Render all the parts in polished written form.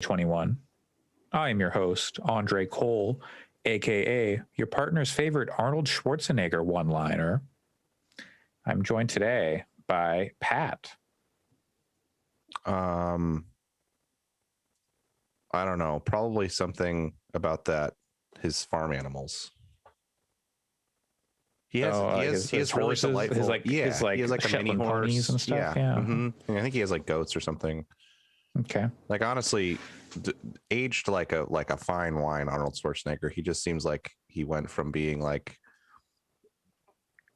21. I am your host, Andre Cole, aka your partner's favorite Arnold Schwarzenegger one-liner. I'm joined today by Pat. I don't know. Probably something about that. His farm animals. He has his really horses, delightful. he has like a mini Shetland horse ponies and stuff. Yeah. And I think he has like goats or something. Okay. Like honestly, aged like a fine wine, Arnold Schwarzenegger. He just seems like he went from being like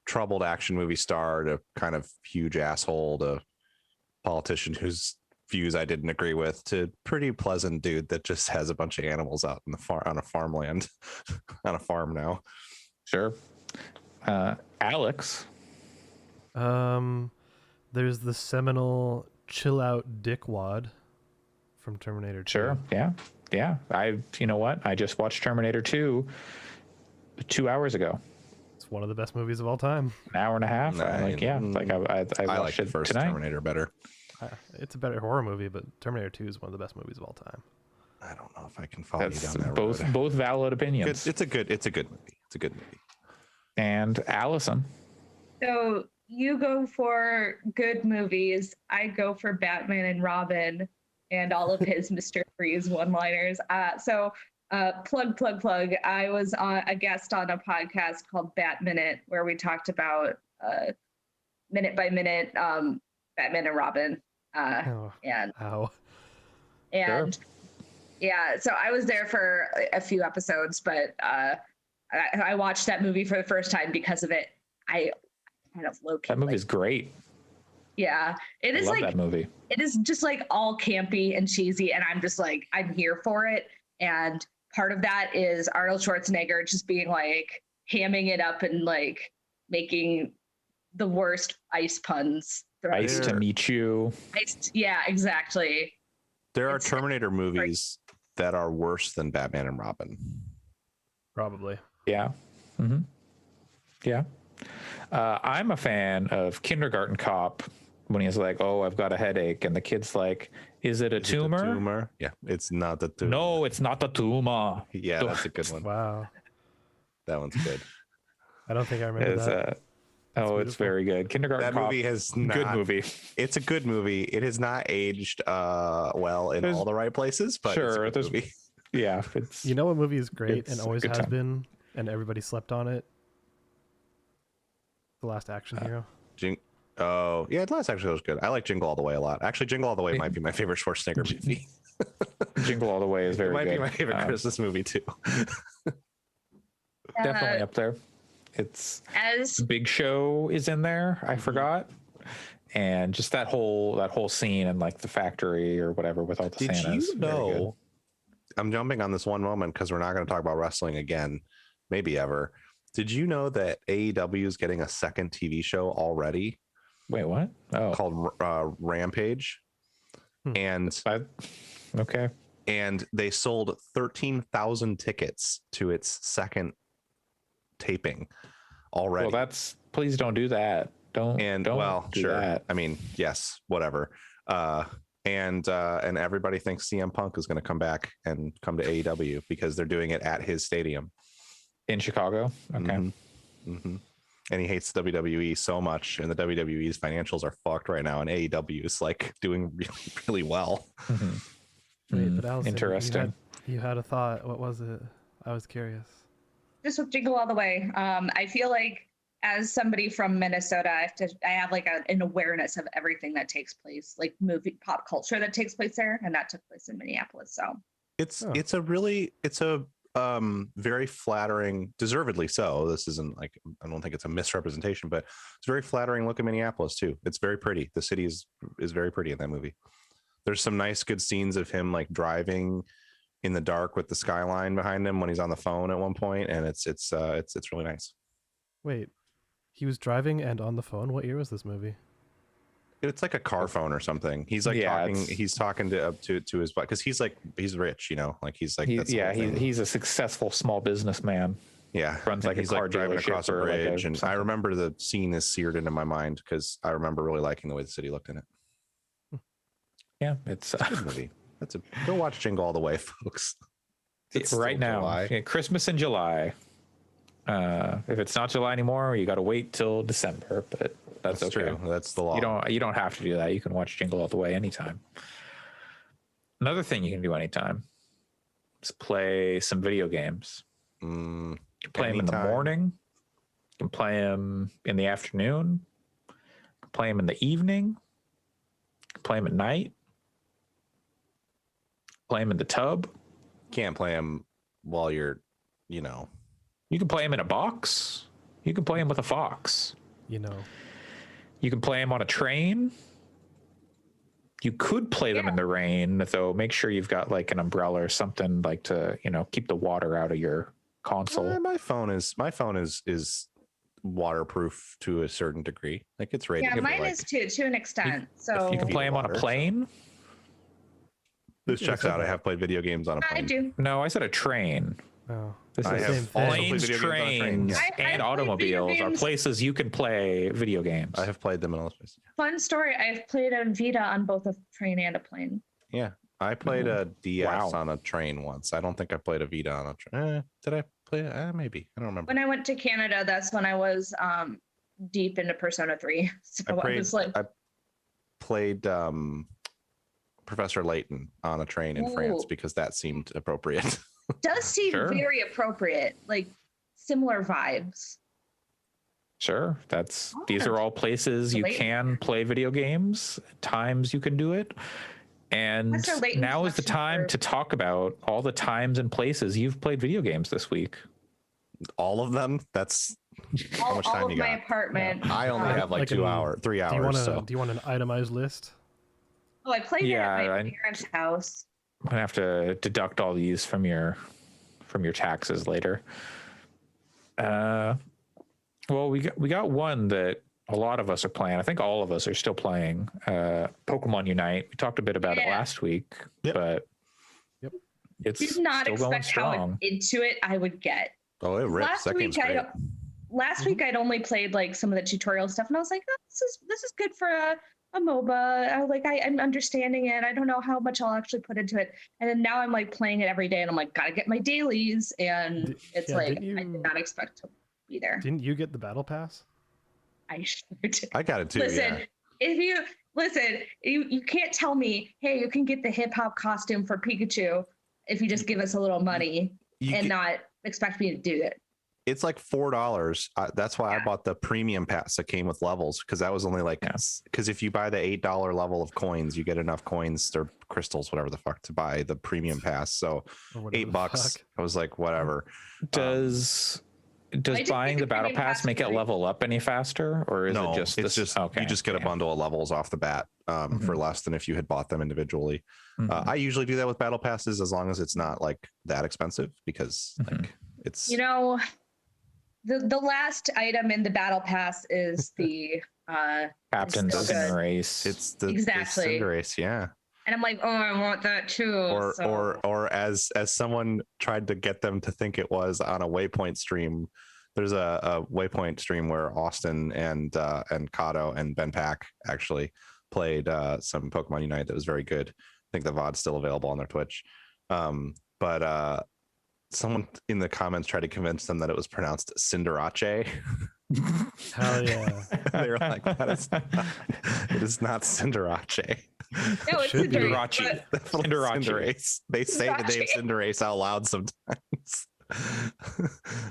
troubled action movie star to kind of huge asshole to politician whose views I didn't agree with to pretty pleasant dude that just has a bunch of animals out in the on a farmland on a farm now. Sure. Alex. There's the seminal chill out dickwad from Terminator 2. Sure. Yeah. You know what? I just watched Terminator 2 2 hours ago. It's one of the best movies of all time. An hour and a half. I like the first tonight. Terminator better. It's a better horror movie, but Terminator 2 is one of the best movies of all time. I don't know if I can follow you down that road. Both valid opinions. It's a good movie. It's a good movie. And Allison. So you go for good movies. I go for Batman and Robin and all of his Mr. Freeze one-liners. Plug. I was a guest on a podcast called Bat Minute, where we talked about minute by minute Batman and Robin. Sure. Yeah, so I was there for a few episodes, but I watched that movie for the first time because of it. I kind of low-key. That movie is great. Yeah, it is. I love that movie. It is just like all campy and cheesy, and I'm just like, I'm here for it. And part of that is Arnold Schwarzenegger just being like hamming it up and like making the worst ice puns. Nice to meet you. Yeah, exactly. There are Terminator movies that are worse than Batman and Robin. Probably. Yeah. Mm-hmm. Yeah. I'm a fan of Kindergarten Cop when he's like, "Oh, I've got a headache," and the kid's like, "Is it a tumor?" Yeah, it's not the tumor. No, it's not the tumor. Yeah, that's a good one. Wow. That one's good. I don't think I remember that. It's very good. Kindergarten Cop. That movie has not, good movie. It's a good movie. It has not aged well in all the right places, but sure, it's a good movie. Yeah, it's. You know what movie is great and always has been, and everybody slept on it? The Last Action Hero. Oh, yeah, The Last Action Hero was good. I like Jingle All the Way a lot. Actually, Jingle All the Way might be my favorite Schwarzenegger movie. Jingle All the Way is very good. It might be my favorite Christmas movie too. Definitely up there. It's Big Show is in there. I forgot, and just that whole scene and like the factory or whatever with all the Santas. Did you know? I'm jumping on this one moment because we're not going to talk about wrestling again, maybe ever. Did you know that AEW is getting a second TV show already? Wait, what? Oh, called Rampage, and okay, and they sold 13,000 tickets to its second taping already. Well, please don't do that. Don't do that. I mean, yes, whatever. And everybody thinks CM Punk is going to come back and come to AEW because they're doing it at his stadium in Chicago. Okay. Mm-hmm. Mm-hmm. And he hates WWE so much, and the WWE's financials are fucked right now, and AEW is like doing really, really well. Mm-hmm. Wait, but Allison, interesting. You had a thought. What was it? I was curious. Just with Jingle All the Way. I feel like as somebody from Minnesota, I have like an awareness of everything that takes place, like movie pop culture that takes place there, and that took place in Minneapolis. So it's a very flattering, deservedly so. This isn't like, I don't think it's a misrepresentation, but it's a very flattering look at Minneapolis too. It's very pretty. The city is very pretty in that movie. There's some nice, good scenes of him like driving in the dark with the skyline behind him when he's on the phone at one point, and it's really nice. Wait, he was driving and on the phone? What year was this movie? It's like a car phone or something. He's like he's talking to his butt because he's rich, you know, like he's a successful small businessman. Yeah, runs like he's a car like driving across a bridge, and I remember the scene is seared into my mind because I remember really liking the way the city looked in it. Yeah, it's a good movie. Go watch Jingle All the Way, folks. It's right still now. July. Yeah, Christmas in July. If it's not July anymore, you got to wait till December, but that's okay. True. That's the law. You don't have to do that. You can watch Jingle All the Way anytime. Another thing you can do anytime is play some video games. Mm, You can play them in the anytime. morning. You can play them in the afternoon. You can play them in the evening. You can play them at night. Play them in the tub. Can't play them while you're, You can play them in a box. You can play them with a fox. You know, You can play them on a train. You could play them in the rain, though. Make sure you've got like an umbrella or something like to, keep the water out of your console. my phone is waterproof to a certain degree. Like it's rated. Yeah, for, mine like, is too, to an extent. So You can feet play of them on a water, so- plane. This Yeah, checks so out. I that- have played video games on a I plane. do. No, I said a train. oh, This I is have same also thing. played planes, video games on a train. trains, Yeah. I've played and video automobiles are games. places you can play video games. I have played them in all places. Fun story. I've played a Vita on both a train and a plane. Yeah, I played a DS Wow. on a train once. I don't think I played a Vita on a train. Did I play it? Maybe. I don't remember. When I went to Canada, that's when I was deep into Persona 3. So I was like, I played Professor Layton on a train in France Ooh. because that seemed appropriate. does seem Sure. very appropriate, like similar vibes. Sure, these are all places you Layton. can play video games, times you can do it. And Professor Layton's now is the section time for- to talk about all the times and places you've played video games this week. All of them. That's how much time All you of my got. apartment. I only have like Like 2 an- hours, 3 do you hours. want So do you want an itemized list? Oh, I played it at Yeah, my parents' house. I'm gonna have to deduct all these from your taxes later. Well, we got one that a lot of us are playing. I think all of us are still playing. Pokemon Unite. We talked a bit about it Yeah. last week, Yep. but Yep. it's Did not still going expect how strong. into it I would get. oh, it rips. Last That week, game's great. Last week I'd only played like some of the tutorial stuff, and I was like, oh, this is good for a MOBA. I'm understanding it. I don't know how much I'll actually put into it. And then now I'm like playing it every day, and I'm like, gotta get my dailies, and D- it's yeah, like didn't I you- did not expect to be there. Didn't you get the battle pass? I sure did. I got it too. Listen, Yeah. if you can't tell me, hey, you can get the hip hop costume for Pikachu if you just give us a little money You and get- not expect me to do it. it's like $4. That's why I Yeah. bought the premium pass that came with levels because that was only like Yeah. because if you buy the $8 level of coins, you get enough coins or crystals, whatever the fuck, to buy the premium pass. So Or whatever the $8. fuck? I was like, whatever. Does I just buying think the the battle premium pass pass make it is level up any faster, or is No, it just it's this? just you just get a yeah. bundle of levels off the bat for less than if you had bought them individually. Mhm. I usually do that with battle passes as long as it's not like that expensive because Mhm. like it's You know, the last item in the battle pass is the Captain still Sin good. Race. it's the Exactly. Cinderace, yeah. and I'm like, oh, I want that too. Or as someone tried to get them to think it was on a Waypoint stream. There's a Waypoint stream where Austin and Kato and Ben Pack actually played some Pokemon Unite that was very good. I think the VOD's still available on their Twitch. But someone in the comments tried to convince them that it was pronounced Cinderace. Hell yeah! They were like, it is not Cinderace. no, it's Should be. Cinderace. Cinderace. Cinderace. They say the name Cinderace out loud sometimes.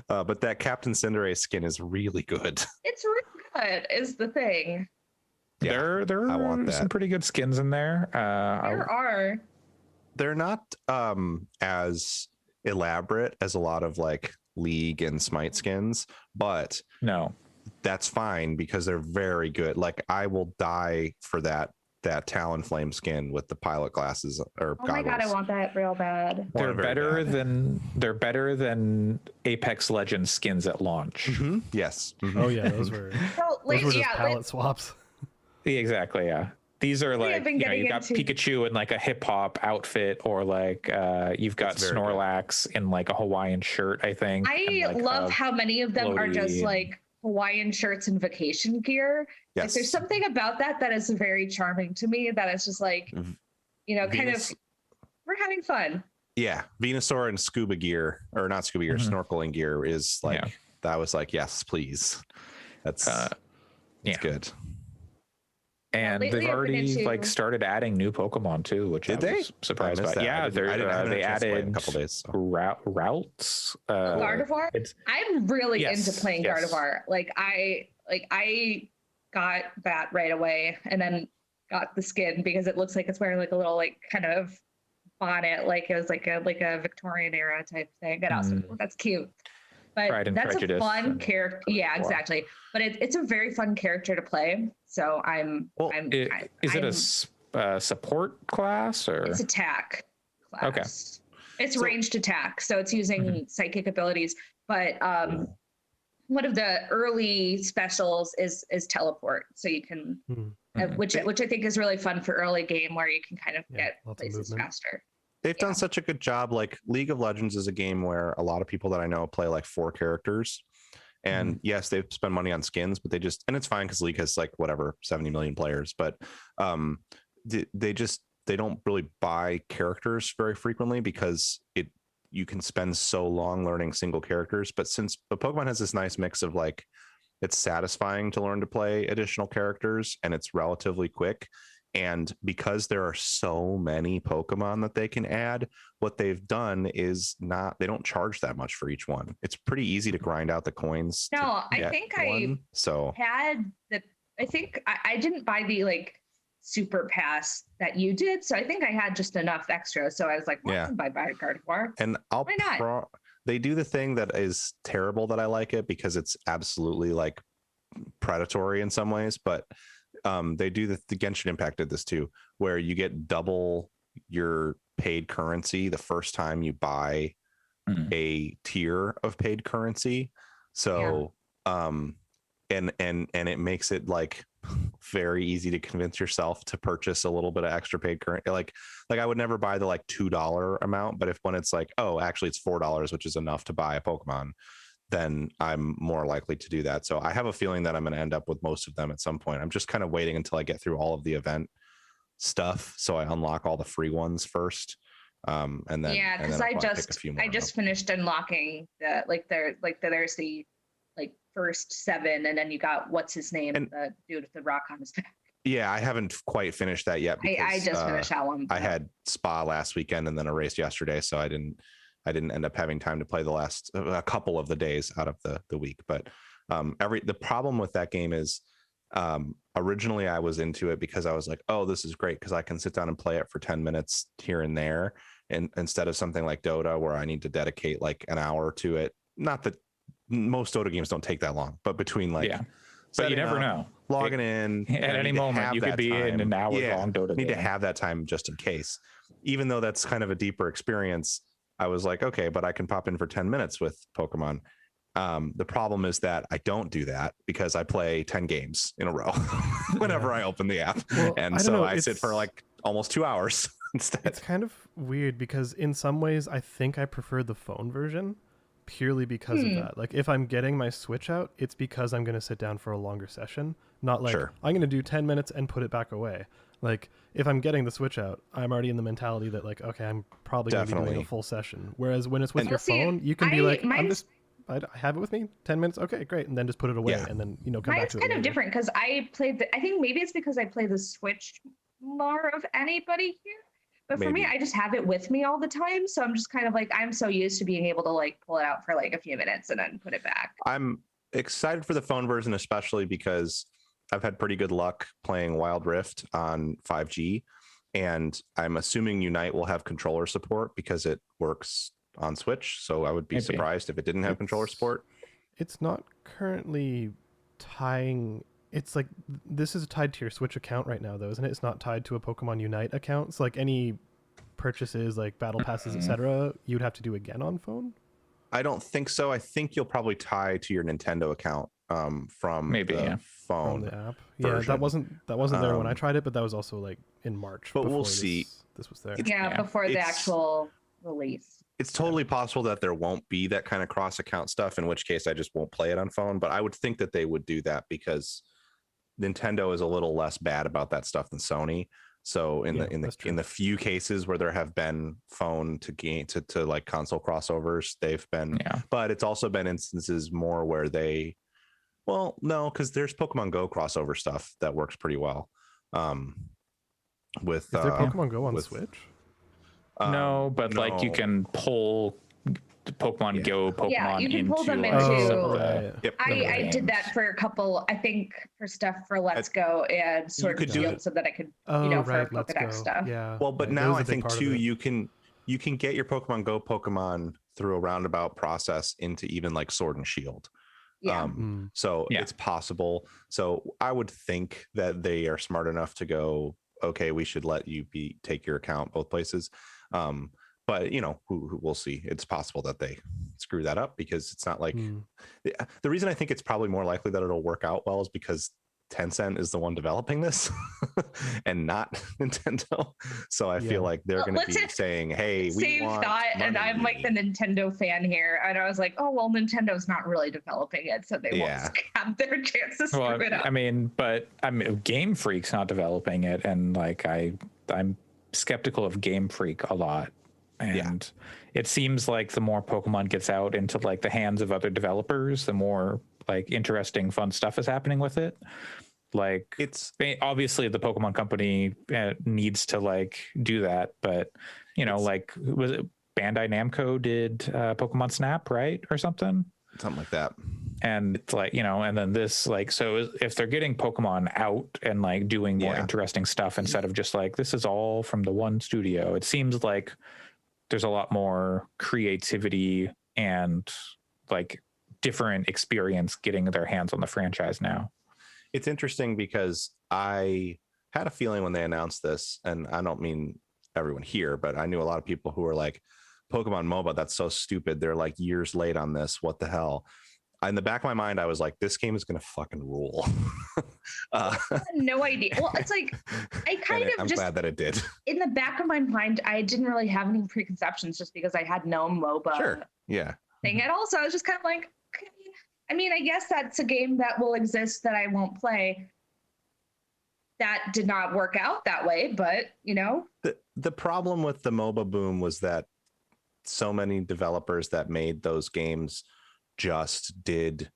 But that Captain Cinderace skin is really good. It's really good, is the thing. Yeah, there I want are some that. pretty good skins in there. There are. They're not as elaborate as a lot of like League and Smite skins, but No, that's fine because they're very good. Like I will die for that Talonflame skin with the pilot glasses or Oh my god, I want that real bad. they're very better than Apex Legends skins at launch. Yes. Oh yeah, those were So, like, just yeah, palette swaps. Exactly, yeah. These are We have like, been you know, you getting got into- Pikachu in like a hip hop outfit, or like you've got It's very good. Snorlax in like a Hawaiian shirt, I think. I and, like, love a- how many of them are floaty just and- like Hawaiian shirts and vacation gear. Like, Yes. there's something about that that is very charming to me. That is just like, V- you know, kind of Venus- we're having fun. Yeah, Venusaur and scuba gear, or not scuba gear, Mhm. snorkeling gear is like Yeah. that was like, yes, please. That's yeah. good. And lately they've I've been already into- like started adding new Pokemon too, which Did I they? was surprised I missed by. that. Yeah, I they're, haven't they had a chance to play it in added a couple days. So. routes. Gardevoir. It's I'm really Yes, into playing yes. Gardevoir. I got that right away, and then got the skin because it looks like it's wearing like a little like kind of bonnet, like it was like a Victorian era type thing. And I was like, oh, that's cute. But Pride and that's a Prejudice fun and character. Yeah, Gardevoir. exactly. But it's a very fun character to play. So Is it a support class or? It's attack class. Okay. It's So- ranged attack, so it's using psychic abilities. But one of the early specials is teleport, so you can, Mhm. which I think is really fun for early game, where you can kind of Yeah, get lots of places movement. faster. They've Yeah. done such a good job. Like League of Legends is a game where a lot of people that I know play like 4 characters. And yes, they spend money on skins, but and it's fine because League has like whatever 70 million players. But they don't really buy characters very frequently because you can spend so long learning single characters. But since Pokemon has this nice mix of like, it's satisfying to learn to play additional characters and it's relatively quick. And because there are so many Pokemon that they can add, what they've done is they don't charge that much for each one. It's pretty easy to grind out the coins. to No, I get think one. So I didn't buy the like super pass that you did, so I think I had just enough extra. So I was like, well, Yeah. I can buy Gardevoir. and Why not? They do the thing that is terrible that I like it because it's absolutely like predatory in some ways, but they do the Genshin Impact did this too, where you get double your paid currency the first time you buy a tier of paid currency. So and it makes it like very easy to convince yourself to purchase a little bit of extra paid currency. Like I would never buy the like $2 amount, but when it's like, oh, actually it's $4, which is enough to buy a Pokemon, then I'm more likely to do that. So I have a feeling that I'm going to end up with most of them at some point. I'm just kind of waiting until I get through all of the event stuff, so I unlock all the free ones first. And then Because I'll I probably pick a few more I just finished unlocking there's the like first 7, and then you got what's his name, And- the dude with the rock on his back. Yeah, I haven't quite finished that yet. I Because, just finished that one. I had spa last weekend and then a race yesterday, so I didn't end up having time to play the last a couple of the days out of the week. But the problem with that game is originally I was into it because I was like, oh, this is great because I can sit down and play it for 10 minutes here and there, and instead of something like Dota where I need to dedicate like an hour to it. Not that most Dota games don't take that long, but between like but you setting never up, know. logging in At I any need to moment have you could that be in time. an hour-long Dota Need to game. have that time just in case. Even though that's kind of a deeper experience, I was like, okay, but I can pop in for 10 minutes with Pokemon. The problem is that I don't do that because I play 10 games in a row whenever I open the app. Well, And I don't so know, I sit for it's- like almost 2 hours instead. It's kind of weird because in some ways I think I prefer the phone version purely because of that. Like if I'm getting my Switch out, it's because I'm going to sit down for a longer session, not like Sure. I'm going to do 10 minutes and put it back away. Like if I'm getting the Switch out, I'm already in the mentality that like, okay, I'm probably going to be doing Definitely. a full session. Whereas when it's with And- your Well, see, phone, you can be like, mine's- I have it with me, 10 minutes, okay, great, and then just put it away Yeah. and then, come back Mine's to it kind of later. different because I think maybe it's because I play the Switch more of anybody here. But for me, Maybe. I just have it with me all the time. So I'm just kind of like, I'm so used to being able to like pull it out for like a few minutes and then put it back. I'm excited for the phone version, especially because I've had pretty good luck playing Wild Rift on 5G. And I'm assuming Unite will have controller support because it works on Switch. So I would be Maybe. surprised if it didn't have controller It's- support. It's not currently tying. It's like this is tied to your Switch account right now, though, isn't it? It's not tied to a Pokemon Unite account. So like any purchases, like battle passes, etc., you'd have to do again on phone. I don't think so. I think you'll probably tie to your Nintendo account from Maybe, the yeah. On phone. the app. Yeah, version. that wasn't there when I Um, tried it, but that was also like in March. but we'll before see. This was there. Yeah, Yeah, before the it's- actual release. It's totally possible that there won't be that kind of cross account stuff, in which case I just won't play it on phone. But I would think that they would do that because Nintendo is a little less bad about that stuff than Sony. So in Yeah, the that's true. in the few cases where there have been phone to game to like console crossovers, they've been. Yeah. But it's also been instances more where they, well, no, because there's Pokemon Go crossover stuff that works pretty well. With Is there Pokemon Go on with- Switch? No, but like you no. can pull the Pokemon Yeah. Go Pokemon Yeah, you can pull them like, into- some Oh, of the- right. Yep. I did that games. for a couple, I think for stuff for Let's Go and Sword could and do Shield, it. so that I could, Oh, know, for right. Let's Pokedex go. stuff. Yeah. Well, but right, that now was a I big think part of too, it. you can get your Pokemon Go Pokemon through a roundabout process into even like Sword and Shield. yeah. So Yeah. it's possible. So I would think that they are smart enough to go, okay, we should let you take your account both places. But you know, who we'll see. It's possible that they screw that up because it's not like the reason I think it's probably more likely that it'll work out well is because Tencent is the one developing this and not Nintendo. So I Yeah. feel like they're Well, going to let's be saying, hey, we Same want thought, and money. I'm like the Nintendo fan here, and I was like, oh well, Nintendo's not really developing it, so they Yeah. won't have their chance to screw Well, it up. I mean, but Game Freak's not developing it, and like I'm skeptical of Game Freak a lot. And it seems like the more Pokemon gets out into like the hands of other developers, the more like interesting, fun stuff is happening with it. Like It's obviously the Pokemon Company needs to like do that, but you know, like was it Bandai Namco did Pokemon Snap, right, or something? something like that. And it's like, you know, and then this like, so if they're getting Pokemon out and like doing more Yeah. interesting stuff instead of just like this is all from the one studio, it seems like there's a lot more creativity and like different experience getting their hands on the franchise now. It's interesting because I had a feeling when they announced this, and I don't mean everyone here, but I knew a lot of people who were like, Pokemon MOBA, that's so stupid. They're like years late on this. What the hell? In the back of my mind, I was like, this game is going to fucking rule. I had no idea. Well, it's like I kind of I'm just glad that it did. in the back of my mind, I didn't really have any preconceptions just because I had no MOBA Sure. Yeah. thing at all. So I was just kind of like, okay. I mean, I guess that's a game that will exist that I won't play. That did not work out that way, but you know, The problem with the MOBA boom was that so many developers that made those games just did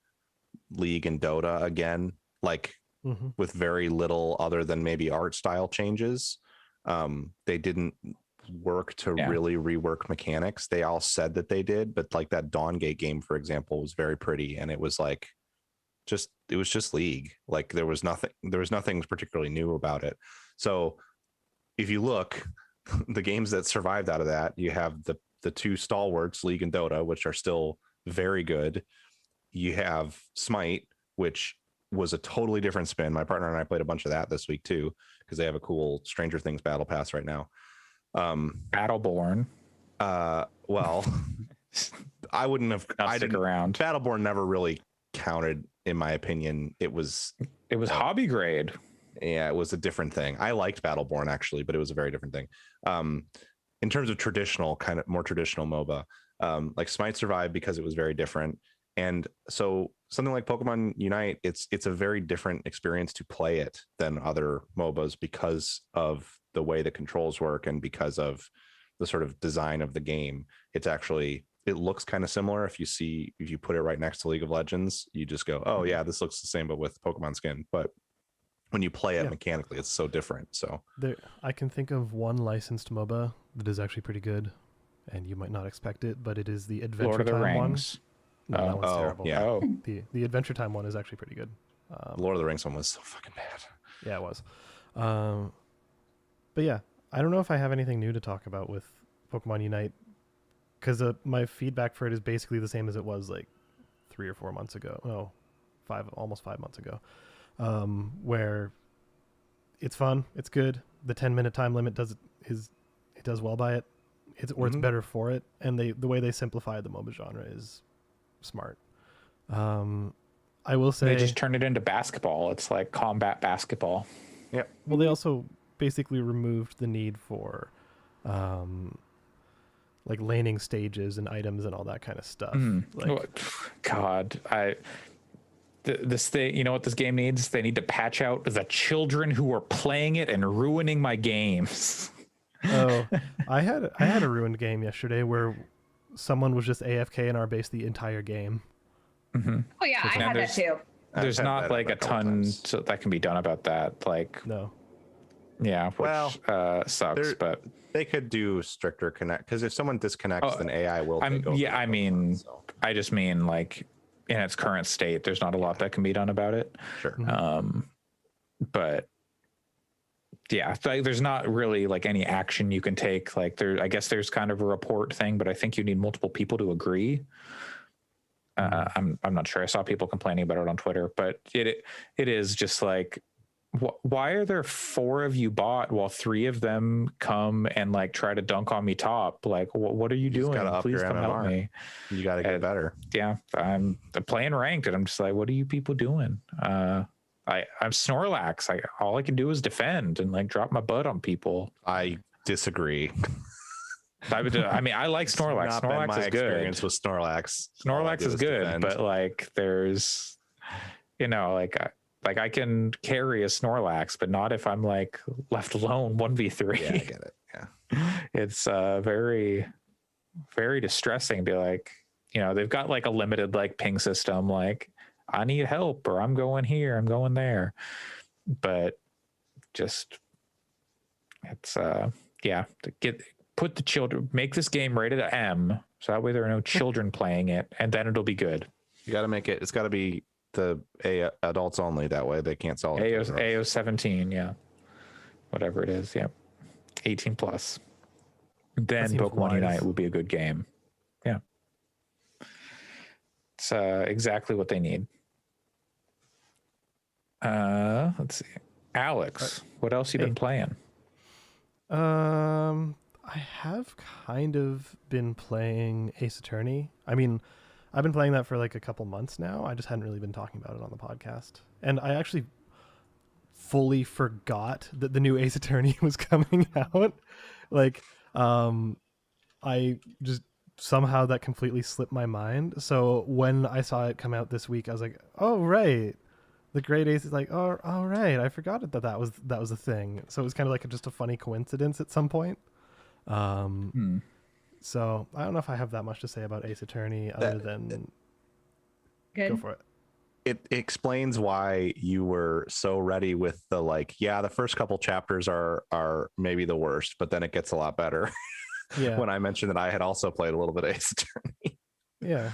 League and Dota again, like Mhm. with very little other than maybe art style changes. They didn't work to Yeah. really rework mechanics. They all said that they did, but like that Dawngate game, for example, was very pretty, and it was like it was just League. Like there was nothing particularly new about it. So if you look, the games that survived out of that, you have the two stalwarts, League and Dota, which are still very good. You have Smite, which was a totally different spin. My partner and I played a bunch of that this week too, because they have a cool Stranger Things battle pass right now. Battleborn, Well, I wouldn't have. not I stick didn't. around. Battleborn never really counted, in my opinion. It was Hobby grade. Yeah, it was a different thing. I liked Battleborn actually, but it was a very different thing. In terms of traditional, kind of more traditional MOBA, like Smite survived because it was very different. And so something like Pokemon Unite, it's a very different experience to play it than other MOBAs because of the way the controls work and because of the sort of design of the game. It looks kind of similar. If you put it right next to League of Legends, you just go, oh yeah, this looks the same, but with Pokemon skin. But when you play it Yeah. mechanically, it's so different. So I can think of one licensed MOBA that is actually pretty good, and you might not expect it, but it is the Adventure Lord of the Time Rings. one. No, that one's Oh, terrible. yeah. Oh, The Adventure Time one is actually pretty good. the Lord of the Rings one was so fucking bad. Yeah, it was. But yeah, I don't know if I have anything new to talk about with Pokemon Unite, because my feedback for it is basically the same as it was like 3 or 4 months ago. No, almost 5 months ago, where it's fun, it's good. The 10-minute time limit does well by it. It's better for it, and the way they simplify the MOBA genre is smart. I will say they just turned it into basketball. It's like combat basketball. Yep. Well, they also basically removed the need for like laning stages and items and all that kind of stuff. Like, God, this thing, you know what this game needs? They need to patch out the children who are playing it and ruining my games. Oh, I had a ruined game yesterday where someone was just AFK in our base the entire game. Hmm. Oh yeah, I And had that there's- too. There's I've had not that like a couple ton times. that can be done about that. Like, No. yeah, which Well, sucks. there- But They could do stricter connect, because if someone disconnects, Oh, then AI will. Take over yeah, the I Pokemon, mean, so, I just mean like in its current state, there's not a lot that can be done about it. sure. Mhm. But yeah, there's not really like any action you can take. Like I guess there's kind of a report thing, but I think you need multiple people to agree. I'm not sure. I saw people complaining about it on Twitter, but it is just like, why are there 4 of you bot while 3 of them come and like try to dunk on me top? Like, what are you You just doing? gotta up Please your come help MMR. me. You got to get uh, better. Yeah, I'm playing ranked, and I'm just like, what are you people doing? I'm Snorlax. All I can do is defend and like drop my butt on people. I disagree. I mean, I like Snorlax. Not been Snorlax my is good. experience with Snorlax. All I Snorlax do is good, defend. but like there's, like I can carry a Snorlax, but not if I'm like left alone 1v3. yeah, I get it. Yeah, It's very, very distressing to be like, they've got like a limited like ping system, like I need help or I'm going here, I'm going there. But just it's yeah, to put the children, make this game rated M, so that way there are no children playing it, and then it'll be good. you got to make it. It's got to be the adults only. That way they can't sell it. to AO 17, yeah. Whatever it is, yeah. 18 plus. Then seems Pokemon wise. Unite would be a good game. Yeah. It's exactly what they need. Let's see. Alex, what else you been Hey. playing? I have kind of been playing Ace Attorney. I mean, I've been playing that for like a couple months now. I just hadn't really been talking about it on the podcast. And I actually fully forgot that the new Ace Attorney was coming out. Like, I just somehow that completely slipped my mind. So when I saw it come out this week, I was like, "Oh right, the Great Ace is like, oh, all right, I forgot that was a thing." So it was kind of like just a funny coincidence at some point. So I don't know if I have that much to say about Ace Attorney other than Good. go for it. It explains why you were so ready with the like, yeah, the first couple chapters are maybe the worst, but then it gets a lot better. Yeah, When I mentioned that I had also played a little bit of Ace Attorney. yeah,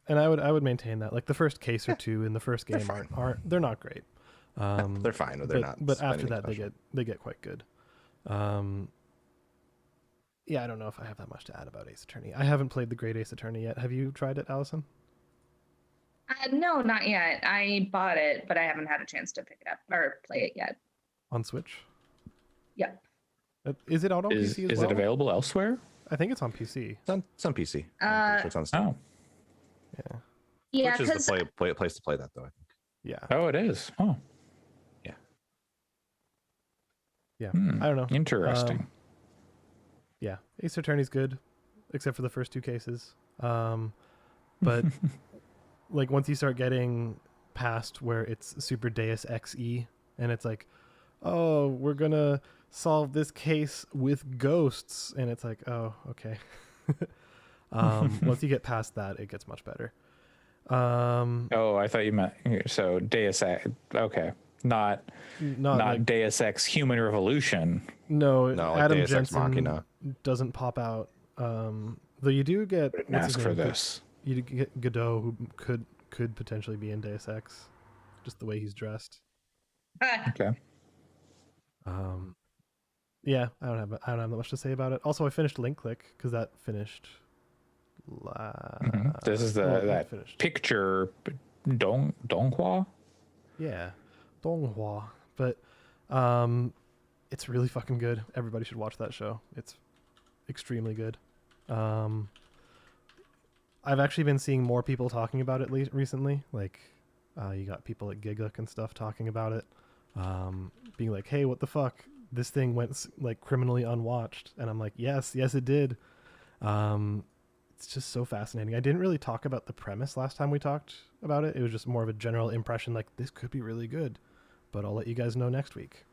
and I would maintain that like the first case or two in the first game aren't they're not great. They're fine, but they're not. But after anything that, special. they get quite good. Yeah, I don't know if I have that much to add about Ace Attorney. I haven't played the Great Ace Attorney yet. Have you tried it, Allison? No, not yet. I bought it, but I haven't had a chance to pick it up or play it yet. On Switch? Yep. Is it out on Is PC as well? it available elsewhere? I think it's on PC. It's on PC. I'm pretty sure it's on Steam. Oh. Yeah. Yeah, Which is because the place to play that, though. I think. Yeah. Oh, it is. Oh, Yeah. Hmm. I don't know. interesting. Yeah. Ace Attorney's good, except for the first two cases. But like once you start getting past where it's super Deus Ex-y and it's like, oh, we're gonna solve this case with ghosts, and it's like, oh, okay. Once you get past that, it gets much better. Oh, I thought you meant so Deus Ex. Okay, not Not like, Deus Ex Human Revolution. no, No, like Adam Deus Ex Jensen Machina. doesn't pop out. Though you do get Didn't what's his ask for name? this. You do get Godot, who could potentially be in Deus Ex, just the way he's dressed. Okay. Yeah, I don't have that much to say about it. Also, I finished Link Click because that finished. This is well, it that finished. picture Donghua. Yeah, Donghua. But it's really fucking good. Everybody should watch that show. It's extremely good. I've actually been seeing more people talking about it recently. Like, you got people at Gigguk and stuff talking about it, being like, "Hey, what the fuck? This thing went like criminally unwatched," and I'm like, "Yes, it did." It's it's just so fascinating. I didn't really talk about the premise last time we talked about it. It was just more of a general impression, like this could be really good, but I'll let you guys know next week.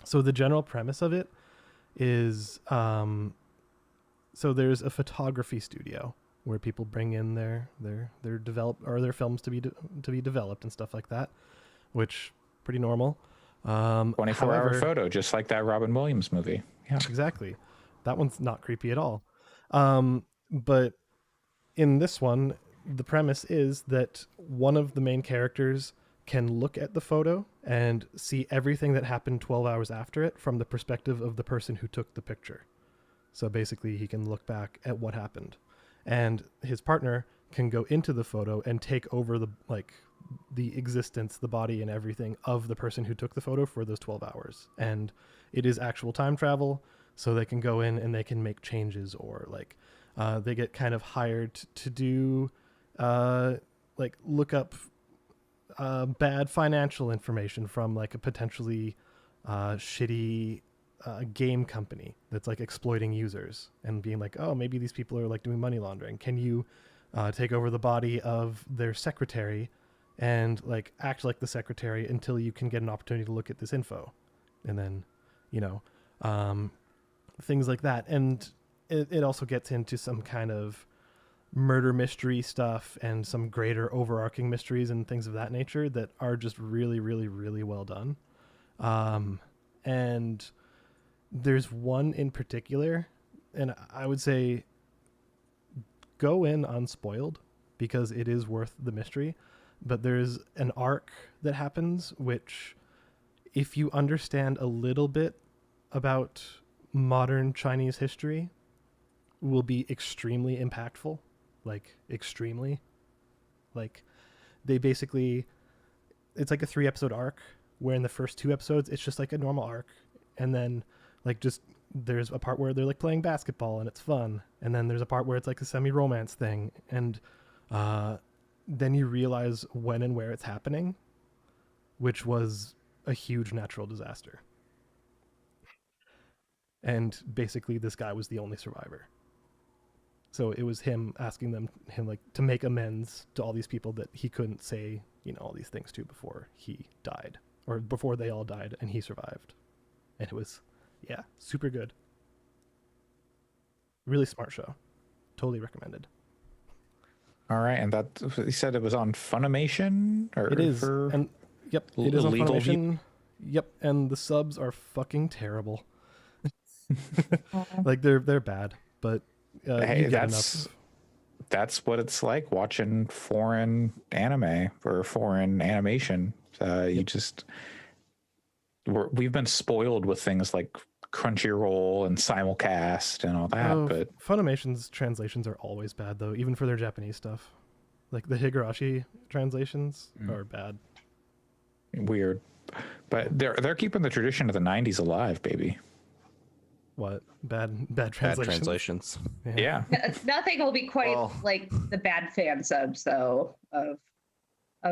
So the general premise of it is, so there's a photography studio where people bring in their films to be developed and stuff like that, which pretty normal. 24-hour photo, just like that Robin Williams movie. Yeah, exactly. That one's not creepy at all. But in this one, the premise is that one of the main characters can look at the photo and see everything that happened 12 hours after it from the perspective of the person who took the picture. So basically he can look back at what happened, and his partner can go into the photo and take over the existence, the body and everything of the person who took the photo for those 12 hours. And it is actual time travel, so they can go in and they can make changes, or they get kind of hired to do look up bad financial information from a potentially shitty game company that's exploiting users, and being like, oh, maybe these people are doing money laundering. Can you take over the body of their secretary and act like the secretary until you can get an opportunity to look at this info? And then things like that. And it also gets into some kind of murder mystery stuff and some greater overarching mysteries and things of that nature that are just really, really, really well done. And there's one in particular, and I would say go in unspoiled because it is worth the mystery. But there's an arc that happens which, if you understand a little bit about modern Chinese history, will be extremely impactful. Extremely. They basically, it's a 3-episode arc where in the first 2 episodes it's just a normal arc, and then there's a part where they're playing basketball and it's fun, and then there's a part where it's a semi-romance thing, and then you realize when and where it's happening, which was a huge natural disaster. And basically this guy was the only survivor. So it was him asking him to make amends to all these people that he couldn't say, all these things to before he died, or before they all died and he survived. And it was, super good. Really smart show. Totally recommended. all right. And that, you said it was on Funimation, or It is. And yep, it is on legal Funimation. Yep, and the subs are fucking terrible. They're bad, but Hey, you get enough. that's what it's like watching foreign anime or foreign animation. We've been spoiled with things like Crunchyroll and simulcast and all that, but Funimation's translations are always bad though, even for their Japanese stuff. The Higurashi translations are bad. weird. But they're keeping the tradition of the 90s alive, baby. What? Bad Bad translations? translations. Yeah. Nothing will be quite Well- like the bad fan subs though of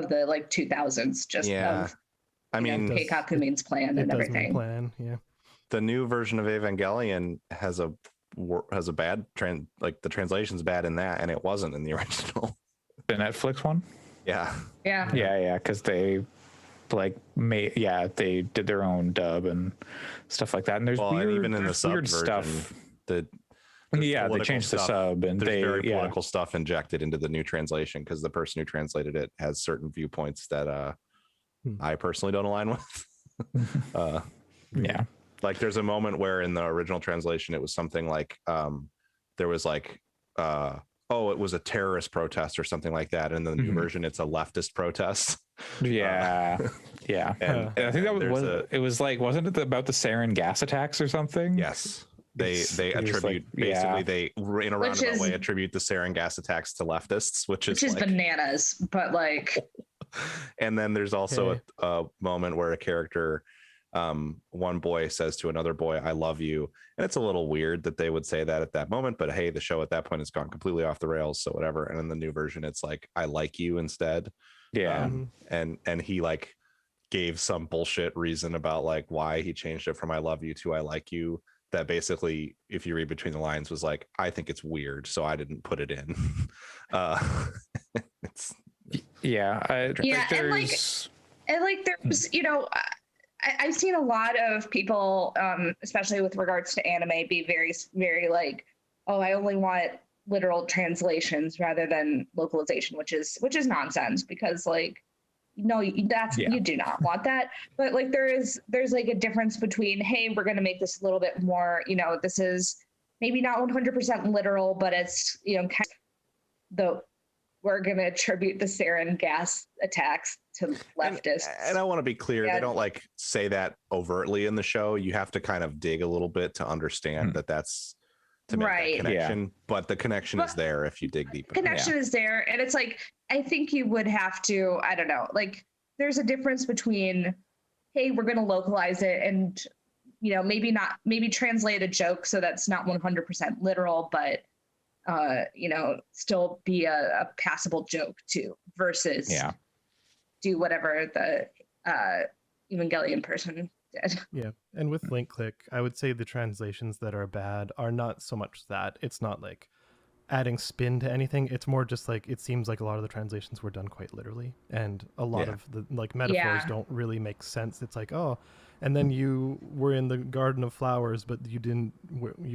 the 2000s. Just Yeah. of, I mean, Keikaku means plan It and does mean everything. plan, yeah. the new version of Evangelion has a bad the translation's bad in that, and it wasn't in the original. The Netflix one? Yeah. Yeah. Yeah, because they they did their own dub and stuff like that. And there's Well, weird, and even in the there's sub weird version, stuff. there's They political changed the stuff. sub, and There's very they political stuff injected into the new translation because the person who translated it has certain viewpoints that I personally don't align with. yeah. There's a moment where in the original translation it was something there was it was a terrorist protest or something like that, and in the new version it's a leftist protest. Yeah. And I think that there's was it was wasn't it about the sarin gas attacks or something? Yes. They It was attribute they in a Which roundabout is- way attribute the sarin gas attacks to leftists, which is bananas, but and then there's also a moment where a character, one boy says to another boy, "I love you," and it's a little weird that they would say that at that moment, but hey, the show at that point has gone completely off the rails, so whatever. And in the new version it's "I like you" instead. Yeah. And he gave some bullshit reason about why he changed it from "I love you" to "I like you" that basically, if you read between the lines, was like, I think it's weird, so I didn't put it in. It's Yeah. Yeah, and like there's- there's I've seen a lot of people, especially with regards to anime, be very very like, oh, I only want literal translations rather than localization, which is nonsense, because like, no, Yeah. you do not want that. But like there's like a difference between, hey, we're going to make this a little bit more, this is maybe not 100% literal, but it's kind of we're going to attribute the sarin gas attacks to leftists. And I want to be clear, Yeah. they don't like say that overtly in the show. You have to kind of dig a little bit to understand that that's to make Right. that connection. But the connection is But there if you dig deep. Connection is there, and it's like, I think you would have to, I don't know, like there's a difference between, hey, we're going to localize it and maybe translate a joke so that's not 100% literal, but still be a passable joke too, versus do whatever the Evangelion person did. Yeah, and with link click, I would say the translations that are bad are not so much that. It's not like adding spin to anything. It's more just like, it seems like a lot of the translations were done quite literally, and a lot of the like metaphors don't really make sense. It's like, oh, and then you were in the garden of flowers, but you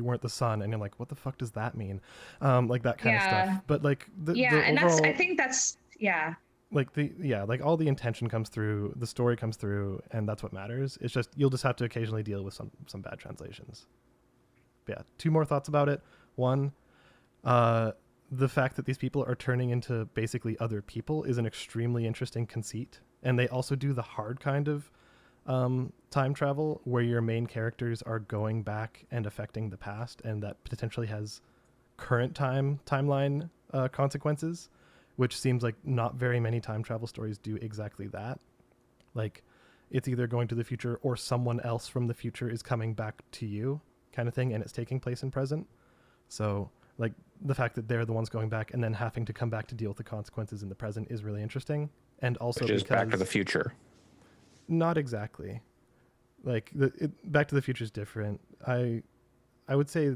weren't the sun, and you're like, what the fuck does that mean? Like that kind of stuff. But like the and overall, I think that's like like all the intention comes through, the story comes through, and that's what matters. It's just, you'll just have to occasionally deal with some bad translations. But yeah, two more thoughts about it. One, the fact that these people are turning into basically other people is an extremely interesting conceit, and they also do the hard kind of time travel where your main characters are going back and affecting the past, and that potentially has current timeline consequences, which seems like not very many time travel stories do exactly that. Like, it's either going to the future or someone else from the future is coming back to you, kind of thing, and it's taking place in present. So like the fact that they're the ones going back and then having to come back to deal with the consequences in the present is really interesting. And also which is because Back to the Future. not exactly. Like Back to the Future is different. I would say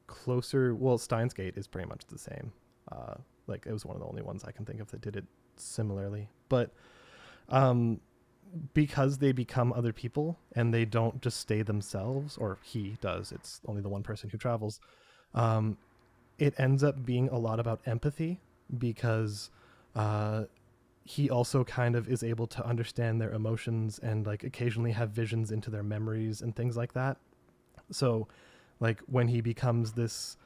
closer. Well, Steins Gate is pretty much the same. Like it was one of the only ones I can think of that did it similarly. But because they become other people and they don't just stay themselves, or he does. It's only the one person who travels. It ends up being a lot about empathy, because he also kind of is able to understand their emotions and like occasionally have visions into their memories and things like that. So like when he becomes this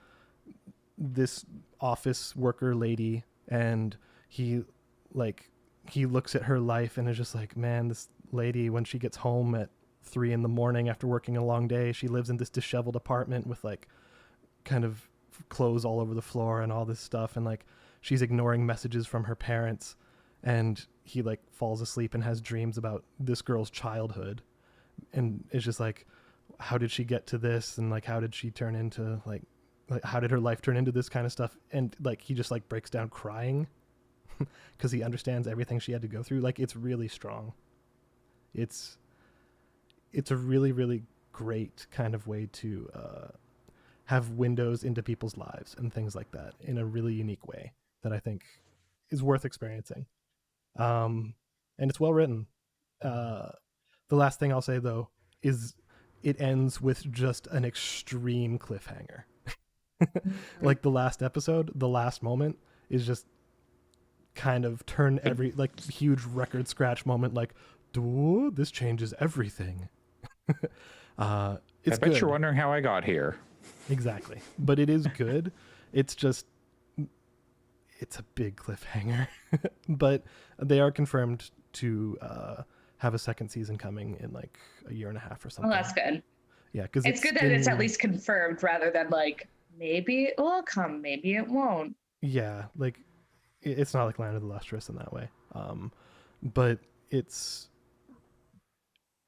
office worker lady, and he looks at her life and is just like, man, this lady, when she gets home at 3 a.m. after working a long day, she lives in this disheveled apartment with like kind of clothes all over the floor and all this stuff, and like she's ignoring messages from her parents, and he like falls asleep and has dreams about this girl's childhood, and it's just like, how did she get to this, and like how did she turn into like how did her life turn into this kind of stuff, and like he just like breaks down crying because he understands everything she had to go through. Like it's really strong. It's a really, really great kind of way to have windows into people's lives and things like that in a really unique way that I think is worth experiencing. And it's well written. The last thing I'll say though is it ends with just an extreme cliffhanger. Like the last episode, the last moment is just kind of turn every like huge record scratch moment, like, this changes everything. It's I bet good. you're wondering how I got here. Exactly. But it is good. It's just, it's a big cliffhanger. But they are confirmed to have a second season coming in like a year and a half or something. Well, that's good. Yeah, because It's good that it's at least confirmed rather than like, maybe it will come, maybe it won't. Yeah, like it's not like Land of the Lustrous in that way. But it's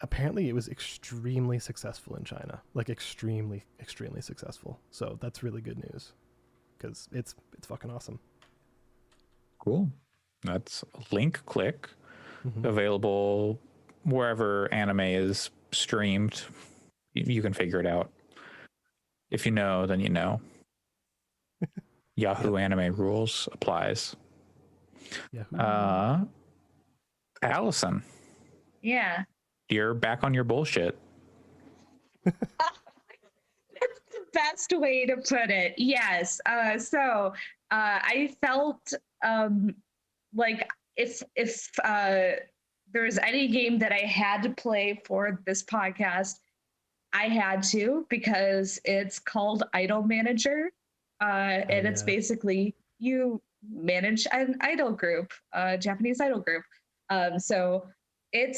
apparently it was extremely successful in China, like extremely, extremely successful. So that's really good news because it's fucking awesome. Cool. That's Link Click, Mhm. available wherever anime is streamed. You can figure it out. If you know, then you know. Yahoo Anime Rules applies. Yeah. Allison, Yeah. you're back on your bullshit. That's the best way to put it. Yes. I felt like if there was any game that I had to play for this podcast, I had to, because it's called Idol Manager. And it's yeah. basically you manage an idol group, a Japanese idol group. So it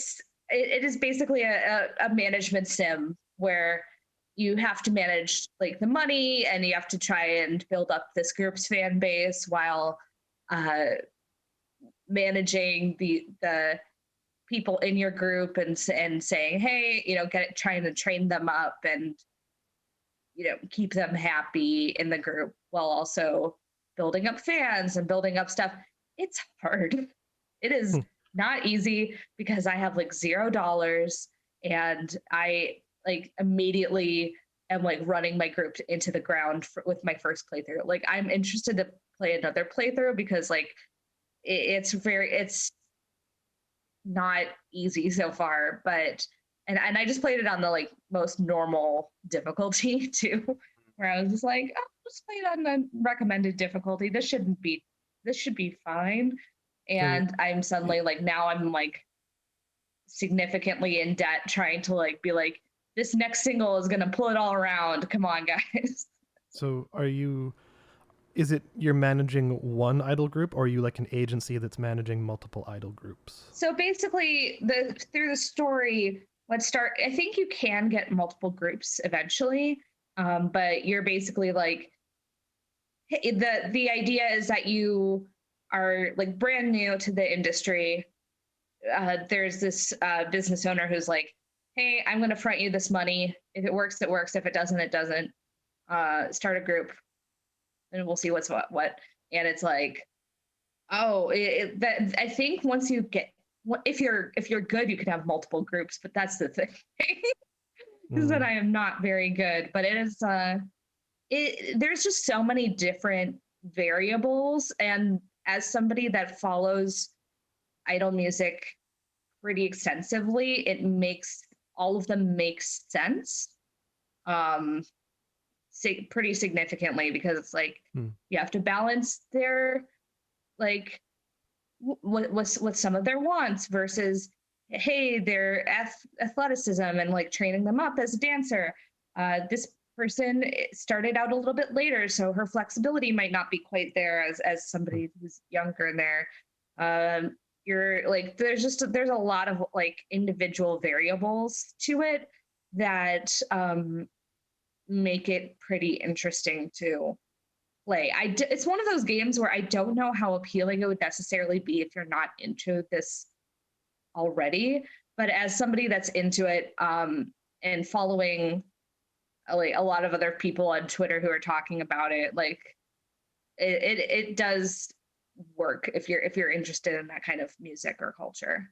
is basically a management sim where you have to manage like the money, and you have to try and build up this group's fan base while managing the people in your group, and saying, hey, trying to train them up and keep them happy in the group, while also building up fans and building up stuff. It's hard. It is not easy, because I have like $0, and I like immediately am like running my group into the ground with my first playthrough. Like, I'm interested to play another playthrough, because like it's not easy so far, but and I just played it on the like most normal difficulty too, where I was just like, oh, just play it on the recommended difficulty. This should be fine. And I'm suddenly like, now I'm like significantly in debt, trying to like be like, this next single is gonna pull it all around. Come on, guys. So is it you're managing one idol group, or are you like an agency that's managing multiple idol groups? So basically, through the story, I think you can get multiple groups eventually, but you're basically like, the idea is that you are like brand new to the industry. There's this business owner who's like, hey, I'm going to front you this money. If it works, it works. If it doesn't, it doesn't. Start a group, and we'll see what's what. And it's like, oh, I think once you get, if you're good, you can have multiple groups. But that's the thing, is that I am not very good. But it is there's just so many different variables, and as somebody that follows idol music pretty extensively, it makes all of them make sense pretty significantly, because it's like you have to balance their like what some of their wants versus, hey, their athleticism and like training them up as a dancer. This person started out a little bit later, so her flexibility might not be quite there as somebody who's younger in there. You're like, there's a lot of like individual variables to it that make it pretty interesting to play. It's one of those games where I don't know how appealing it would necessarily be if you're not into this already, but as somebody that's into it and following like a lot of other people on Twitter who are talking about it, like it does work if you're interested in that kind of music or culture.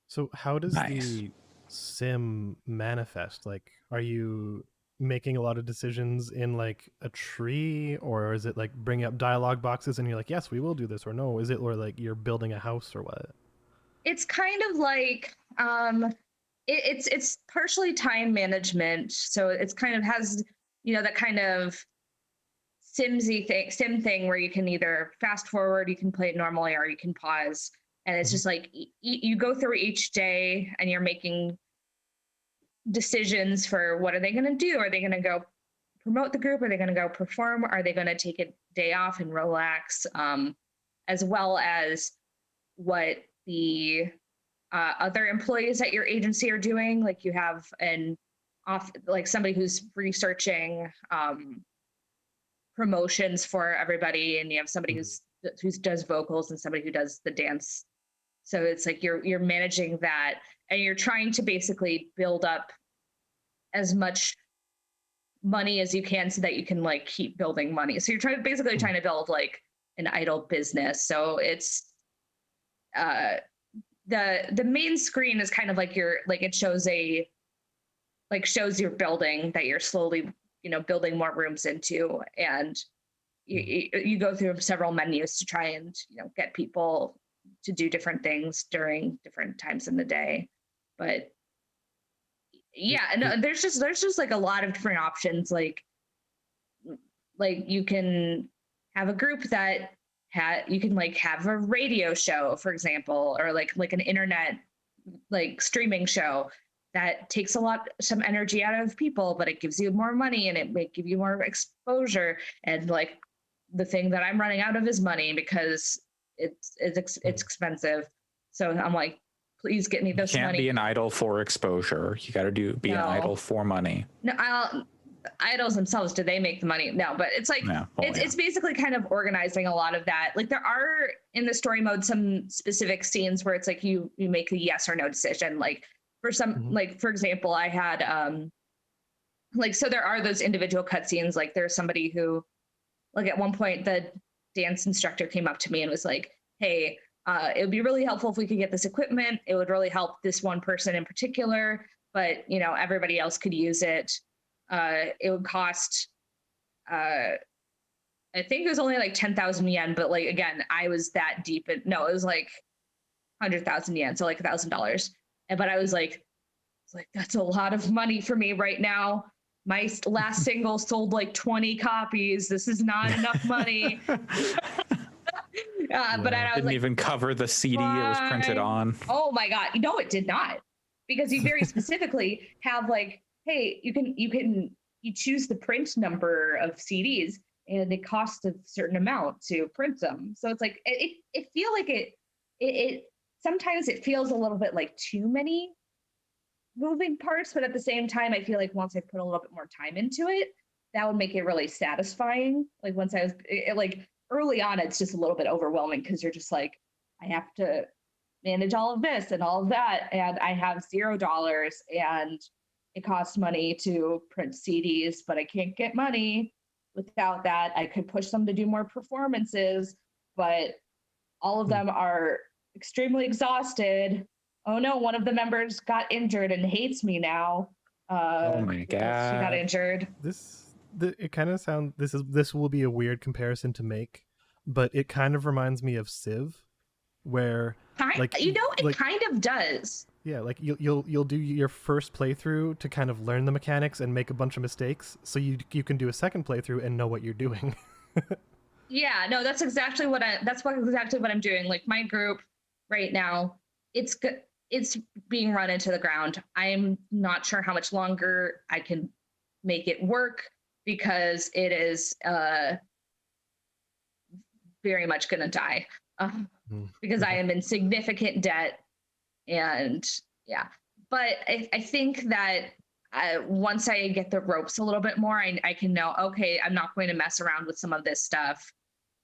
So how does Nice. the sim manifest? Like, are you making a lot of decisions in like a tree, or is it like bringing up dialogue boxes and you're like, yes, we will do this, or no? Is it, or like you're building a house, or what? It's kind of like it's partially time management, so it's kind of has that kind of sim thing where you can either fast forward, you can play it normally, or you can pause, and it's just like you go through each day and you're making decisions for what are they going to do. Are they going to go promote the group? Are they going to go perform? Are they going to take a day off and relax? As well as what the other employees at your agency are doing. Like you have like somebody who's researching promotions for everybody, and you have somebody who does vocals and somebody who does the dance. So it's like you're managing that, and you're trying to basically build up as much money as you can so that you can like keep building money. So you're trying to build like an idol business. So it's the main screen is kind of like it shows your building that you're slowly building more rooms into, and you go through several menus to try and get people to do different things during different times in the day. But yeah, no, there's just like a lot of different options. Like you can have a group that you can like have a radio show, for example, or like an internet like streaming show that takes some energy out of people, but it gives you more money and it may give you more exposure. And like the thing that I'm running out of is money because it's expensive. So I'm like, please get me this You can't money. be an idol for exposure. You got to be an idol for money. No, idols themselves, do they make the money? No, but it's like it's basically kind of organizing a lot of that. Like there are in the story mode some specific scenes where it's like you make a yes or no decision. Like for some, like for example, I had like, so there are those individual cutscenes. Like there's somebody who, like at one point the dance instructor came up to me and was like, hey, it would be really helpful if we could get this equipment. It would really help this one person in particular, but everybody else could use it. It would cost, I think it was only like 10,000 yen, but like, again, I was that deep it was like 100,000 yen. So like $1,000. But I was like, that's a lot of money for me right now. My last single sold like 20 copies. This is not enough money. But I was didn't even cover the CD it was printed on. Oh my God. No, it did not. Because you very specifically have like, hey, you choose the print number of CDs and it costs a certain amount to print them. So it's like, it feel like it sometimes it feels a little bit like too many moving parts, but at the same time, I feel like once I put a little bit more time into it, that would make it really satisfying. Like once I was like early on, it's just a little bit overwhelming because you're just like, I have to manage all of this and all of that. And I have $0 and it costs money to print CDs, but I can't get money without that. I could push them to do more performances, but all of them are extremely exhausted. Oh no, one of the members got injured and hates me now. Oh my God. She got injured. It kind of sounds, this will be a weird comparison to make, but it kind of reminds me of Civ, where it kind of does. Yeah, like you'll do your first playthrough to kind of learn the mechanics and make a bunch of mistakes, so you can do a second playthrough and know what you're doing. Yeah, no, that's exactly what I'm doing. Like my group right now, it's being run into the ground. I'm not sure how much longer I can make it work because it is very much going to die because I am in significant debt. And yeah, but I think that once I get the ropes a little bit more, I can know, okay, I'm not going to mess around with some of this stuff.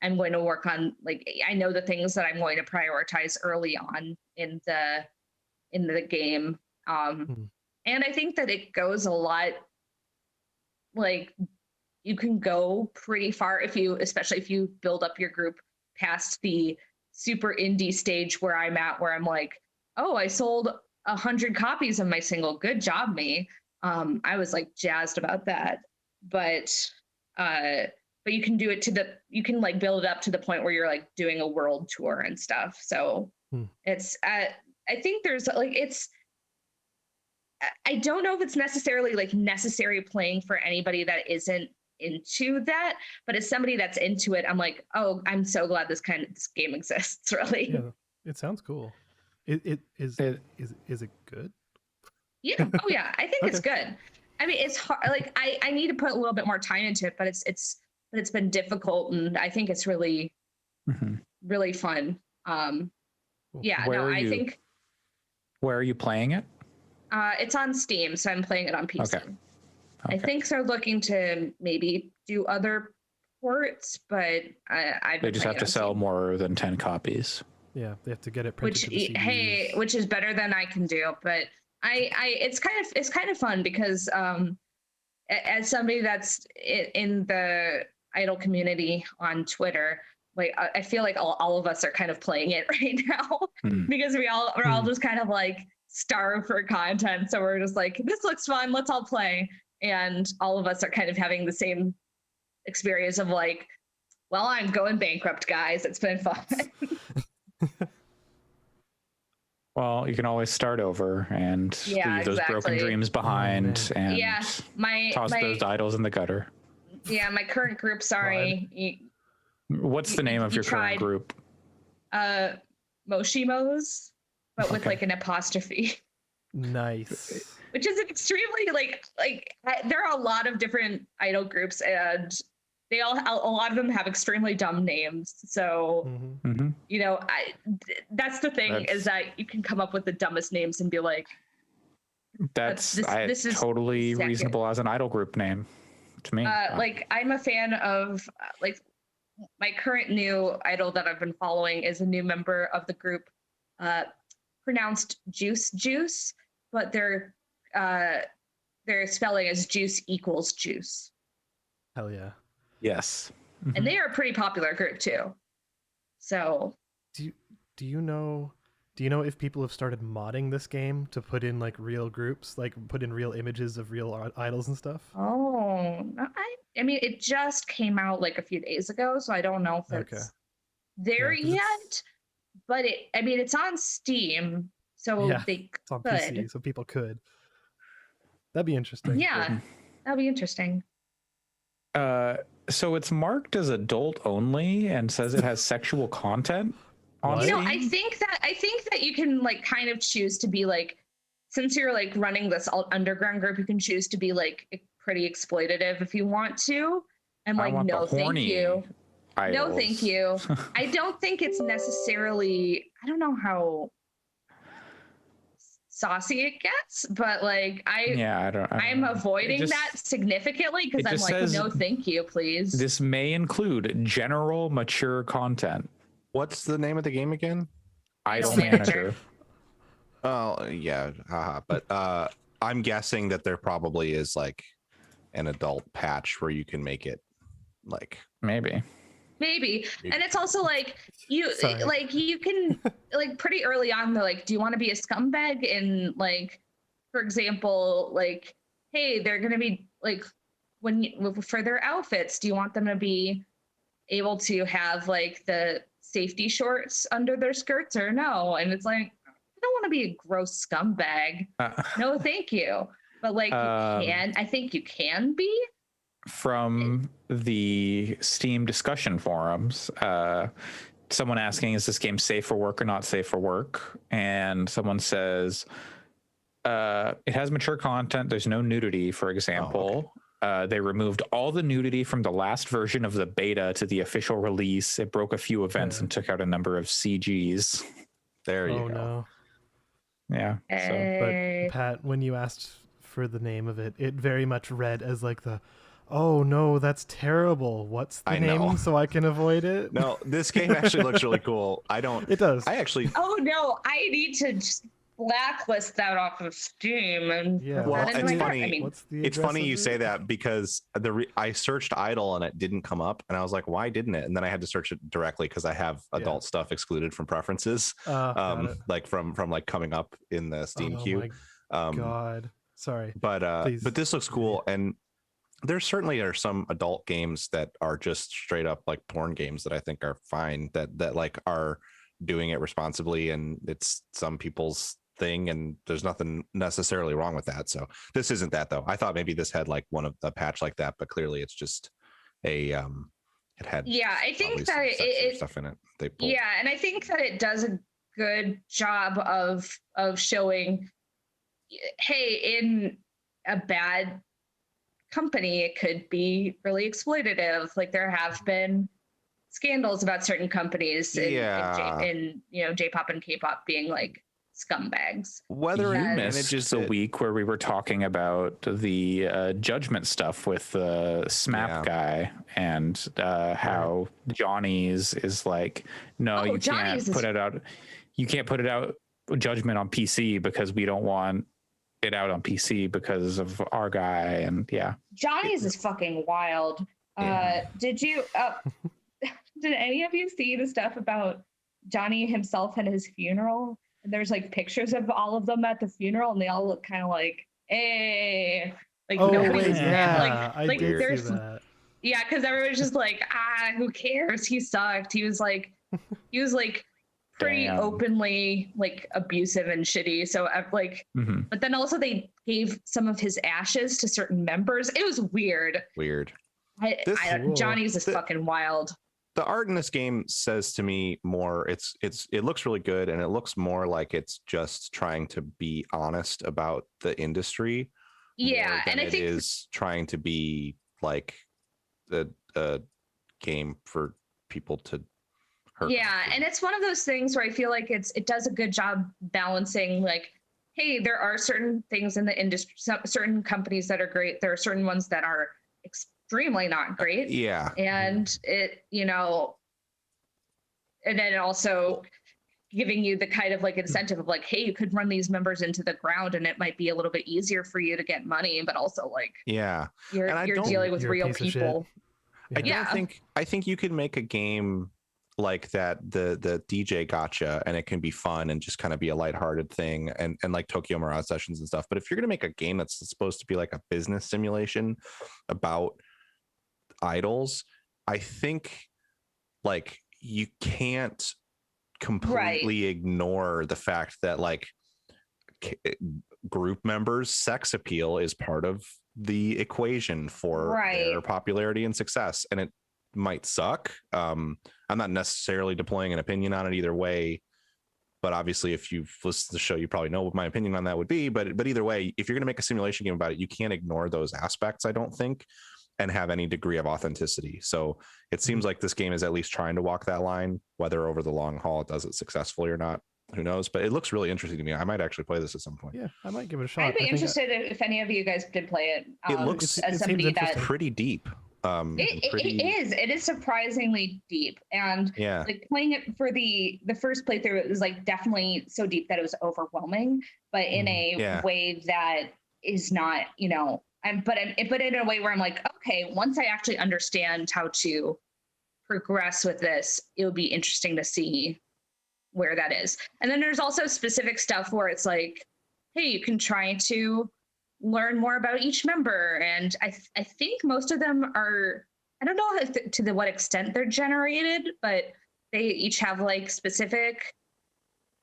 I'm going to work on, like, I know the things that I'm going to prioritize early on in the game. And I think that it goes a lot, like, you can go pretty far especially if you build up your group past the super indie stage where I'm at, where I'm like, oh, I sold 100 copies of my single. Good job, me. I was like jazzed about that. But you can do it you can like build it up to the point where you're like doing a world tour and stuff. So it's, I think there's like, I don't know if it's necessarily like necessary playing for anybody that isn't into that, but as somebody that's into it, I'm like, oh, I'm so glad this game exists, really. Yeah, it sounds cool. Is it good? Yeah. Oh yeah. I think it's good. I mean, it's hard. Like I need to put a little bit more time into it, but it's been difficult, and I think it's really, really fun. Yeah. I think. Where are you playing it? It's on Steam, so I'm playing it on PC. Okay. I think they're looking to maybe do other ports, but they just have to sell more than 10 copies. Yeah, they have to get it printed to the CDs. Which is better than I can do, but it's kind of fun because as somebody that's in the idol community on Twitter, like I feel like all of us are kind of playing it right now because we're all just kind of like starved for content, so we're just like, this looks fun, let's all play. and all of us are kind of having the same experience of like, well, I'm going bankrupt, guys. It's been fun. Well, you can always start over and Yeah, leave those broken exactly. dreams behind and Yeah, toss those idols in the gutter. my current group, sorry. What's the name of you your current tried- group? Moshimos, but with Okay. like an apostrophe. Nice. Which is extremely there are a lot of different idol groups, and a lot of them have extremely dumb names. So Mhm. Hmm. you know, that's the thing, is that you can come up with the dumbest names and be like, That's this is totally second. reasonable as an idol group name to me. like I'm a fan of like my current new idol that I've been following is a new member of the group, pronounced Juice, but their spelling is juice equals juice. Hell yeah. Yes. And they are a pretty popular group too. So Do you know if people have started modding this game to put in like real groups, like put in real images of real idols and stuff? I mean it just came out like a few days ago, so I don't know if Okay. it's there Yeah, 'cause yet. But it's on Steam, so Yeah, they It's on could. PC, so people could. That'd be interesting. Yeah, that'd be interesting. So it's marked as adult only and says it has sexual content on What? You know, Steam? I think that you can like kind of choose to be like, since you're like running this underground group, you can choose to be like pretty exploitative if you want to. I'm I like, want the no, thank horny you. No, idols. thank you. I don't think it's necessarily, I don't know how saucy it gets, but like Yeah, I don't I'm know. avoiding It just- that significantly because it I'm just like, says no, thank you, please. This may include general mature content. What's the name of the game again? Idol Idol Manager. Manager. Oh yeah, haha. But I'm guessing that there probably is like an adult patch where you can make it like Maybe. Maybe. And it's also like you Sorry. like you can like pretty early on they're like, do you want to be a scumbag? And like, for example, like, hey, they're gonna be like for their outfits, do you want them to be able to have like the safety shorts under their skirts or no? And it's like, I don't want to be a gross scumbag. No, thank you. But like I think you can be. From the Steam discussion forums, someone asking, is this game safe for work or not safe for work? And someone says, it has mature content. There's no nudity, for example. They removed all the nudity from the last version of the beta to the official release. It broke a few events and took out a number of CGs. there you Oh go. no. Yeah. So Hey. But Pat, when you asked for the name of it, it very much read as like the, oh no, that's terrible. What's the I name know. so I can avoid it? No, this game actually looks really cool. It does. I actually Oh no, I need to just blacklist that off of Steam and Yeah. put Well, that into it's my funny. I mean, What's the it's address funny of you it? say that because I searched idol and it didn't come up and I was like, why didn't it? And then I had to search it directly because I have adult stuff excluded from preferences, Got it. like from like coming up in the Steam Oh queue. my God. Sorry. But Please. this looks cool, and there certainly are some adult games that are just straight up like porn games that I think are fine, that like are doing it responsibly, and it's some people's thing, and there's nothing necessarily wrong with that. So this isn't that though. I thought maybe this had like one of the patch like that, but clearly it's just a it had yeah, I think probably that some sexier it stuff in it. They pulled. yeah, and I think that it does a good job of showing, hey, in a bad company, it could be really exploitative. Like there have been scandals about certain companies in J-pop and K-pop being like scumbags. Whether you it missed manages the it- week where we were talking about the Judgment stuff with the SMAP Yeah. guy and how Johnny's is like, no, Oh, you Johnny's can't is- put it out. You can't put it out Judgment on PC because we don't want it out on PC because of our guy. And yeah, Johnny's is fucking wild. Yeah. Did any of you see the stuff about Johnny himself at his funeral? And there's like pictures of all of them at the funeral, and they all look kind of like, hey, Like Oh nobody wait, was yeah, I like did see there's that. yeah, because everyone's just like, who cares? He sucked. He was like pretty Damn. openly like abusive and shitty. So like, Mhm. but then also they gave some of his ashes to certain members. It was weird. Weird. Cool. Johnny's is The- fucking wild. The art in this game says to me more it looks really good, and it looks more like it's just trying to be honest about the industry Yeah, more than and I it think is trying to be like a game for people to hurt. yeah, and it's one of those things where I feel like it does a good job balancing like, hey, there are certain things in the industry, certain companies that are great. There are certain ones that are extremely not great. Yeah. And and then also giving you the kind of like incentive of like, hey, you could run these members into the ground and it might be a little bit easier for you to get money, but also like Yeah. you're And I you're don't- dealing with You're a real piece of shit. people. I Yeah. don't think I think you can make a game like that, the DJ gotcha, and it can be fun and just kind of be a lighthearted thing, and like Tokyo Mirage Sessions and stuff. But if you're gonna make a game that's supposed to be like a business simulation about idols, I think like you can't completely ignore the fact that like group members' sex appeal is part of the equation for their Right. popularity and success, and it might suck. I'm not necessarily deploying an opinion on it either way, but obviously if you've listened to the show, you probably know what my opinion on that would be. But either way, if you're going to make a simulation game about it, you can't ignore those aspects, I don't think, and have any degree of authenticity. So it seems like this game is at least trying to walk that line. Whether over the long haul it does it successfully or not, who knows? But it looks really interesting to me. I might actually play this at some point. Yeah, I might give it a shot. I'd be I think interested if any of you guys did play it. It looks- it as seems somebody that interesting. Pretty deep. it is surprisingly deep, and Yeah. like playing it for the first playthrough, it was like definitely so deep that it was overwhelming, but in a Yeah. way that is not, but in a way where I'm like, okay, once I actually understand how to progress with this, it would be interesting to see where that is. And then there's also specific stuff where it's like, hey, you can try to learn more about each member, and I think most of them are, I don't know to what extent they're generated, but they each have like specific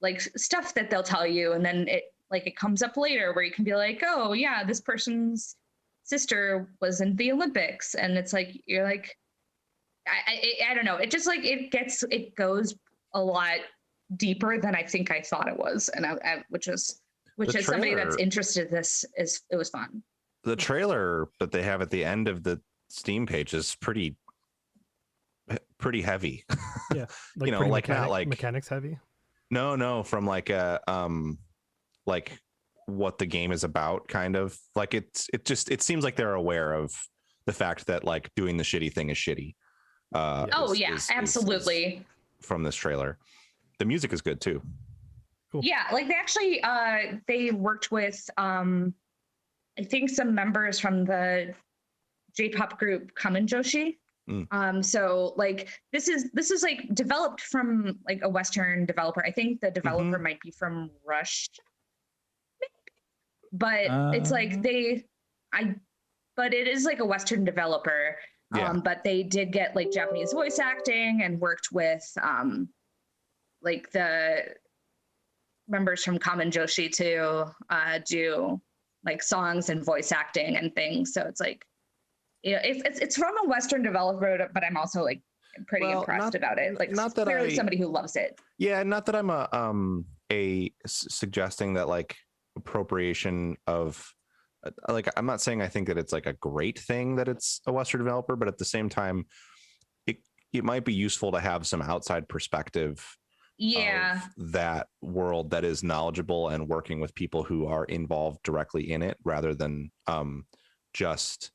like stuff that they'll tell you, and then it comes up later where you can be like, oh yeah, this person's sister was in the Olympics, and it's like you're like, I don't know, it just like it goes a lot deeper than I think I thought it was, and which is somebody that's trailer- interested in this, it was fun. The trailer that they have at the end of the Steam page is pretty heavy. Yeah, You know, pretty like, not like- mechanics heavy. No, from like a like what the game is about, kind of like it seems like they're aware of the fact that like doing the shitty thing is shitty. Oh yeah, absolutely. From this trailer, the music is good too. Cool. Yeah, like they actually they worked with I think some members from the J-pop group Kamen Joshi. So like this is like developed from like a Western developer. I think the developer might be from Russia, but it's like but it is like a Western developer. Yeah. But they did get like Japanese voice acting and worked with like the members from Kamen Joshi to do like songs and voice acting and things. So it's like, it's from a Western developer, but I'm also like pretty impressed about it. Like, not that clearly I- somebody who loves it. Yeah, not that I'm suggesting that like appropriation of like, I'm not saying I think that it's like a great thing that it's a Western developer, but at the same time, it might be useful to have some outside perspective Yeah. of that world that is knowledgeable and working with people who are involved directly in it, rather than just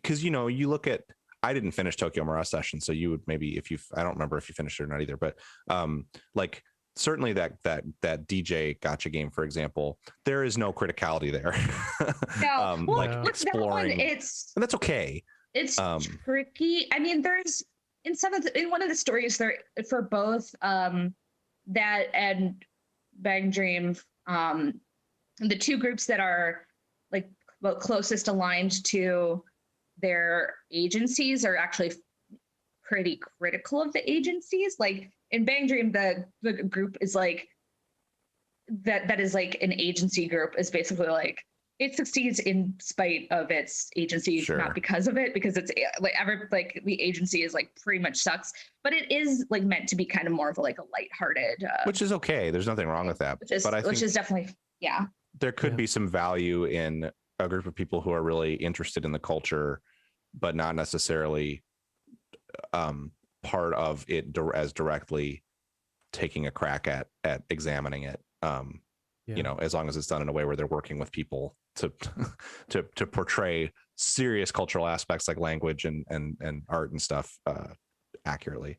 because, you look at, I didn't finish Tokyo Mirage Session, so you would maybe, I don't remember if you finished it or not either, but like certainly that DJ gotcha game, for example, there is no criticality there. No, well, like no. with that one, exploring, it's and that's okay. tricky. I mean, there's in one of the stories there for both that and Bang Dream, the two groups that are like closest aligned to their agencies are actually pretty critical of the agencies. Like in Bang Dream, the group is like that is like an agency group is basically like it succeeds in spite of its agency, Sure. not because of it, because it's like the agency is like pretty much sucks, but it is like meant to be kind of more of like a lighthearted, which is okay. There's nothing wrong with that. But I think which is definitely, yeah. there could Yeah. be some value in a group of people who are really interested in the culture, but not necessarily part of it as directly taking a crack at examining it. Yeah. You know, as long as it's done in a way where they're working with people to to portray serious cultural aspects like language and art and stuff accurately.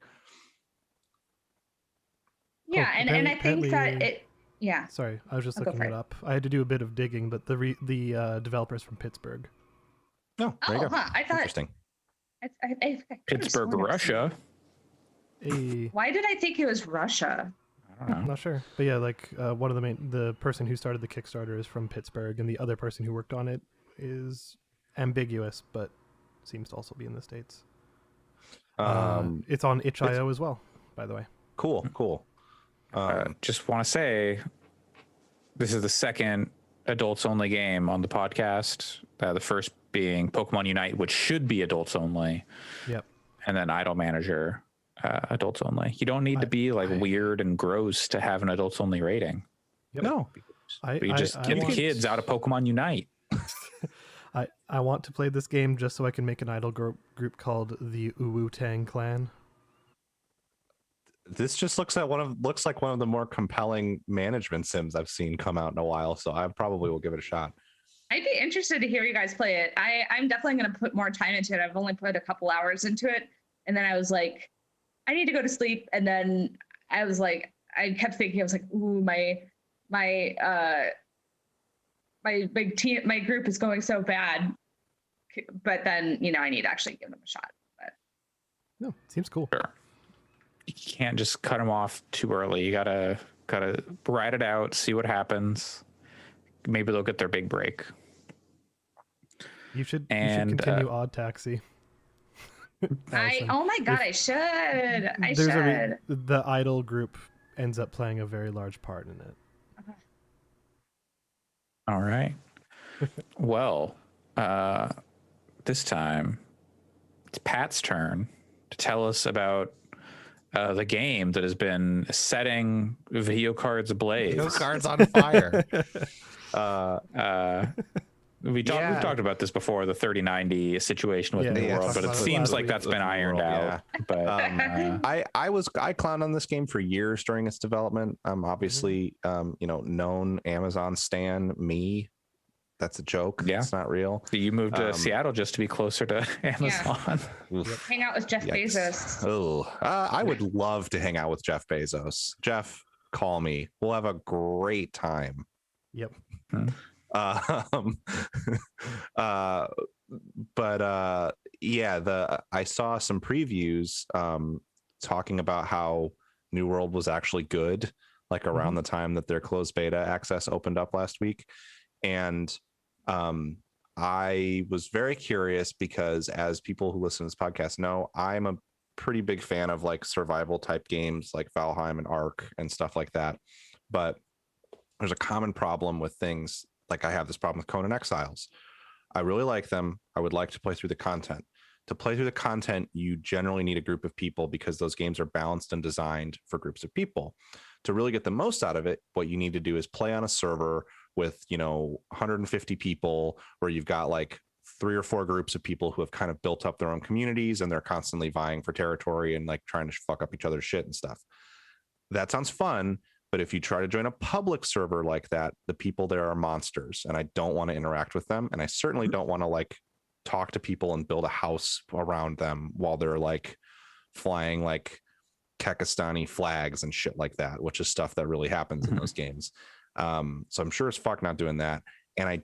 Yeah, Oh, and I think that apparently- it, yeah. Sorry, I was just I'll go looking for it it. up. I had to do a bit of digging, but the developers from Pittsburgh. Oh, there you Oh, go. huh. I thought Interesting. I could've Pittsburgh, sworn it was- Russia. Why did I think it was Russia? I don't know. Not sure, but yeah, like one of the person who started the Kickstarter is from Pittsburgh, and the other person who worked on it is ambiguous, but seems to also be in the States. It's on itch.io as well, by the way. Cool. Just want to say this is the second adults only game on the podcast. The first being Pokemon Unite, which should be adults only, Yep. and then Idle Manager, adults only. You don't need to be like weird and gross to have an adults only rating. Yep. No, We just get the kids out of Pokemon Unite. I want to play this game just so I can make an idol group called the Uwu Tang Clan. this just looks like one of the more compelling management sims I've seen come out in a while. So I probably will give it a shot. I'd be interested to hear you guys play it. I'm definitely going to put more time into it. I've only put a couple hours into it. And then I was like, I need to go to sleep. And then I was like, I kept thinking, I was like, ooh, my big team, my group is going so bad. But then, I need to actually give them a shot. But No, seems cool. Sure. You can't just cut them off too early. You gotta ride it out, see what happens. Maybe they'll get their big break. You should And, continue Odd Taxi. Allison. oh my God, I should. I There's should. the idol group ends up playing a very large part in it. All right. Well, this time it's Pat's turn to tell us about the game that has been setting video cards ablaze. No cards on fire. We've Yeah. talked about this before, the 3090 situation with Yeah, New yeah, World, talked but it about it seems last like week. that's been With New ironed World, out. But I clowned on this game for years during its development. I'm obviously known Amazon stan me. That's a joke. Yeah. It's not real. you moved to Seattle just to be closer to Amazon. Oof. Hang out with Jeff Yikes. Bezos. Oh, I would love to hang out with Jeff Bezos. Jeff, call me. We'll have a great time. Yep. I saw some previews talking about how New World was actually good, like around the time that their closed beta access opened up last week. And I was very curious because, as people who listen to this podcast know, I'm a pretty big fan of like survival type games like Valheim and Ark and stuff like that. But there's a common problem with things like I have this problem with Conan Exiles. I really like them. I would like to play through the content. To play through the content, you generally need a group of people because those games are balanced and designed for groups of people. To really get the most out of it, what you need to do is play on a server with 150 people where you've got like 3 or 4 groups of people who have kind of built up their own communities and they're constantly vying for territory and like trying to fuck up each other's shit and stuff. That sounds fun, but if you try to join a public server like that, the people there are monsters and I don't want to interact with them, and I certainly don't want to like talk to people and build a house around them while they're like flying like Kekistani flags and shit like that, which is stuff that really happens in those games. So I'm sure as fuck not doing that. And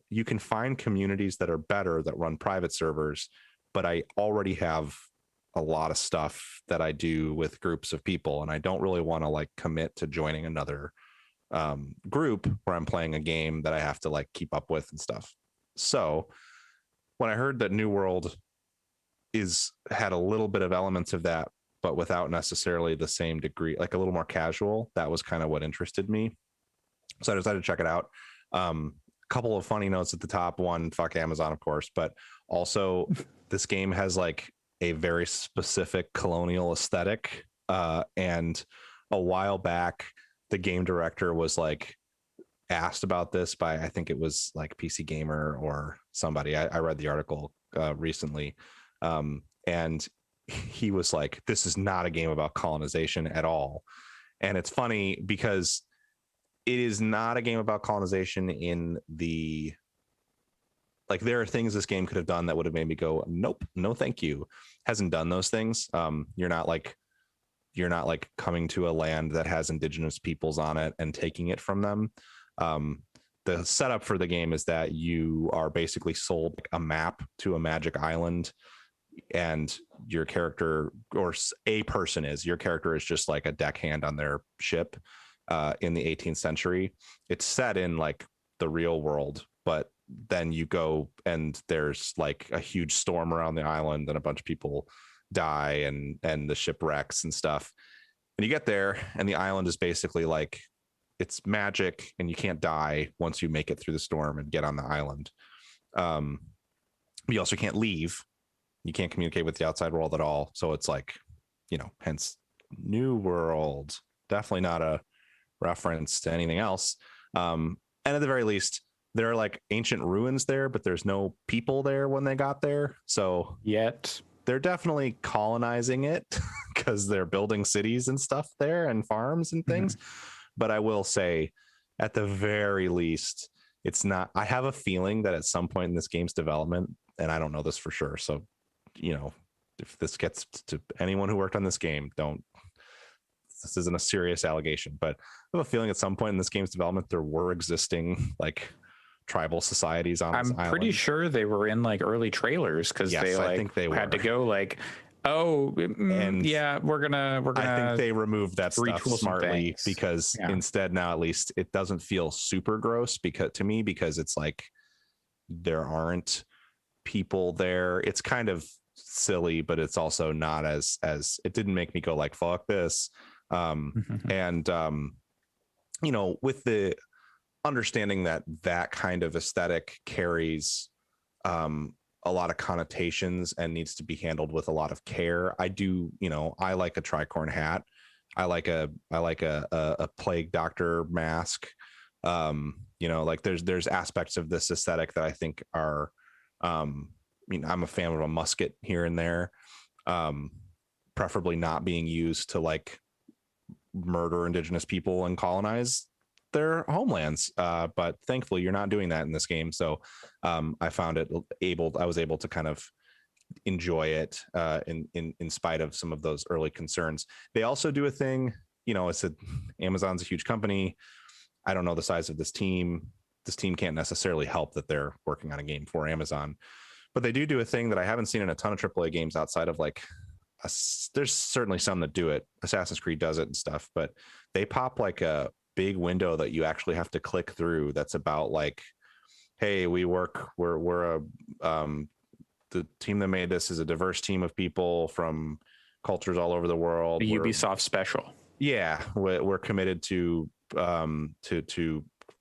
you can find communities that are better that run private servers, but I already have a lot of stuff that I do with groups of people, and I don't really want to like commit to joining another group where I'm playing a game that I have to like keep up with and stuff. So when I heard that New World had a little bit of elements of that, but without necessarily the same degree, like a little more casual, that was kind of what interested me. So I decided to check it out. Couple of funny notes at the top. One, fuck Amazon, of course, but also this game has like a very specific colonial aesthetic. And a while back, the game director was like asked about this by, I think it was like PC Gamer or somebody. I read the article recently. And he was like, this is not a game about colonization at all. And it's funny because it is not a game about colonization in the, like, there are things this game could have done that would have made me go, nope, no, thank you. Hasn't done those things. You're not like coming to a land that has indigenous peoples on it and taking it from them. The setup for the game is that you are basically sold like a map to a magic island, and your character, or a person is, your character is just like a deckhand on their ship in the 18th century. It's set in like the real world, but then you go and there's like a huge storm around the island and a bunch of people die and the ship wrecks and stuff. And you get there and the island is basically like, it's magic and you can't die once you make it through the storm and get on the island. You also can't leave. You can't communicate with the outside world at all. So it's like, hence New World. Definitely not a reference to anything else. And at the very least, there are like ancient ruins there, but there's no people there when they got there. So Yet. they're definitely colonizing it because they're building cities and stuff there and farms and things. But I will say, at the very least, it's not. I have a feeling that at some point in this game's development, and I don't know this for sure, so if this gets to anyone who worked on this game, this isn't a serious allegation, but I have a feeling at some point in this game's development there were existing like tribal societies on this I'm island. pretty sure they were in like early trailers because Yes, they I like think they had to were. go like, oh, And yeah, we're gonna. I think they removed that stuff retool some smartly things. because Yeah. instead now at least it doesn't feel super gross because it's like there aren't people there. It's kind of silly, but it's also not as it didn't make me go like fuck this. And with the understanding that kind of aesthetic carries a lot of connotations and needs to be handled with a lot of care. I do, I like a tricorn hat. I like a plague doctor mask. Like there's aspects of this aesthetic that I think are, I'm a fan of a musket here and there, preferably not being used to like murder indigenous people and colonize their homelands. But thankfully you're not doing that in this game. So I found I was able to kind of enjoy it in spite of some of those early concerns. They also do a thing, Amazon's a huge company. I don't know the size of this team. This team can't necessarily help that they're working on a game for Amazon, but they do a thing that I haven't seen in a ton of AAA games outside of like, there's certainly some that do it. Assassin's Creed does it and stuff, but they pop like a big window that you actually have to click through. That's about like, hey, we're the team that made this is a diverse team of people from cultures all over the world. The Ubisoft special. Yeah, we're committed to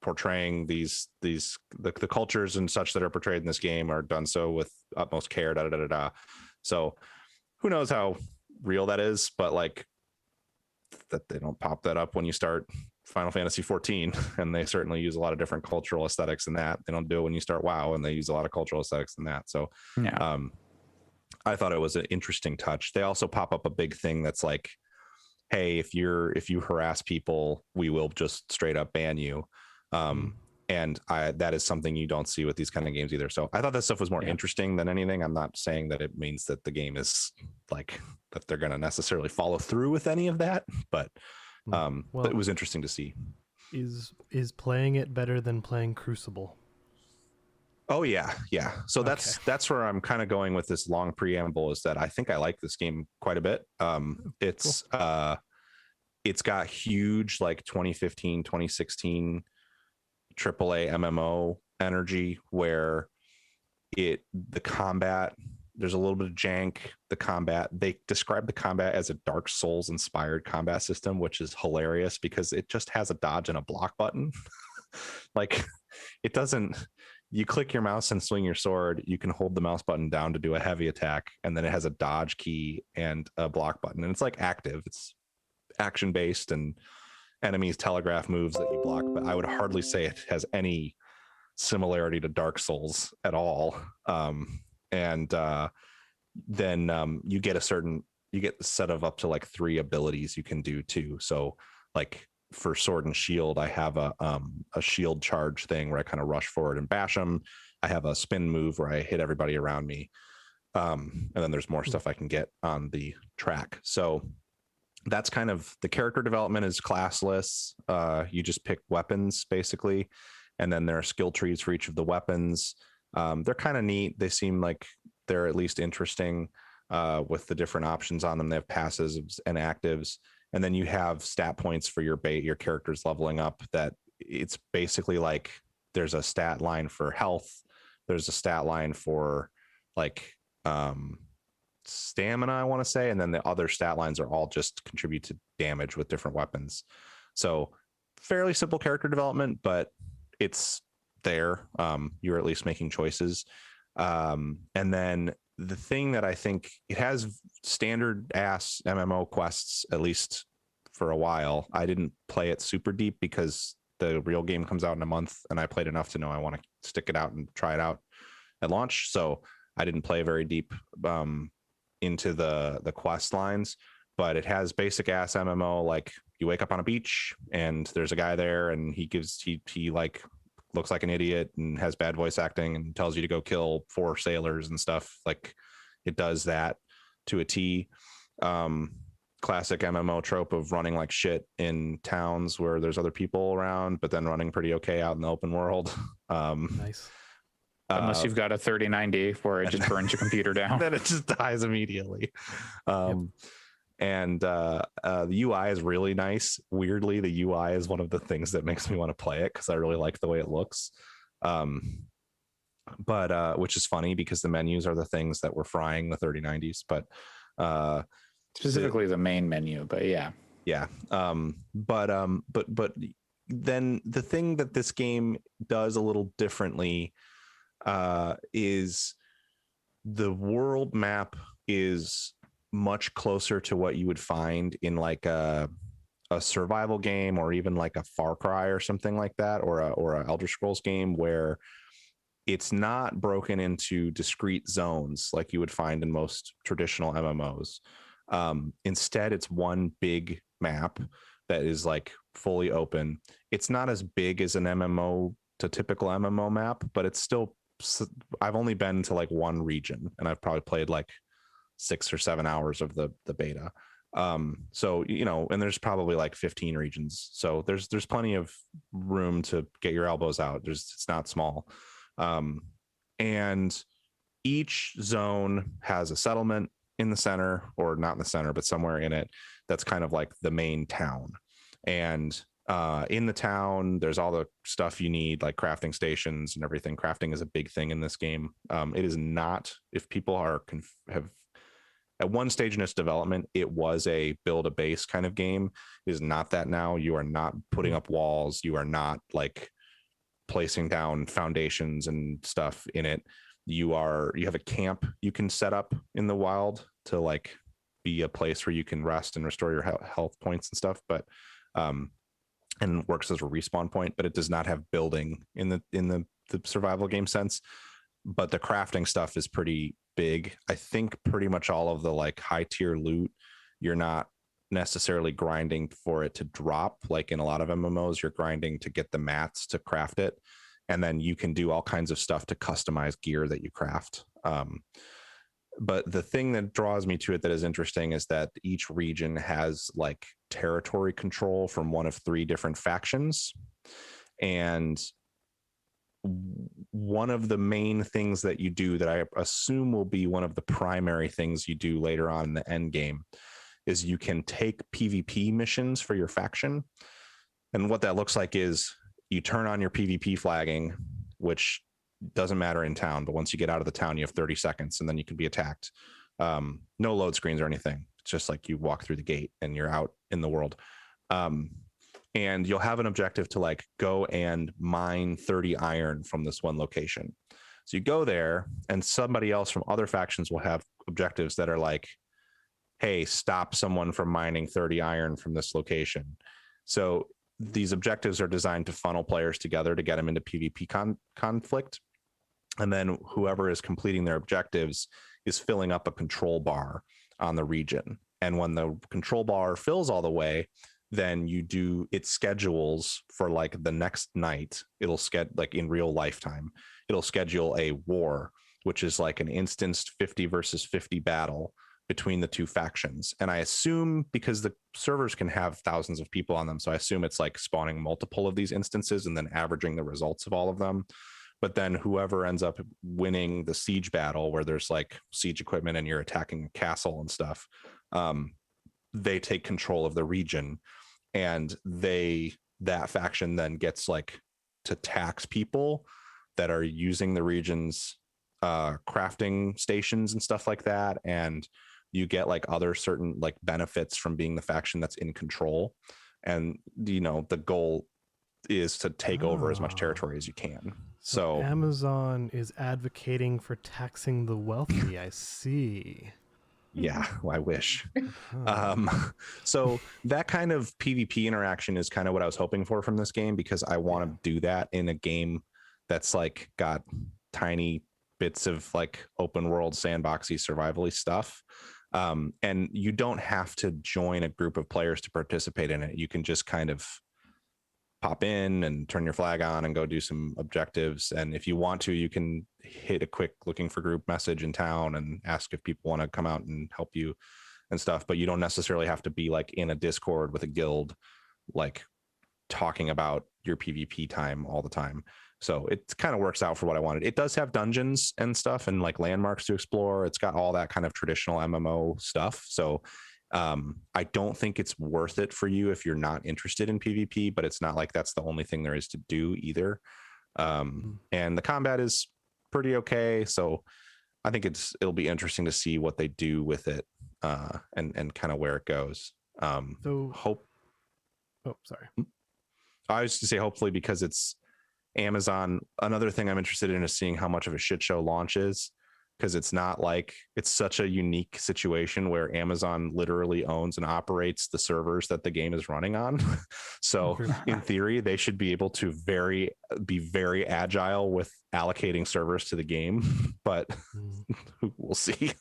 portraying the cultures and such that are portrayed in this game are done so with utmost care. So who knows how real that is, but like that they don't pop that up when you start Final Fantasy 14, and they certainly use a lot of different cultural aesthetics in that. They don't do it when you start WoW, and they use a lot of cultural aesthetics in that. So Yeah. I thought it was an interesting touch. They also pop up a big thing that's like, hey, if you harass people, we will just straight up ban you. And that is something you don't see with these kind of games either. So I thought that stuff was more interesting than anything. I'm not saying that it means that the game is like that they're going to necessarily follow through with any of that, but it was interesting to see. Is playing it better than playing Crucible? Oh yeah. So that's where I'm kind of going with this long preamble, is that I think I like this game quite a bit. It's got huge like 2015, 2016 AAA MMO energy, where the combat, there's a little bit of jank. The combat, they describe the combat as a Dark Souls inspired combat system, which is hilarious because it just has a dodge and a block button. Like it doesn't, you click your mouse and swing your sword, you can hold the mouse button down to do a heavy attack, and then it has a dodge key and a block button, and it's like active, it's action based, and enemies telegraph moves that you block, but I would hardly say it has any similarity to Dark Souls at all. And then you get a set of up to like 3 abilities you can do too. So like for sword and shield, I have a shield charge thing where I kind of rush forward and bash them. I have a spin move where I hit everybody around me. And then there's more stuff I can get on the track. So that's kind of the character development is classless. You just pick weapons basically. And then there are skill trees for each of the weapons. They're kind of neat. They seem like they're at least interesting with the different options on them. They have passives and actives. And then you have stat points for your characters leveling up, that it's basically like there's a stat line for health. There's a stat line for like stamina, I want to say. And then the other stat lines are all just contribute to damage with different weapons. So fairly simple character development, but it's there. You're at least making choices. And then the thing that I think it has standard ass MMO quests, at least for a while. I didn't play it super deep because the real game comes out in a month, and I played enough to know I want to stick it out and try it out at launch. So I didn't play very deep into the quest lines, but it has basic ass MMO. Like you wake up on a beach and there's a guy there, and he like looks like an idiot and has bad voice acting and tells you to go kill 4 sailors and stuff. Like it does that to a T. Classic MMO trope of running like shit in towns where there's other people around, but then running pretty okay out in the open world. Nice. Unless you've got a 3090 where it just burns your computer down. Then it just dies immediately. And the UI is really nice. Weirdly, the UI is one of the things that makes me want to play it because I really like the way it looks. But which is funny because the menus are the things that were frying the 3090s. But specifically the main menu. But yeah. But then the thing that this game does a little differently is the world map is much closer to what you would find in like a survival game, or even like a Far Cry or something like that, or a Elder Scrolls game, where it's not broken into discrete zones like you would find in most traditional MMOs. Instead, it's one big map that is like fully open. It's not as big as an MMO to typical MMO map, but it's still, I've only been to like one region, and I've probably played like 6 or 7 hours of the beta. So, you know, and there's probably like 15 regions. So there's plenty of room to get your elbows out. It's not small. And each zone has a settlement in the center, or not in the center, but somewhere in it. That's kind of like the main town. And in the town, there's all the stuff you need, like crafting stations and everything. Crafting is a big thing in this game. It is not, if people have at one stage in its development, it was a build a base kind of game. It is not that now. You are not putting up walls. You are not like placing down foundations and stuff in it. You have a camp you can set up in the wild to like be a place where you can rest and restore your health points and stuff, but and works as a respawn point, but it does not have building in the survival game sense. But the crafting stuff is pretty big. I think pretty much all of the like high tier loot, you're not necessarily grinding for it to drop. Like in a lot of MMOs, you're grinding to get the mats to craft it. And then you can do all kinds of stuff to customize gear that you craft. But the thing that draws me to it that is interesting is that each region has like territory control from one of 3 different factions. And one of the main things that you do, that I assume will be one of the primary things you do later on in the end game, is you can take PvP missions for your faction. And what that looks like is you turn on your PvP flagging, which doesn't matter in town, but once you get out of the town, you have 30 seconds and then you can be attacked. No load screens or anything. It's just like you walk through the gate and you're out in the world. And you'll have an objective to like go and mine 30 iron from this one location. So you go there and somebody else from other factions will have objectives that are like, hey, stop someone from mining 30 iron from this location. So these objectives are designed to funnel players together to get them into PvP conflict. And then whoever is completing their objectives is filling up a control bar on the region. And when the control bar fills all the way, then it schedules for like the next night. It'll schedule like in real lifetime. It'll schedule a war, which is like an instanced 50 versus 50 battle between the two factions. And I assume because the servers can have thousands of people on them, so I assume it's like spawning multiple of these instances and then averaging the results of all of them. But then whoever ends up winning the siege battle, where there's like siege equipment and you're attacking a castle and stuff, they take control of the region, and that faction then gets like to tax people that are using the region's crafting stations and stuff like that. And you get like other certain like benefits from being the faction that's in control. And, you know, the goal is to take over as much territory as you can. So Amazon is advocating for taxing the wealthy. I see. yeah, well, I wish. Huh. So that kind of PvP interaction is kind of what I was hoping for from this game, because I want to do that in a game that's like got tiny bits of like open world sandboxy survivally stuff. And you don't have to join a group of players to participate in it. You can just kind of pop in and turn your flag on and go do some objectives. And if you want to, you can hit a quick looking for group message in town and ask if people want to come out and help you and stuff. But you don't necessarily have to be like in a Discord with a guild, like talking about your PvP time all the time. So it kind of works out for what I wanted. It does have dungeons and stuff and like landmarks to explore. It's got all that kind of traditional MMO stuff. So I don't think it's worth it for you if you're not interested in PvP, but it's not like that's the only thing there is to do either. And the combat is pretty okay. So I think it'll be interesting to see what they do with it, and kind of where it goes. So Oh, sorry. I was to say hopefully, because it's Amazon. Another thing I'm interested in is seeing how much of a shit show launch is, because it's not like it's such a unique situation where Amazon literally owns and operates the servers that the game is running on. So in theory, they should be able to be very agile with allocating servers to the game, but we'll see.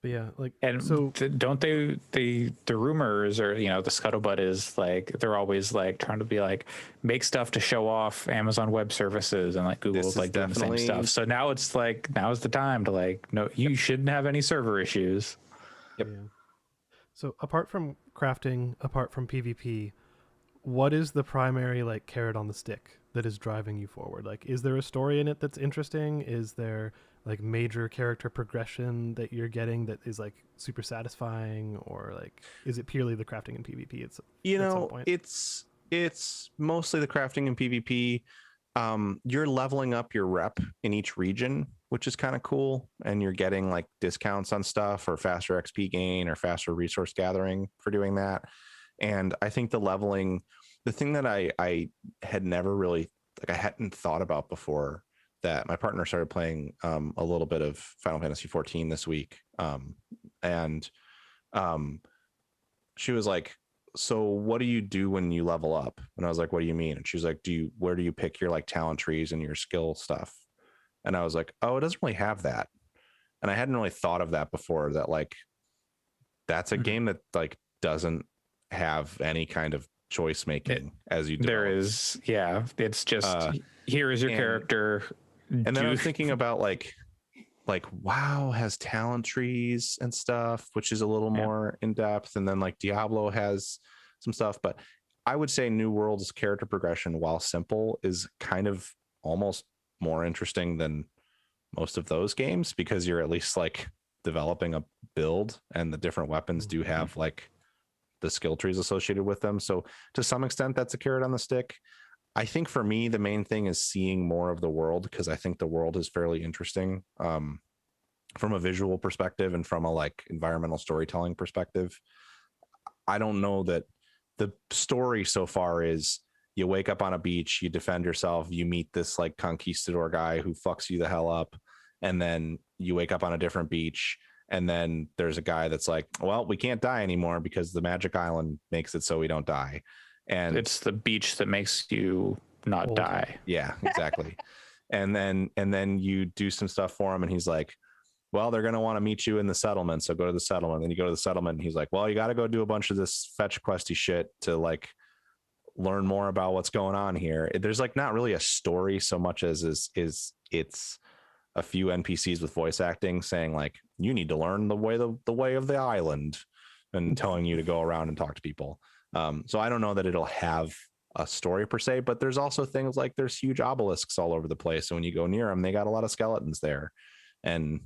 But yeah, like, And so don't they the rumors, or you know, the scuttlebutt is like they're always like trying to be like make stuff to show off Amazon Web Services, and like Google's like doing the same stuff. So now it's like now's the time to like, no, you shouldn't have any server issues. Yep. yeah. So apart from crafting, apart from PvP, what is the primary like carrot on the stick that is driving you forward? Like, is there a story in it that's interesting? Is there like major character progression that you're getting that is like super satisfying, or like is it purely the crafting and PvP? It's, you at some know, point? it's mostly the crafting and PvP. You're leveling up your rep in each region, which is kind of cool, and you're getting like discounts on stuff or faster XP gain or faster resource gathering for doing that. And I think the leveling, the thing that I had never really, like, I hadn't thought about before, that my partner started playing a little bit of Final Fantasy 14 this week, and she was like, so what do you do when you level up? And I was like, what do you mean? And she was like, where do you pick your like talent trees and your skill stuff? And I was like, oh, it doesn't really have that. And I hadn't really thought of that before, that like that's a game that like doesn't have any kind of choice making as you develop. There is, yeah, it's just here is your character. And then I was thinking about like WoW has talent trees and stuff, which is a little more in depth, and then like Diablo has some stuff. But I would say New World's character progression, while simple, is kind of almost more interesting than most of those games, because you're at least like developing a build, and the different weapons do have like the skill trees associated with them. So to some extent, that's a carrot on the stick. I think for me, the main thing is seeing more of the world, because I think the world is fairly interesting from a visual perspective and from a like environmental storytelling perspective. I don't know that the story so far is you wake up on a beach, you defend yourself, you meet this like conquistador guy who fucks you the hell up, and then you wake up on a different beach, and then there's a guy that's like, well, we can't die anymore because the magic island makes it so we don't die. And It's the beach that makes you not Old. die. yeah, exactly. and then you do some stuff for him, and he's like, well, they're going to want to meet you in the settlement, so go to the settlement. Then you go to the settlement, and he's like, well, you got to go do a bunch of this fetch questy shit to like learn more about what's going on here. There's like not really a story so much as is it's a few NPCs with voice acting saying like, you need to learn the way of the island, and telling you to go around and talk to people. So I don't know that it'll have a story per se, but there's also things like there's huge obelisks all over the place. So when you go near them, they got a lot of skeletons there, and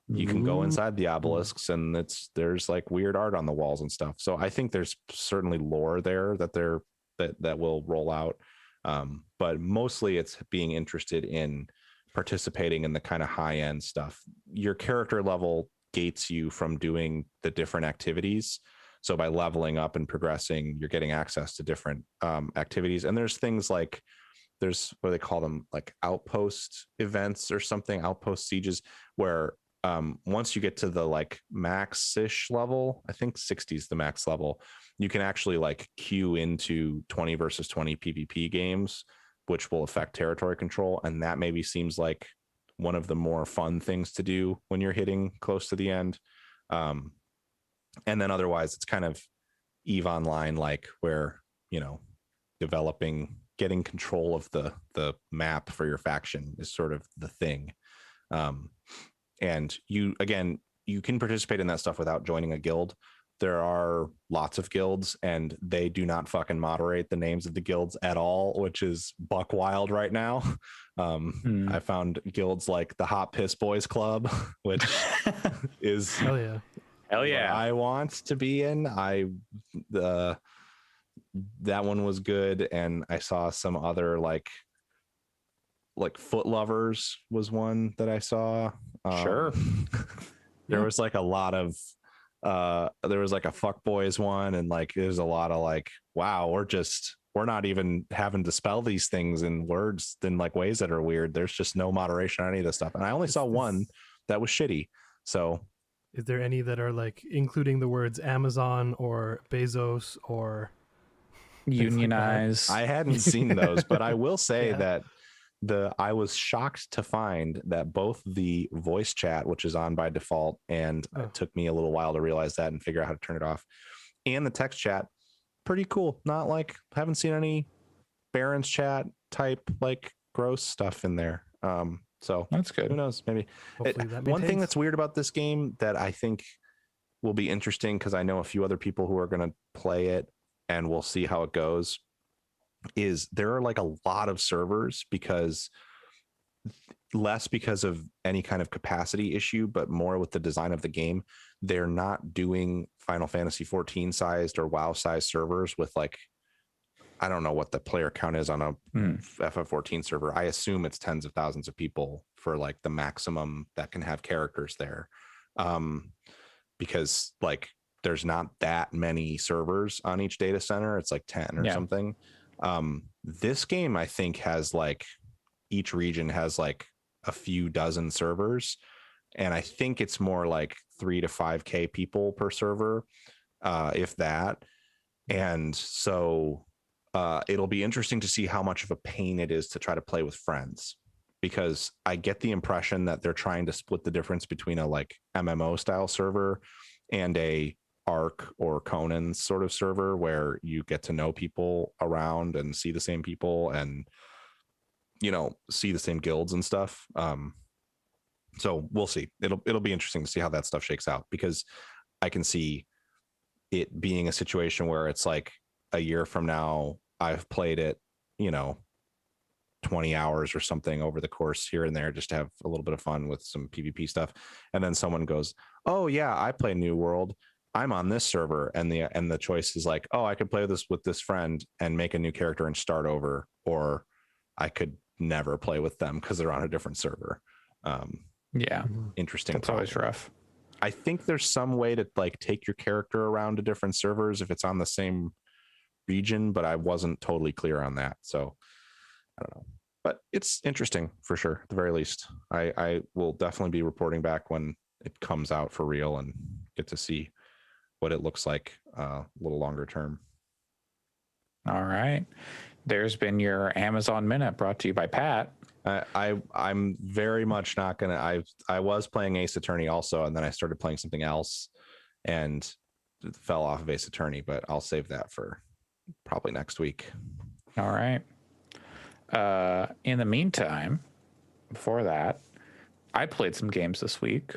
you can go inside the obelisks, and there's like weird art on the walls and stuff. So I think there's certainly lore there that will roll out. But mostly it's being interested in participating in the kind of high end stuff. Your character level gates you from doing the different activities. So by leveling up and progressing, you're getting access to different activities. And there's things like, there's what they call them, like outpost events or something, outpost sieges, where once you get to the like max-ish level, I think 60 is the max level, you can actually like queue into 20 versus 20 PvP games, which will affect territory control. And that maybe seems like one of the more fun things to do when you're hitting close to the end. And then otherwise it's kind of EVE Online, like where, you know, getting control of the map for your faction is sort of the thing. And you can participate in that stuff without joining a guild. There are lots of guilds, and they do not fucking moderate the names of the guilds at all, which is buck wild right now. I found guilds like the Hot Piss Boys Club, which is Hell yeah. Hell what yeah. I want to be in. That one was good, and I saw some other like Foot Lovers was one that I saw. Sure. There was like a lot of there was like a fuck boys one, and like there's a lot of like, wow, we're not even having to spell these things in words in like ways that are weird. There's just no moderation on any of this stuff, and I only saw one that was shitty. So Is there any that are like including the words Amazon or Bezos or Unionize. I hadn't seen those, but I will say Yeah. that I was shocked to find that both the voice chat, which is on by default, and it took me a little while to realize that and figure out how to turn it off, and the text chat, pretty cool. Not like, haven't seen any Baron's chat type like gross stuff in there. So That's good. who knows? Maybe hopefully that one thing maintains. that's weird about this game that I think will be interesting, because I know a few other people who are going to play it, and we'll see how it goes, is there are like a lot of servers, because less because of any kind of capacity issue, but more with the design of the game. They're not doing Final Fantasy 14 sized or WoW sized servers with like, I don't know what the player count is on a FF14 server. I assume it's tens of thousands of people for like the maximum that can have characters there. Because like there's not that many servers on each data center. It's like 10 or something. This game, I think, has like each region has like a few dozen servers, and I think it's more like 3 to 5K people per server, if that. And so it'll be interesting to see how much of a pain it is to try to play with friends, because I get the impression that they're trying to split the difference between a like MMO style server and a Arc or Conan sort of server where you get to know people around and see the same people and, you know, see the same guilds and stuff. So we'll see. It'll be interesting to see how that stuff shakes out, because I can see it being a situation where it's like a year from now, I've played it, you know, 20 hours or something over the course here and there, just to have a little bit of fun with some PvP stuff. And then someone goes, oh yeah, I play New World. I'm on this server and the choice is like, oh, I could play this with this friend and make a new character and start over, or I could never play with them because they're on a different server. Yeah, Interesting. that's problem. always rough. I think there's some way to like take your character around to different servers if it's on the same region, but I wasn't totally clear on that. So I don't know. But it's interesting for sure. At the very least, I will definitely be reporting back when it comes out for real and get to see what it looks like a little longer term. All right. There's been your Amazon Minute brought to you by Pat. I'm very much not gonna. I was playing Ace Attorney also, and then I started playing something else, and fell off of Ace Attorney. But I'll save that for probably next week. All right. In the meantime, before that, I played some games this week.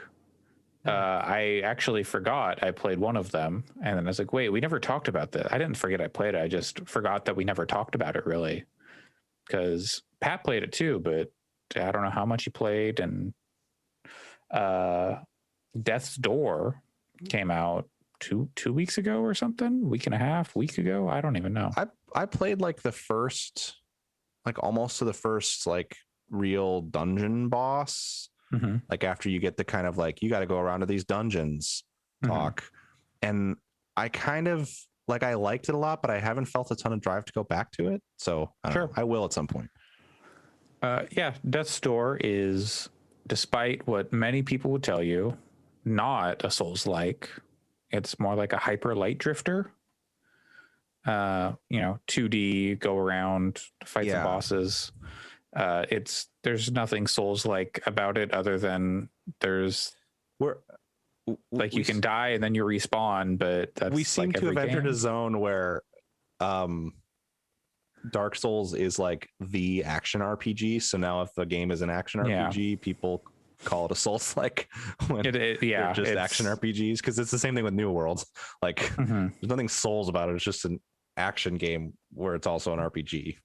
I actually forgot I played one of them, and then I was like, wait, we never talked about this. I didn't forget I played it. I just forgot that we never talked about it really, because Pat played it too, but I don't know how much he played. And Death's Door came out two weeks ago or something, week ago. I don't even know. I played like the first, like almost to the first like real dungeon boss. Mm-hmm. Like after you get the kind of like, you got to go around to these dungeons talk. And I kind of like, I liked it a lot, but I haven't felt a ton of drive to go back to it. So I will at some point. Yeah. Death's Door is, despite what many people would tell you, not a Souls-like. It's more like a hyper light drifter. 2D, go around, fight some bosses. There's nothing Souls-like about it other than you can die and then you respawn, but that's we seem like to have every entered game. a zone where Dark Souls is like the action RPG. So now if the game is an action RPG, people call it a Souls-like when they're just action RPGs, because it's the same thing with New World. Like there's nothing Souls about it. It's just an action game where it's also an RPG.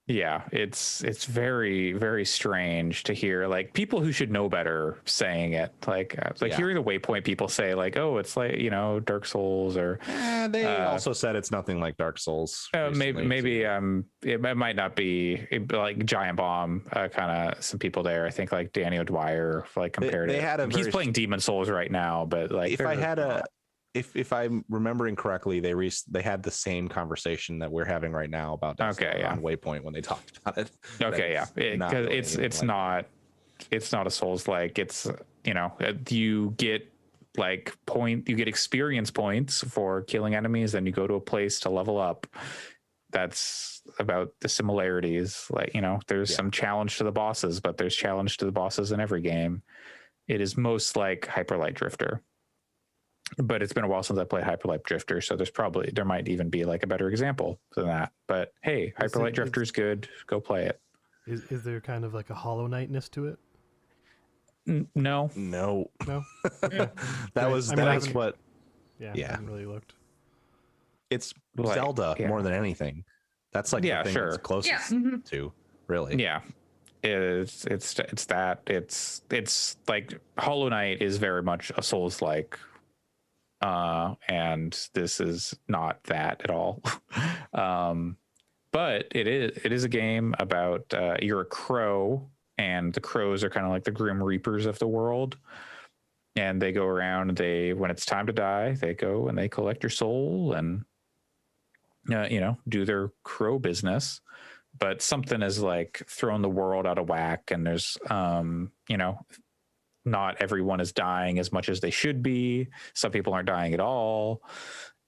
Yeah, it's very, very strange to hear like people who should know better saying it. Like hearing the Waypoint people say like, oh, it's like, Dark Souls, or they also said it's nothing like Dark Souls. Maybe it might not be like Giant Bomb, kind of some people there. I think like Danny O'Dwyer like compared it. He's playing Demon Souls right now, but like if I'm remembering correctly, they had the same conversation that we're having right now about on Waypoint when they talked about it. Okay, yeah, because it's not a Souls like. It's you get you get experience points for killing enemies, then you go to a place to level up. That's about the similarities. Like there's some challenge to the bosses, but there's challenge to the bosses in every game. It is most like Hyper Light Drifter. But it's been a while since I played Hyper Light Drifter, so there might even be like a better example than that. But hey, Hyper Light Drifter is good. Go play it. Is there kind of like a Hollow Knight-ness to it? No. Okay. That's what. Yeah, I haven't really looked. It's Zelda more than anything. That's like the thing that's closest to, really. Yeah. It's that. It's like Hollow Knight is very much a Souls-like. And this is not that at all. But it is a game about you're a crow, and the crows are kind of like the Grim Reapers of the world, and they go around. When it's time to die, they go and they collect your soul and do their crow business. But something is like thrown the world out of whack, and there's not everyone is dying as much as they should be. Some people aren't dying at all.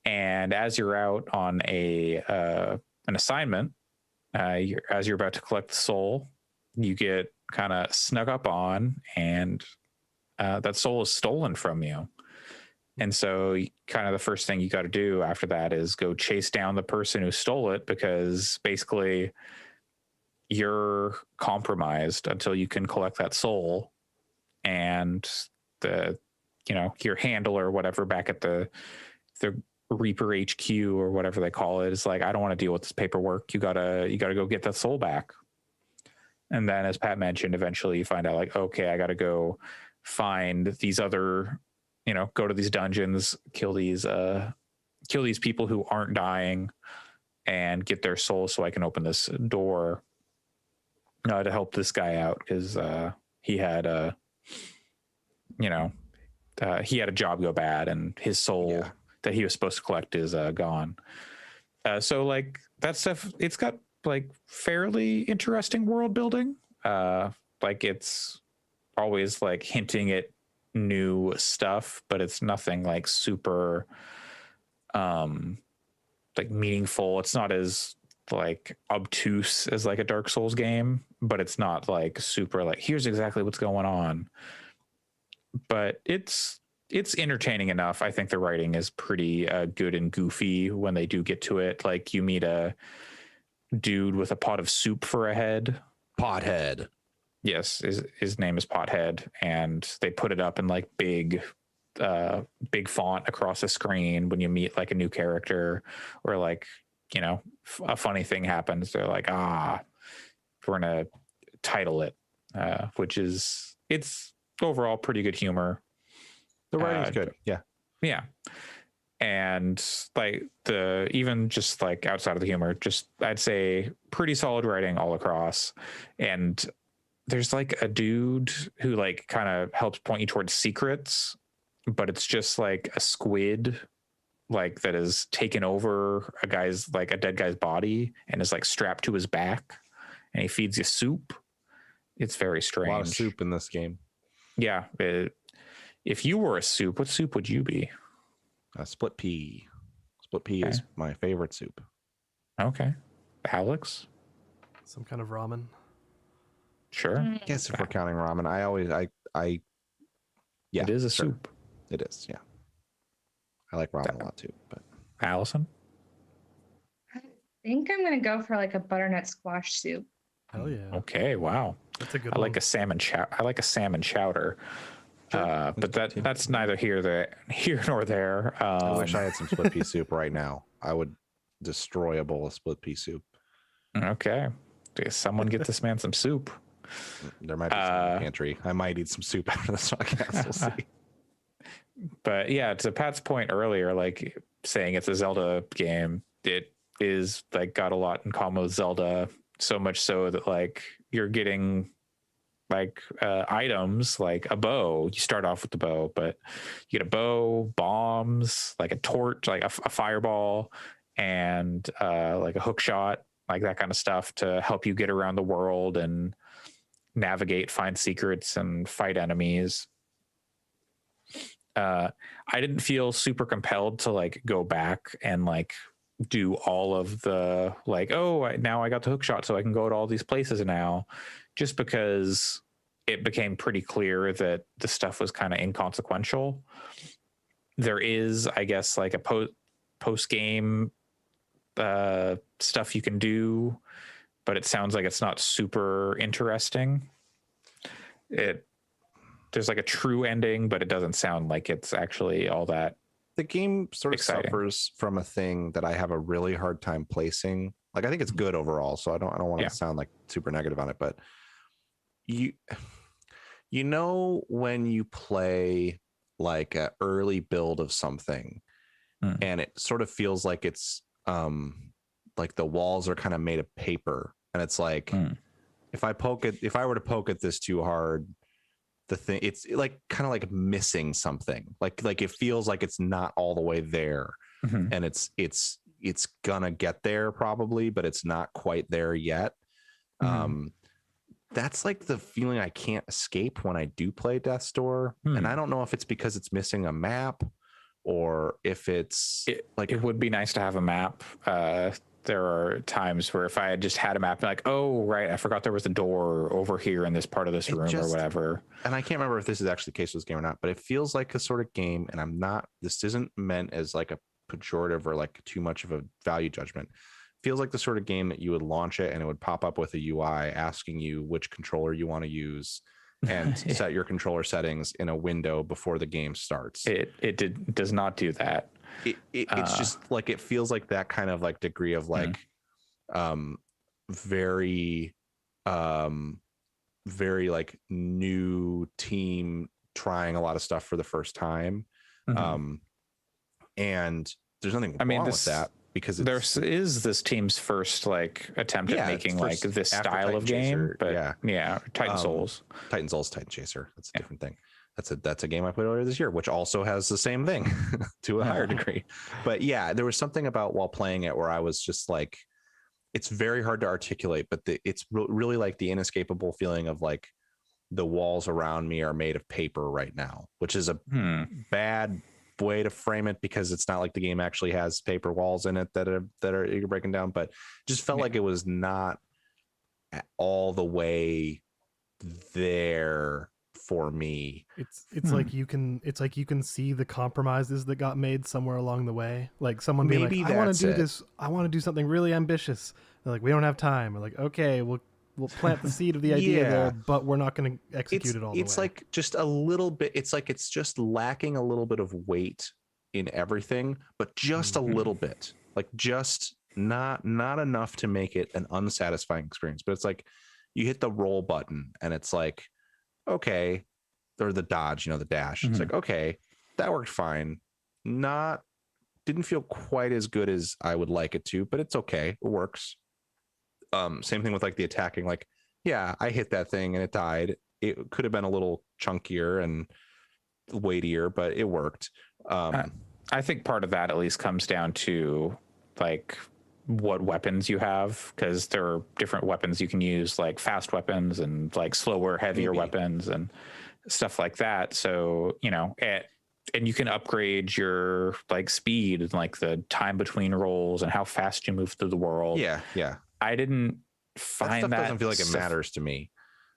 And as you're out on an assignment, as you're about to collect the soul, you get kind of snuck up on, and that soul is stolen from you. And so kind of the first thing you got to do after that is go chase down the person who stole it, because basically you're compromised until you can collect that soul. And your handler or whatever back at the Reaper HQ or whatever they call it is like, I don't want to deal with this paperwork. You gotta go get that soul back. And then, as Pat mentioned, eventually you find out like, okay, I gotta go find these other go to these dungeons, kill these people who aren't dying, and get their souls so I can open this door to help this guy out, because he had he had a job go bad, and his soul that he was supposed to collect is gone. So like that stuff, it's got like fairly interesting world building. Like it's always like hinting at new stuff, but it's nothing like super like meaningful. It's not as like obtuse as like a Dark Souls game, but it's not like super like here's exactly what's going on. But it's entertaining enough. I think the writing is pretty good and goofy when they do get to it. Like you meet a dude with a pot of soup for a head. Pothead. Yes, his name is Pothead, and they put it up in like big font across the screen when you meet like a new character, or like a funny thing happens. They're like, we're gonna title it, which is it's overall pretty good humor. The writing's good. Yeah. And like even just like outside of the humor, just I'd say pretty solid writing all across. And there's like a dude who like kind of helps point you towards secrets, but it's just like a squid like that is taken over a dead guy's body and is like strapped to his back, and he feeds you soup. It's very strange. A lot of soup in this game. Yeah. If you were a soup, what soup would you be? A split pea. Split pea is my favorite soup. Okay. Alex? Some kind of ramen. Sure. I guess if we're counting ramen, It is a soup. It is, yeah. I like ramen a lot too. But Allison? I think I'm gonna go for like a butternut squash soup. Hell yeah. Okay, wow. That's a good I one. like a salmon chowder. Sure. But that's neither here nor there. I wish I had some split pea soup right now. I would destroy a bowl of split pea soup. Okay. Someone get this man some soup. There might be some in the pantry. I might eat some soup after this podcast. We'll see. But yeah, to Pat's point earlier, like saying it's a Zelda game, it is like got a lot in common with Zelda, so much so that like you're getting like items like a bow. You start off with the bow, but you get a bow, bombs, like a torch, like a fireball, and like a hook shot, like that kind of stuff to help you get around the world and navigate, find secrets, and fight enemies. I didn't feel super compelled to like go back and like do all of the like, now I got the hook shot, so I can go to all these places now, just because it became pretty clear that the stuff was kind of inconsequential. There is, I guess, like a post game stuff you can do, but it sounds like it's not super interesting. There's like a true ending, but it doesn't sound like it's actually all that. The game sort of exciting. suffers from a thing that I have a really hard time placing. Like I think it's good overall, so I don't want to sound like super negative on it, but you know when you play like an early build of something and it sort of feels like it's like the walls are kind of made of paper, and it's like if I were to poke at this too hard, the thing, it's like kind of like missing something, like it feels like it's not all the way there, and it's gonna get there probably, but it's not quite there yet. That's like the feeling I can't escape when I do play Death's Door. And I don't know if it's because it's missing a map or if it's it would be nice to have a map. There are times where if I had just had a map, like, oh, right, I forgot there was a door over here in this part of this room or whatever. And I can't remember if this is actually the case with this game or not, but it feels like a sort of game, and this isn't meant as like a pejorative or like too much of a value judgment. Feels like the sort of game that you would launch it and it would pop up with a UI asking you which controller you want to use and set your controller settings in a window before the game starts. It does not do that. It's just like, it feels like that kind of like degree of like very like new team trying a lot of stuff for the first time. Mhm. And there's nothing I mean, wrong this- with that because There it's is this team's first like attempt Yeah, at it's making like first this after style Titan of game, Chaser, but yeah. yeah, Titan Um, Souls. Titan Souls, Titan Chaser. That's a Yeah. different thing. That's a game I played earlier this year, which also has the same thing to a higher degree. But yeah, there was something about while playing it where I was just like, it's very hard to articulate, but it's really like the inescapable feeling of like the walls around me are made of paper right now, which is a bad way to frame it because it's not like the game actually has paper walls in it that are you're breaking down, but just felt Yeah. like it was not all the way there for me. It's like you can see the compromises that got made somewhere along the way. Like someone being Maybe like, I want that's to do it. this. I want to do something really ambitious. They're like, we don't have time. We're like, okay, we'll plant the seed of the idea Yeah. there, but we're not going to execute it all the way. It's like just a little bit. It's like it's just lacking a little bit of weight in everything, but just a little bit. Like just not enough to make it an unsatisfying experience. But it's like you hit the roll button and it's like, okay, or the dodge, the dash. It's Mhm. like, okay, that worked fine. Didn't feel quite as good as I would like it to, but it's okay. It works. Same thing with like the attacking. Like, yeah, I hit that thing and it died. It could have been a little chunkier and weightier, but it worked. I think part of that at least comes down to like what weapons you have, because there are different weapons you can use, like fast weapons and like slower, heavier Maybe. weapons and stuff like that. So, and you can upgrade your like speed and like the time between rolls and how fast you move through the world. Yeah. I didn't That find stuff that doesn't feel like it stuff- matters to me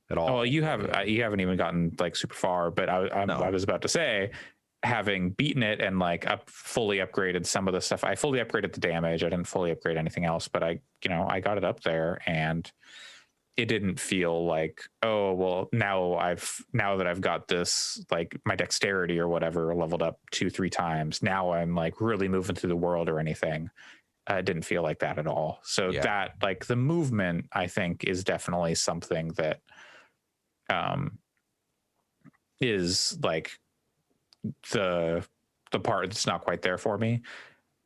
at all. Oh, you haven't even gotten like super far, but No. I was about to say, having beaten it and like fully upgraded some of the stuff. I fully upgraded the damage. I didn't fully upgrade anything else, but I got it up there and it didn't feel like, oh, well, now that I've got this, like my dexterity or whatever leveled up 2-3 times. Now I'm like really moving through the world or anything. It didn't feel like that at all. So Yeah. that like the movement, I think, is definitely something that is like the part that's not quite there for me.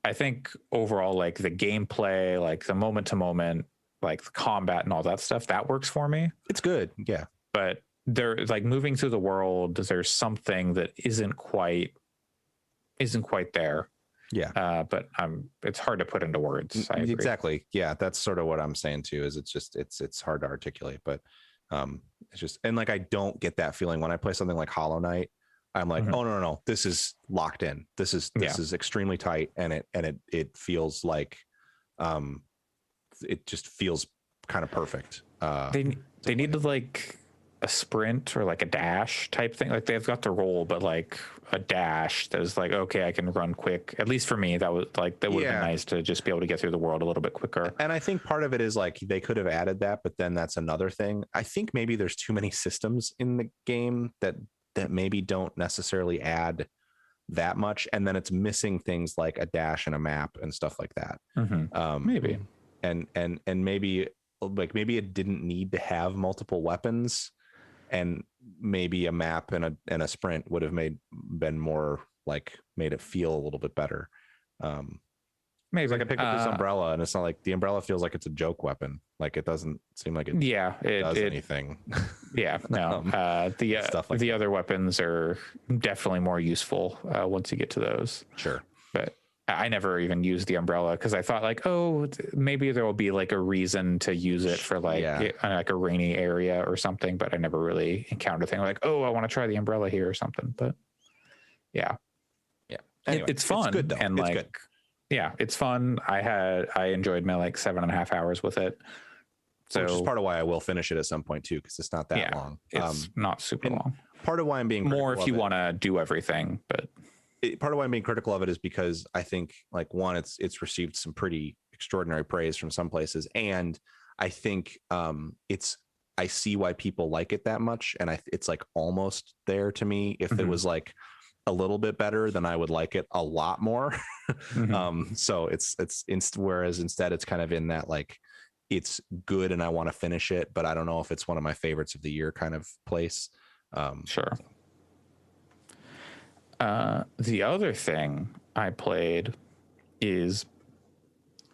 I think overall, like the gameplay, like the moment to moment, like the combat and all that stuff, that works for me. It's good. Yeah. But there, like moving through the world, there's something that isn't quite there. Yeah. But it's hard to put into words. I agree. Exactly. Yeah. That's sort of what I'm saying too, is it's hard to articulate, but it's just, and like, I don't get that feeling when I play something like Hollow Knight. I'm like, Mhm. oh no, this is locked in. This is extremely tight. And it feels like, it just feels kind of perfect. They needed like a sprint or like a dash type thing. Like they've got the roll, but like a dash that is like, okay, I can run quick. At least for me, that would have been nice to just be able to get through the world a little bit quicker. And I think part of it is like they could have added that, but then that's another thing. I think maybe there's too many systems in the game that maybe don't necessarily add that much, and then it's missing things like a dash and a map and stuff like that. Maybe. And maybe it didn't need to have multiple weapons, and maybe a map and a sprint would have been more like made it feel a little bit better. Maybe It's like I pick up this umbrella and it's not like the umbrella feels like it's a joke weapon. Like it doesn't seem like it does anything. Yeah, no. Stuff like the other weapons are definitely more useful once you get to those. Sure. But I never even used the umbrella because I thought like, oh, maybe there will be like a reason to use it for like like a rainy area or something. But I never really encountered a thing like, oh, I want to try the umbrella here or something. But yeah, Anyway, it's fun. It's good though. And it's like, good. yeah, it's fun. I enjoyed my like 7.5 hours with it. So Which is part of why I will finish it at some point too, because it's not that long. It's not super and long. Part of why I'm being More if you want want to do everything, but part of why I'm being critical of it is because I think like one, it's received some pretty extraordinary praise from some places, and I think I see why people like it that much, and it's like almost there to me. If it was like a little bit better, then I would like it a lot more. So it's whereas instead it's kind of in that like it's good and I want to finish it, but I don't know if it's one of my favorites of the year kind of place. Sure. The other thing I played is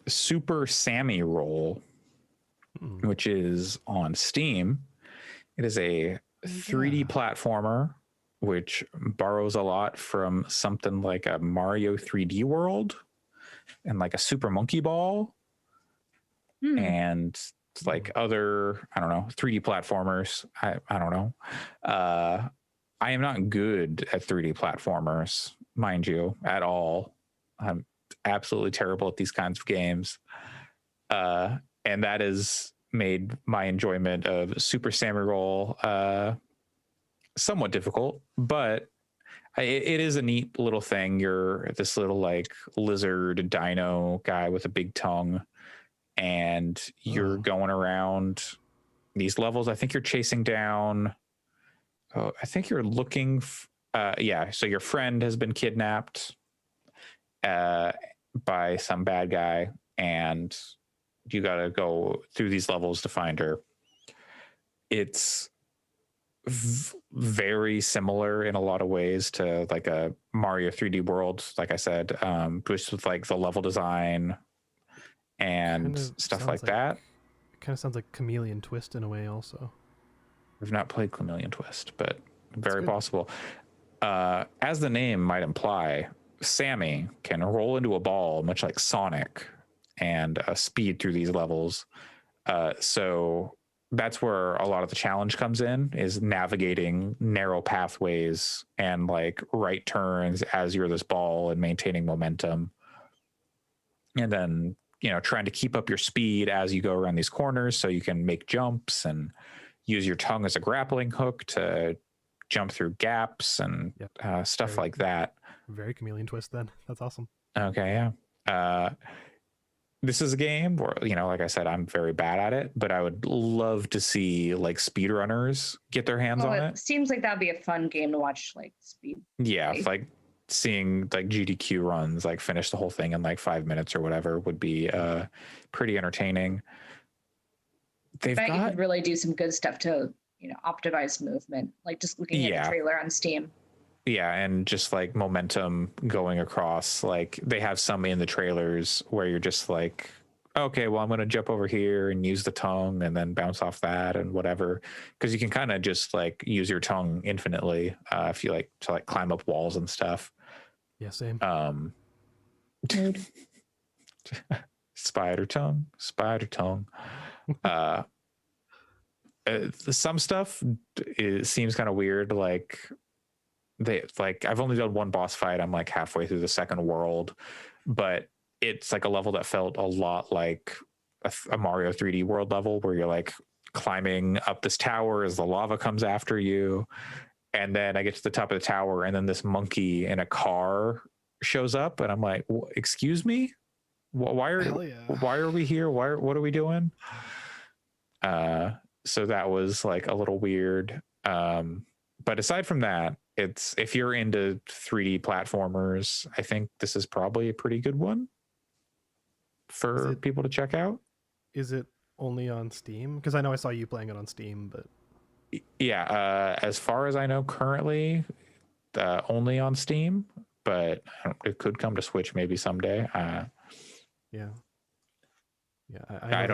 Super Sammy Roll, which is on Steam. It is a 3D platformer, which borrows a lot from something like a Mario 3D World and like a Super Monkey Ball and like other, I don't know, 3D platformers. I don't know. I am not good at 3D platformers, mind you, at all. I'm absolutely terrible at these kinds of games. And that has made my enjoyment of Super Sammy Roll somewhat difficult, but it is a neat little thing. You're this little like lizard dino guy with a big tongue, and you're going around these levels. I think you're chasing down. Oh, I think you're looking. So your friend has been kidnapped by some bad guy, and you got to go through these levels to find her. It's very similar in a lot of ways to like a Mario 3D World, like I said, just with like the level design and stuff like that. It kind of sounds like Chameleon Twist in a way also. We've not played Chameleon Twist, but very possible. As the name might imply, Sammy can roll into a ball, much like Sonic, and speed through these levels. So that's where a lot of the challenge comes in, is navigating narrow pathways and like right turns as you're this ball and maintaining momentum. And then, you know, trying to keep up your speed as you go around these corners so you can make jumps and use your tongue as a grappling hook to jump through gaps and stuff like that. Very Chameleon Twist then. That's awesome. Okay, yeah. This is a game where, you know, like I said, I'm very bad at it, but I would love to see like speedrunners get their hands on it. Seems like that'd be a fun game to watch, like speed. Yeah, like seeing like GDQ runs, like finish the whole thing in like 5 minutes or whatever would be pretty entertaining. You could really do some good stuff to, you know, optimize movement, like just looking at the trailer on Steam. Yeah, and just like momentum going across, like they have some in the trailers where you're just like, okay, well, I'm going to jump over here and use the tongue and then bounce off that and whatever. Because you can kind of just like use your tongue infinitely if you like to like climb up walls and stuff. Yeah, same. Spider tongue. Some stuff seems kind of weird. Like I've only done one boss fight. I'm like halfway through the second world, but it's like a level that felt a lot like a Mario 3D World level where you're like climbing up this tower as the lava comes after you. And then I get to the top of the tower and then this monkey in a car shows up and I'm like, excuse me? Why are we here? What are we doing? So that was like a little weird. But aside from that, if you're into 3D platformers, I think this is probably a pretty good one for people to check out. Is it only on Steam? Because I know I saw you playing it on Steam, but yeah, as far as I know, currently only on Steam, but it could come to Switch maybe someday. I don't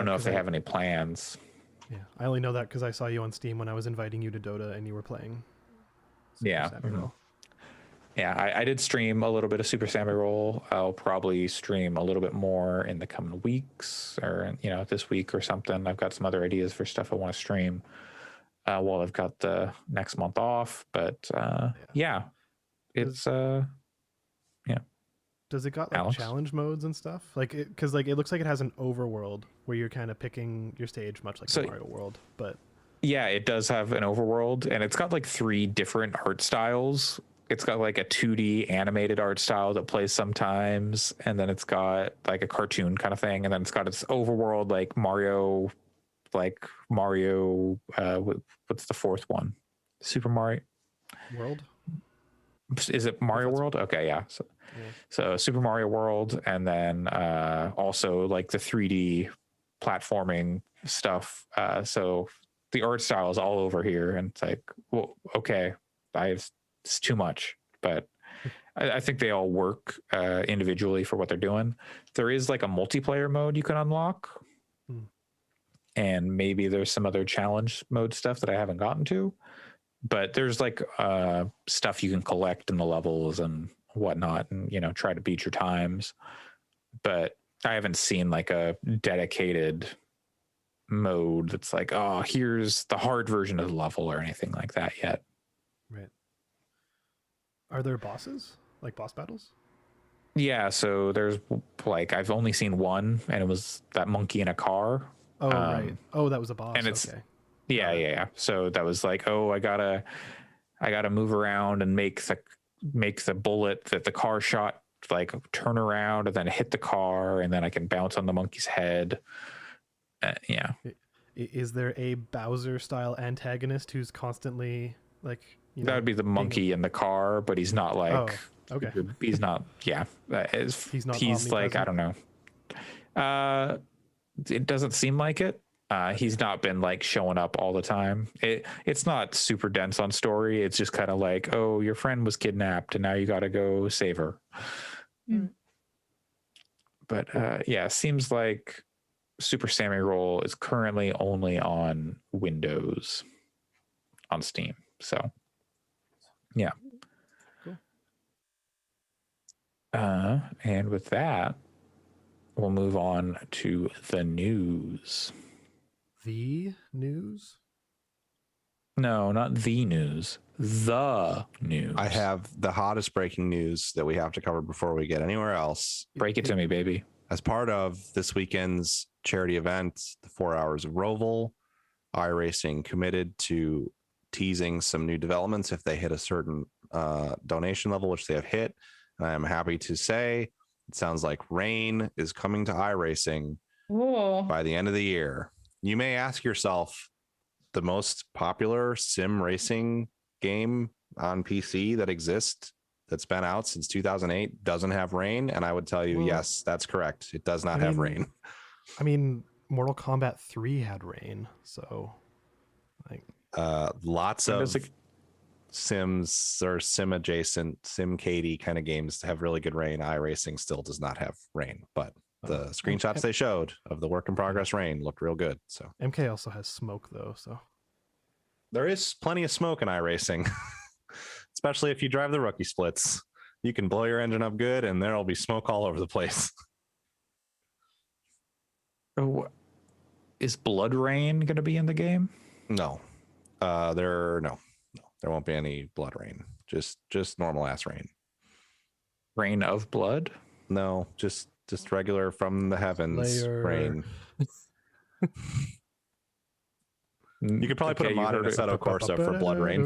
know if they have any plans. Yeah, I only know that because I saw you on Steam when I was inviting you to Dota and you were playing. I did stream a little bit of Super Sammy Roll. I'll probably stream a little bit more in the coming weeks, or this week or something. I've got some other ideas for stuff I want to stream while I've got the next month off. But it's Does it got like challenge modes and stuff? Like, because it looks like it has an overworld where you're kind of picking your stage, much like the Mario World. But yeah, it does have an overworld, and it's got like 3 different art styles. It's got like a 2D animated art style that plays sometimes, and then it's got like a cartoon kind of thing, and then it's got its overworld like Mario. What's the fourth one? Super Mario World? Is it Mario World? Okay, yeah. So Super Mario World, and then also like the 3D platforming stuff. So the art style is all over here, and it's like, well, okay, it's too much, but I think they all work individually for what they're doing. There is like a multiplayer mode you can unlock, and maybe there's some other challenge mode stuff that I haven't gotten to. But there's like stuff you can collect in the levels and whatnot, and try to beat your times. But I haven't seen like a dedicated mode that's like, oh, here's the hard version of the level or anything like that yet. Right. Are there bosses, like boss battles? Yeah, so there's like I've only seen one, and it was that monkey in a car. Oh, right. Oh, that was a boss. and it's- Okay. Yeah. So that was like, oh, I gotta move around and make the bullet that the car shot like turn around and then hit the car, and then I can bounce on the monkey's head. Yeah. Is there a Bowser style antagonist who's constantly like That would be the monkey in the car, but he's not like. Oh, okay. He's not. Yeah. He's not He's like, I omnipresent? don't know. It doesn't seem like it. He's not been like showing up all the time. It's not super dense on story. It's just kind of like, oh, your friend was kidnapped and now you got to go save her. Mm. But yeah, seems like Super Sammy Roll is currently only on Windows on Steam. So yeah. Cool. And with that, we'll move on to the news. The news? No, not the news. The news. I have the hottest breaking news that we have to cover before we get anywhere else. Break it to me, baby. As part of this weekend's charity event, the 4 Hours of Roval, iRacing committed to teasing some new developments if they hit a certain donation level, which they have hit. And I am happy to say it sounds like rain is coming to iRacing Whoa. by the end of the year. You may ask yourself, the most popular sim racing game on PC that exists, that's been out since 2008, doesn't have rain? And I would tell you, Well, yes, that's correct. It does not I have mean, rain. I mean, Mortal Kombat 3 had rain, so like Lots When of does it- sims or sim adjacent, sim Katie kind of games have really good rain. iRacing still does not have rain, but the screenshots they showed of the work in progress rain looked real good. So MK also has smoke though, so there is plenty of smoke in iRacing, especially if you drive the rookie splits. You can blow your engine up good and there'll be smoke all over the place. Oh, is Blood Rain going to be in the game? No, there won't be any blood rain. Just normal ass rain. Rain of Blood? No, just regular from the heavens Layer. rain. You could probably put a mod in Assetto Corsa for blood rain.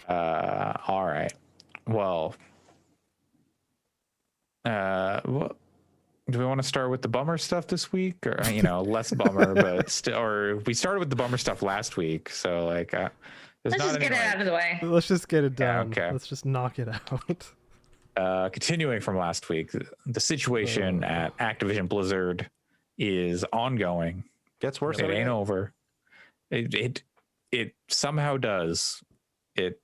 All right. Well, do we want to start with the bummer stuff this week, or less bummer, but still? Or we started with the bummer stuff last week, so like, there's Let's not just get it out of the way. Let's just get it Yeah, done. okay. Let's just knock it out. Continuing from last week, the situation at Activision Blizzard is ongoing. Gets worse. It every ain't day. over. It somehow does. It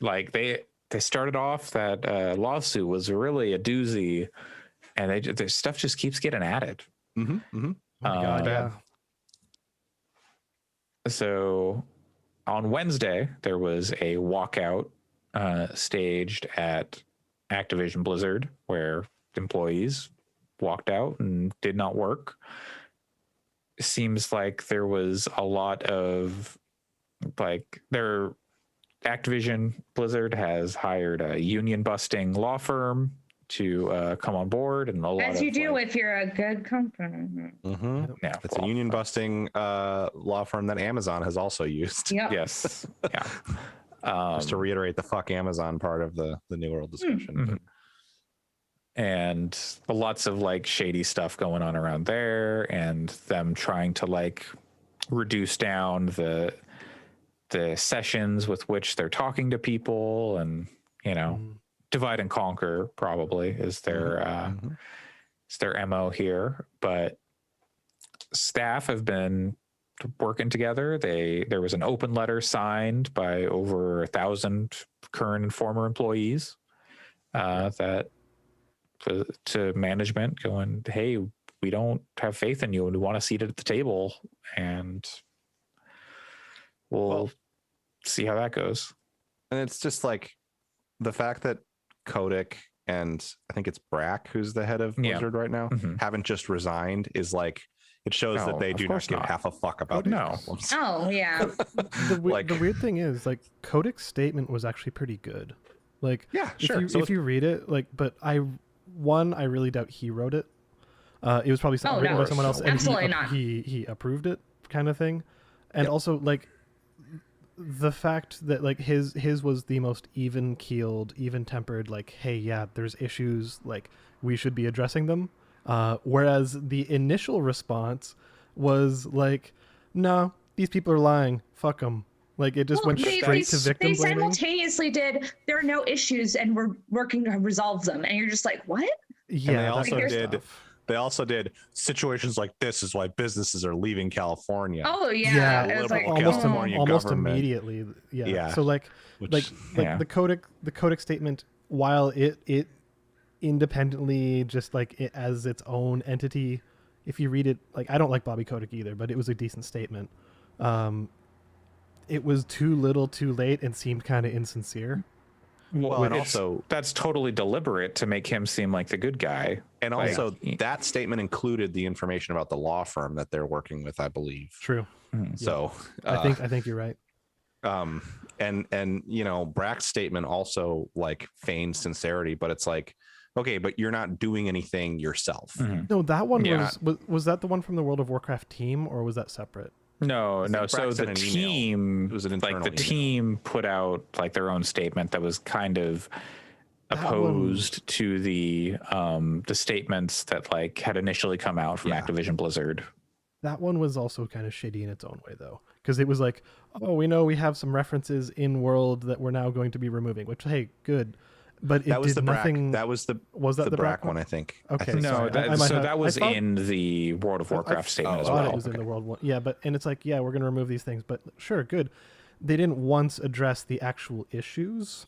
like they started off that lawsuit was really a doozy, and their stuff just keeps getting added. Mhm, mhm. Oh my God, Bad. yeah. So on Wednesday there was a walkout staged at Activision Blizzard where employees walked out and did not work. Seems like there was a lot of their Activision Blizzard has hired a union busting law firm to come on board, and a lot As of you do if you're a good company. Mhm. yeah, It's well, a union busting law firm that Amazon has also used. Yep. Yes, yeah. Just to reiterate the fuck Amazon part of the New World discussion. Mhm. And lots of like shady stuff going on around there, and them trying to like reduce down the sessions with which they're talking to people, and divide and conquer probably is their MO here. But staff have been working together. There was an open letter signed by over 1,000 current and former employees that to management going, hey, we don't have faith in you and we want a seat at the table, and we'll see how that goes. And it's just like the fact that Kotick and I think it's Brack, who's the head of Yeah. Blizzard right now, Mhm. haven't just resigned is like, it shows No, that they of do not course give not. half a fuck about No. these problems. Oh yeah. Like- The weird thing is, like, Kotick's statement was actually pretty good. Like, Yeah, if sure. you So if you read it, like, but I really doubt he wrote it. It was probably Oh, written no. by someone else, and Absolutely not. he approved it, kind of thing. And also, like, the fact that like his was the most even keeled, even tempered. Like, hey, yeah, there's issues. Like, we should be addressing them. Whereas the initial response was like, no, these people are lying. Fuck them. Like, it just went straight to victim they blaming. simultaneously did. There are no issues, and we're working to resolve them. And you're just like, what? Yeah, they that also kind of did- stuff. They also did situations like this is why businesses are leaving California. Oh yeah. Yeah, It was like liberal almost California almost government. immediately. Yeah. Yeah. So like Which, yeah. the Kotick statement, while it independently, just like it as its own entity, if you read it, like, I don't like Bobby Kotick either, but it was a decent statement. It was too little too late and seemed kind of insincere. well, and It's- also that's totally deliberate to make him seem like the good guy. and Like, also that statement included the information about the law firm that they're working with, I believe. True. So I think you're right. and you know, Brack's statement also like feigned sincerity, but it's like, okay, but you're not doing anything yourself. Mhm. No, that one Yeah. was that the one from the World of Warcraft team, or was that separate? No, I no. think So Brack the sent an email. team, It was an like internal the email. team, put out like their own statement that was kind of That opposed to the statements that like had initially come out from Yeah. Activision Blizzard. That one was also kind of shitty in its own way, though, because it was like, oh, we know we have some references in world that we're now going to be removing, which, hey, good, but it That was did the Brack. nothing. That was the the Brack one, I think. I Okay, think No, sorry, that, I might so have- that was I thought- in the World of Warcraft statement as thought well. it was in the world one. Yeah, but and it's like, yeah, we're gonna remove these things, but sure, good. They didn't once address the actual issues.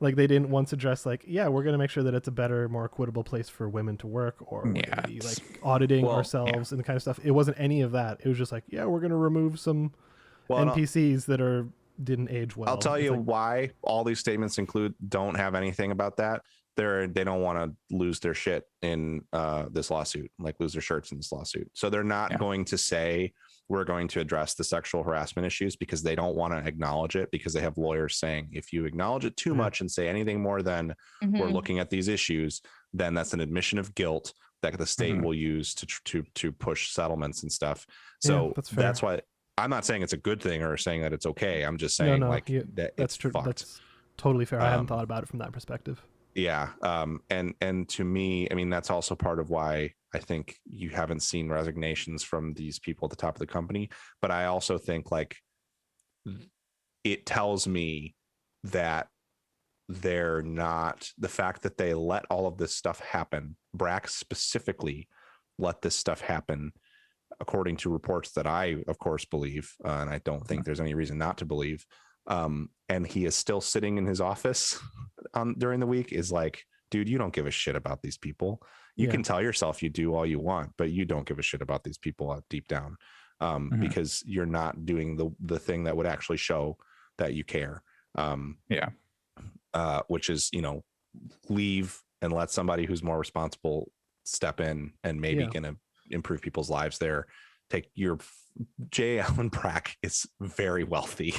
Like, they didn't once address like, yeah, we're gonna make sure that it's a better, more equitable place for women to work, or we're Yeah, gonna be it's- like auditing Well, ourselves and the kind of stuff. It wasn't any of that. It was just like, yeah, we're gonna remove some Well, and NPCs that didn't age well. I'll tell It's you like, why all these statements don't have anything about that. They don't want to lose their shit in this lawsuit, like lose their shirts in this lawsuit. So they're not Yeah. going to say we're going to address the sexual harassment issues because they don't want to acknowledge it, because they have lawyers saying if you acknowledge it too Yeah. much and say anything more than we're Mhm. looking at these issues, then that's an admission of guilt that the state Mhm. will use to push settlements and stuff. So that's fair. that's why I'm not saying it's a good thing or saying that it's okay. I'm just saying that that's it's true. fucked. That's totally fair. I hadn't Um, thought about it from that perspective. Yeah. And to me, I mean, that's also part of why I think you haven't seen resignations from these people at the top of the company. But I also think like it tells me that they're not, the fact that they let all of this stuff happen, Brack specifically let this stuff happen, according to reports that I, of course, believe, and I don't think there's any reason not to believe. And he is still sitting in his office during the week, is like, dude, you don't give a shit about these people. You Yeah. can tell yourself you do all you want, but you don't give a shit about these people deep down, because you're not doing the thing that would actually show that you care. Yeah. Which is, you know, leave and let somebody who's more responsible step in and maybe Yeah. gonna improve people's lives there. Take your J. Allen Brack is very wealthy.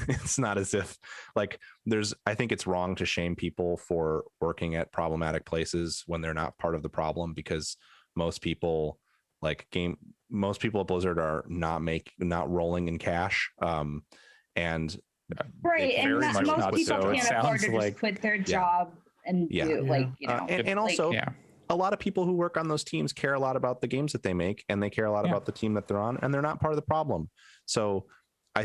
It's not as if like I think it's wrong to shame people for working at problematic places when they're not part of the problem, because most people at Blizzard are not rolling in cash. And Right, It and very that, much most not people so. It can't afford sounds to like- just quit their Yeah. job and Yeah. do Yeah. like, you know, and like, also Yeah. a lot of people who work on those teams care a lot about the games that they make, and they care a lot Yeah. about the team that they're on, and they're not part of the problem. So I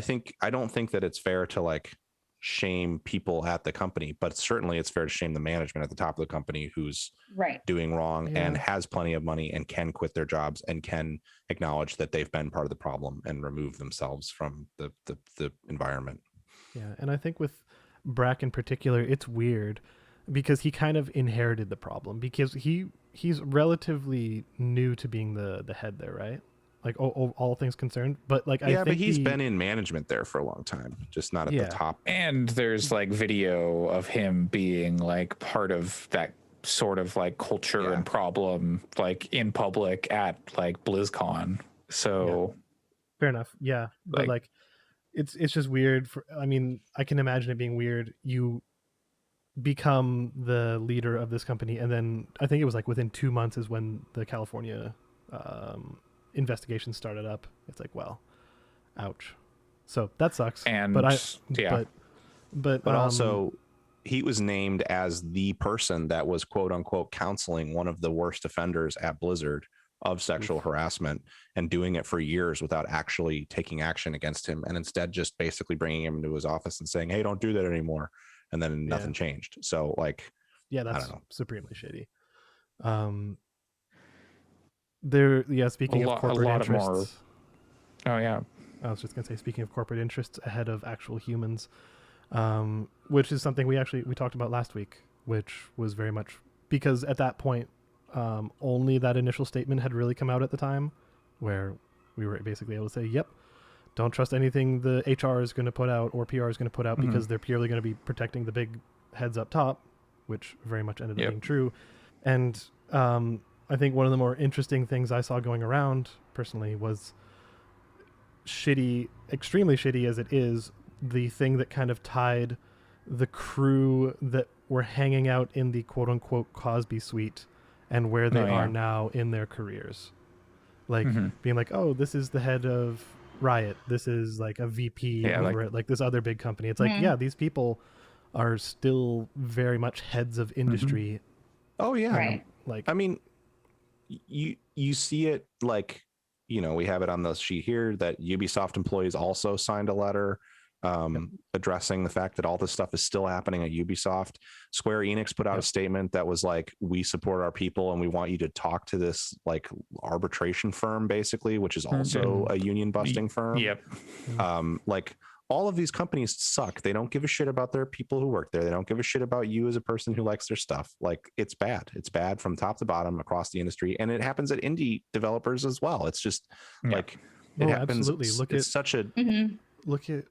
don't think that it's fair to like shame people at the company, but certainly it's fair to shame the management at the top of the company who's Right. doing wrong Yeah. and has plenty of money and can quit their jobs and can acknowledge that they've been part of the problem and remove themselves from the environment. Yeah, and I think with Brack in particular, it's weird because he kind of inherited the problem because he's relatively new to being the head there, right? Like all things concerned, but like I think But he's been in management there for a long time, just not at Yeah. the top. And there's like video of him being like part of that sort of like culture Yeah. and problem, like in public at like BlizzCon. So fair enough. Yeah, but like it's just weird. I mean, I can imagine it being weird. You become the leader of this company, and then I think it was like within 2 months is when the California investigation started up. It's like, well, ouch. So that sucks. and but But also, he was named as the person that was quote unquote counseling one of the worst offenders at Blizzard of sexual harassment and doing it for years without actually taking action against him, and instead just basically bringing him into his office and saying, hey, don't do that anymore. And then nothing changed. So like, yeah, I that's don't know. supremely shady. Speaking A of lot corporate of more- interests. oh yeah, I was just going to say, speaking of corporate interests ahead of actual humans, which is something we talked about last week, which was very much because at that point, only that initial statement had really come out at the time where we were basically able to say, yep, don't trust anything the HR is going to put out or PR is going to put out because they're purely going to be protecting the big heads up top, which very much ended up being true. And I think one of the more interesting things I saw going around personally was extremely shitty as it is, the thing that kind of tied the crew that were hanging out in the quote unquote Cosby suite and where they are now in their careers. Like being like, oh, this is the head of Riot. This is like a VP over at like this other big company. It's like, yeah, these people are still very much heads of industry. Oh yeah. Right. Like, I mean, you see it like, we have it on the sheet here that Ubisoft employees also signed a letter addressing the fact that all this stuff is still happening at Ubisoft. Square Enix put out a statement that was like, we support our people and we want you to talk to this like arbitration firm, basically, which is also a union busting firm. Yep. Like all of these companies suck. They don't give a shit about their people who work there. They don't give a shit about you as a person who likes their stuff. Like it's bad. It's bad from top to bottom across the industry. And it happens at indie developers as well. It's just like, it happens. Absolutely. Look at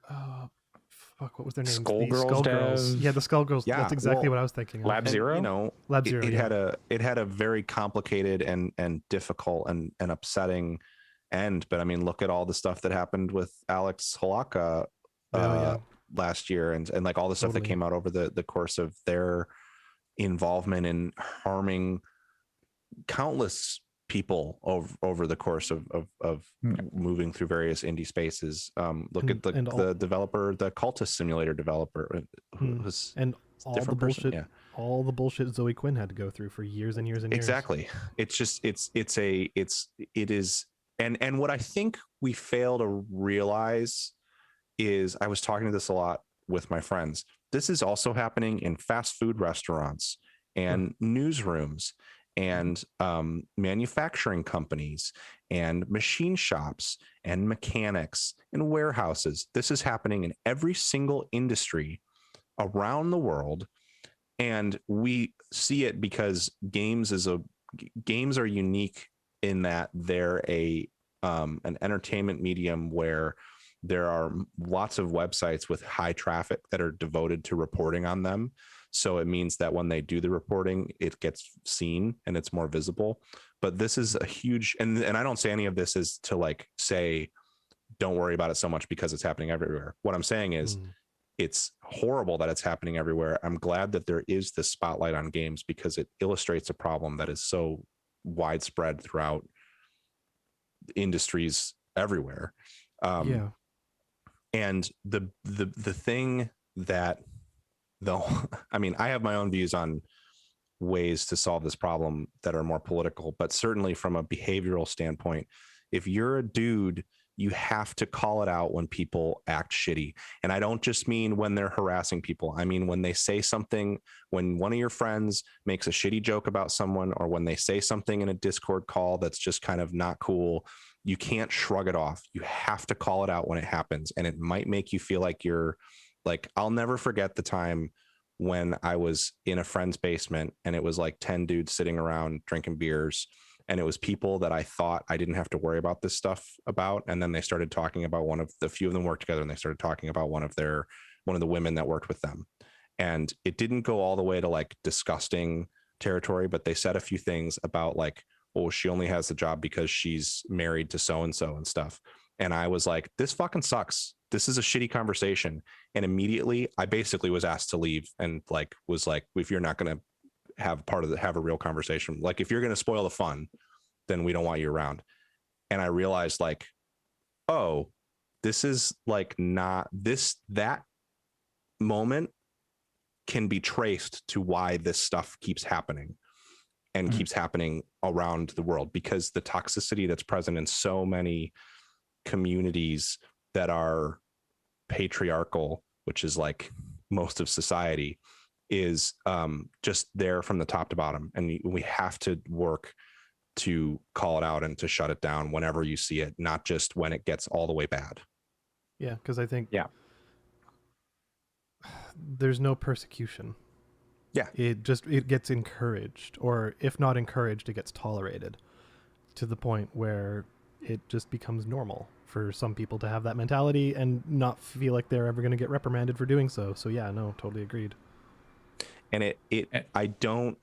fuck, what was their name? Skullgirls devs. Yeah, the Skullgirls. Yeah, That's exactly what I was thinking of. Lab Zero. Lab Zero. It had a very complicated and difficult and upsetting end. But I mean, look at all the stuff that happened with Alex Holaka last year, and like all the stuff that came out over the course of their involvement in harming countless people over the course of moving through various indie spaces. Look at the developer, the Cultist Simulator developer, who was and all the bullshit. Yeah. All the bullshit Zoe Quinn had to go through for years and years and years. Exactly. It's just it is, and what I think we fail to realize is, I was talking to this a lot with my friends. This is also happening in fast food restaurants and newsrooms and manufacturing companies and machine shops and mechanics and warehouses. This is happening in every single industry around the world. And we see it because games are unique in that they're an entertainment medium where there are lots of websites with high traffic that are devoted to reporting on them. So it means that when they do the reporting, it gets seen and it's more visible. But this is a huge, and I don't say any of this is to like say, don't worry about it so much because it's happening everywhere. What I'm saying is it's horrible that it's happening everywhere. I'm glad that there is this spotlight on games because it illustrates a problem that is so widespread throughout industries everywhere. And the thing that, though, I mean, I have my own views on ways to solve this problem that are more political, but certainly from a behavioral standpoint, if you're a dude you have to call it out when people act shitty. And I don't just mean when they're harassing people. I mean, when they say something, when one of your friends makes a shitty joke about someone, or when they say something in a Discord call that's just kind of not cool, you can't shrug it off. You have to call it out when it happens. And it might make you feel like you're like, I'll never forget the time when I was in a friend's basement and it was like 10 dudes sitting around drinking beers, and it was people that I thought I didn't have to worry about this stuff about. And then they started talking about a few of them worked together, and they started talking about one of the women that worked with them. And it didn't go all the way to like disgusting territory, but they said a few things about like, oh, she only has the job because she's married to so-and-so and stuff. And I was like, this fucking sucks. This is a shitty conversation. And immediately I basically was asked to leave, and like, was like, if you're not going to have a real conversation, like if you're going to spoil the fun, then we don't want you around. And I realized like, oh, this is like not this, that moment can be traced to why this stuff keeps happening and keeps happening around the world, because the toxicity that's present in so many communities that are patriarchal, which is like most of society, is just there from the top to bottom. And we have to work to call it out and to shut it down whenever you see it, not just when it gets all the way bad. Yeah, because I think Yeah. there's no persecution. Yeah. It gets encouraged, or if not encouraged, it gets tolerated to the point where it just becomes normal for some people to have that mentality and not feel like they're ever going to get reprimanded for doing so. So yeah, no, totally agreed. And I don't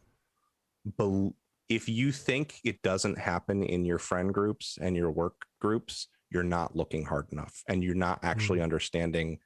believe, if you think it doesn't happen in your friend groups and your work groups, you're not looking hard enough, and you're not actually understanding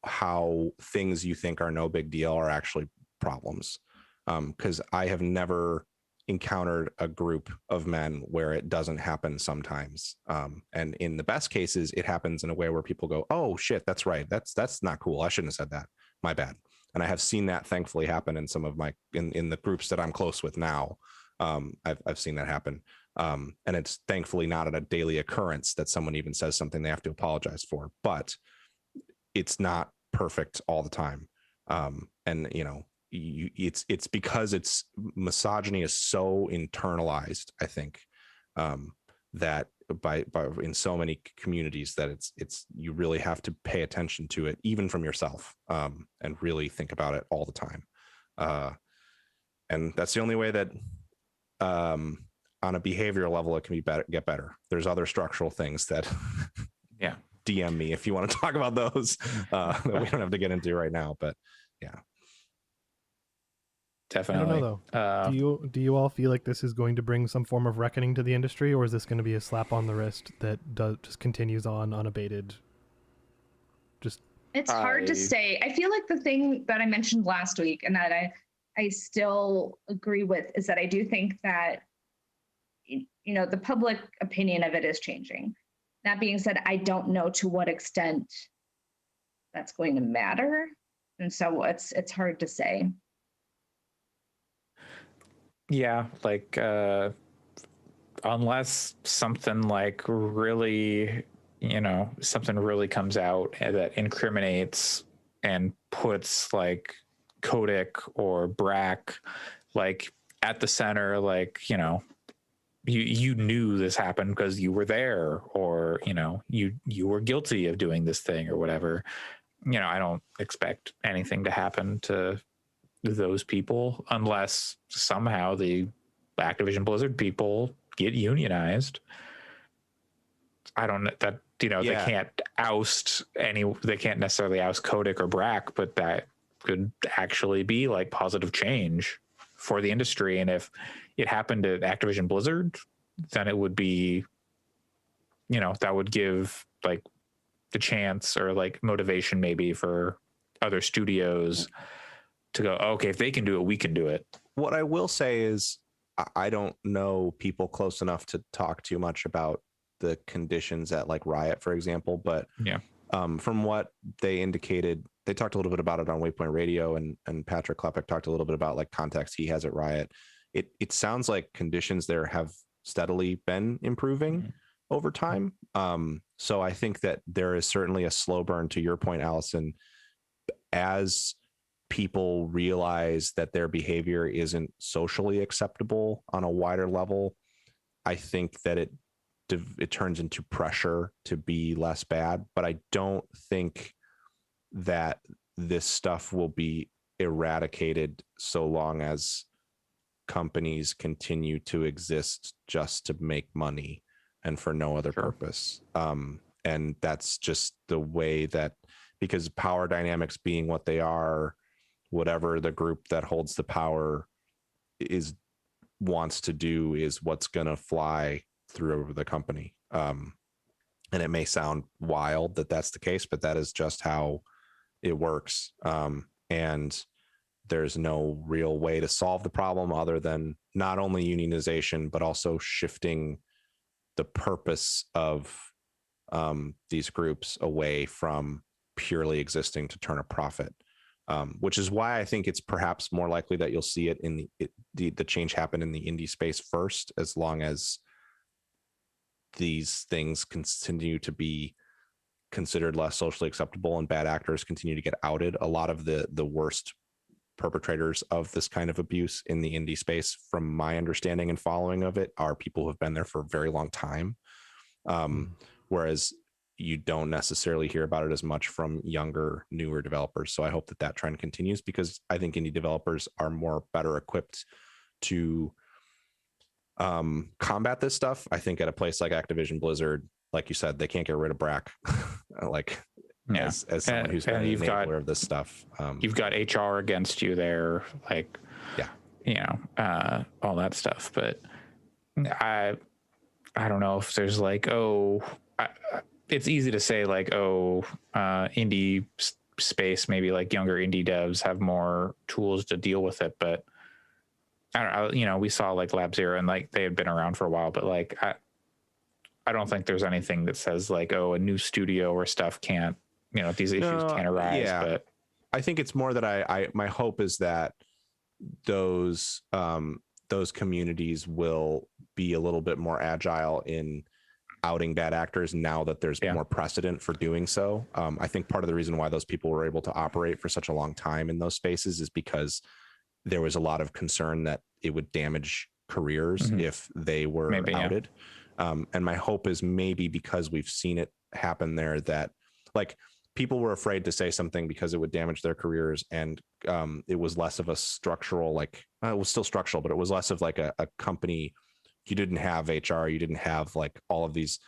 how things you think are no big deal are actually problems. Because I have never encountered a group of men where it doesn't happen sometimes. And in the best cases, it happens in a way where people go, oh shit, that's right. That's not cool. I shouldn't have said that. My bad. And I have seen that thankfully happen in some of my, in the groups that I'm close with now. I've seen that happen. And it's thankfully not a daily occurrence that someone even says something they have to apologize for, but it's not perfect all the time. And you know, it's because it's misogyny is so internalized, I think, that by in so many communities that it's you really have to pay attention to it, even from yourself, and really think about it all the time. And that's the only way that on a behavioral level it can be better, get better. There's other structural things that Yeah. DM me if you want to talk about those, that we don't have to get into right now, but yeah. Definitely. I don't know though. Do you all feel like this is going to bring some form of reckoning to the industry, or is this going to be a slap on the wrist that just continues on unabated? It's hard to say. I feel like the thing that I mentioned last week and that I still agree with is that I do think that, you know, the public opinion of it is changing. That being said, I don't know to what extent that's going to matter. And so it's hard to say. Yeah, like unless something like really, you know, something really comes out that incriminates and puts like Kodak or Brack like at the center, like, you know, you knew this happened because you were there, or, you know, you were guilty of doing this thing or whatever. You know, I don't expect anything to happen to those people unless somehow the Activision Blizzard people get unionized. I don't know that, you know, Yeah. they can't necessarily oust Kodak or Brack, but that could actually be like positive change for the industry. And if it happened at Activision Blizzard, then it would be, you know, that would give like the chance or like motivation maybe for other studios to go, okay, if they can do it, we can do it. What I will say is I don't know people close enough to talk too much about the conditions at like Riot, for example, but Yeah. From what they indicated, they talked a little bit about it on Waypoint Radio, and Patrick Klepek talked a little bit about like context he has at Riot. It sounds like conditions there have steadily been improving. over time. So I think that there is certainly a slow burn, to your point, Allison, as people realize that their behavior isn't socially acceptable on a wider level. I think that it turns into pressure to be less bad, but I don't think that this stuff will be eradicated so long as companies continue to exist just to make money and for no other purpose. And that's just the way that, because power dynamics being what they are, whatever the group that holds the power wants to do is what's going to fly through the company. And it may sound wild that that's the case, but that is just how it works. And there's no real way to solve the problem other than not only unionization, but also shifting the purpose of these groups away from purely existing to turn a profit. Which is why I think it's perhaps more likely that you'll see it in the change happen in the indie space first, as long as these things continue to be considered less socially acceptable and bad actors continue to get outed. A lot of the worst perpetrators of this kind of abuse in the indie space, from my understanding and following of it, are people who have been there for a very long time. Whereas you don't necessarily hear about it as much from younger, newer developers. So I hope that trend continues, because I think indie developers are better equipped to combat this stuff. I think at a place like Activision Blizzard, like you said, they can't get rid of Brack. As someone who's been an enabler of this stuff. You've got HR against you there, all that stuff. But I don't know if there's it's easy to say indie space, maybe like younger indie devs have more tools to deal with it. But I don't know, we saw like Lab Zero and they had been around for a while, but I don't think there's anything that says a new studio or stuff can't, these issues can't arise. Yeah. But I think it's more that my hope is that those communities will be a little bit more agile in outing bad actors now that there's more precedent for doing so. I think part of the reason why those people were able to operate for such a long time in those spaces is because there was a lot of concern that it would damage careers if they were outed. And my hope is maybe because we've seen it happen there, that people were afraid to say something because it would damage their careers. And it was less of a structural, it was still structural, but it was less of a company. You didn't have HR, you didn't have all of these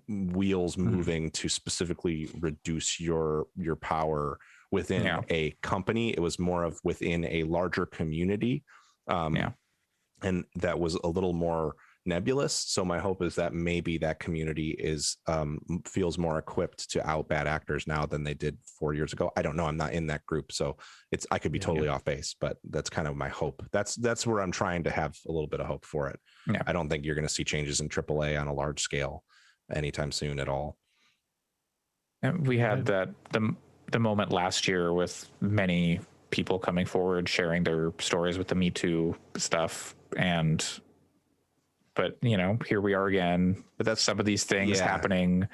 wheels moving to specifically reduce your power within a company. It was more of within a larger community. And that was a little more nebulous. So my hope is that maybe that community feels more equipped to out bad actors now than they did 4 years ago. I don't know. I'm not in that group, so I could be totally off base, but that's kind of my hope. That's where I'm trying to have a little bit of hope for it. Yeah. I don't think you're going to see changes in AAA on a large scale anytime soon at all. And we had the moment last year with many people coming forward, sharing their stories with the Me Too stuff, but here we are again. But that's some of these things happening,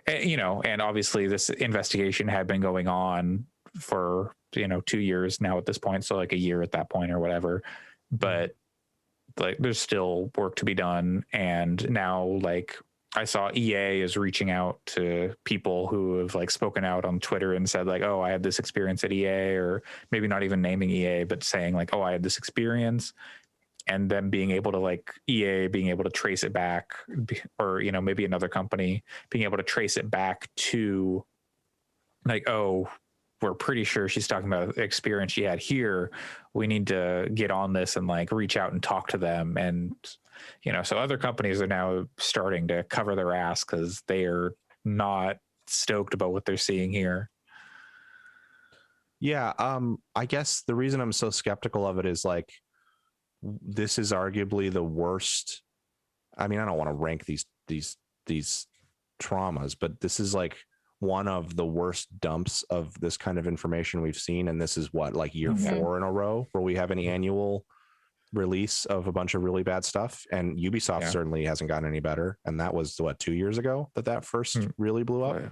and obviously this investigation had been going on for 2 years now at this point, so a year at that point or whatever. But there's still work to be done, and now I saw EA is reaching out to people who have spoken out on Twitter and said oh, I had this experience at EA, or maybe not even naming EA, but saying oh, I had this experience. And then being able to EA being able to trace it back, or maybe another company being able to trace it back to oh, we're pretty sure she's talking about the experience she had here. We need to get on this and reach out and talk to them. And so other companies are now starting to cover their ass because they are not stoked about what they're seeing here. Yeah, I guess the reason I'm so skeptical of it is this is arguably the worst. I mean, I don't want to rank these traumas, but this is one of the worst dumps of this kind of information we've seen. And this is what, year 4 in a row where we have an annual release of a bunch of really bad stuff, and Ubisoft Yeah. certainly hasn't gotten any better. And that was what, 2 years ago that first really blew up.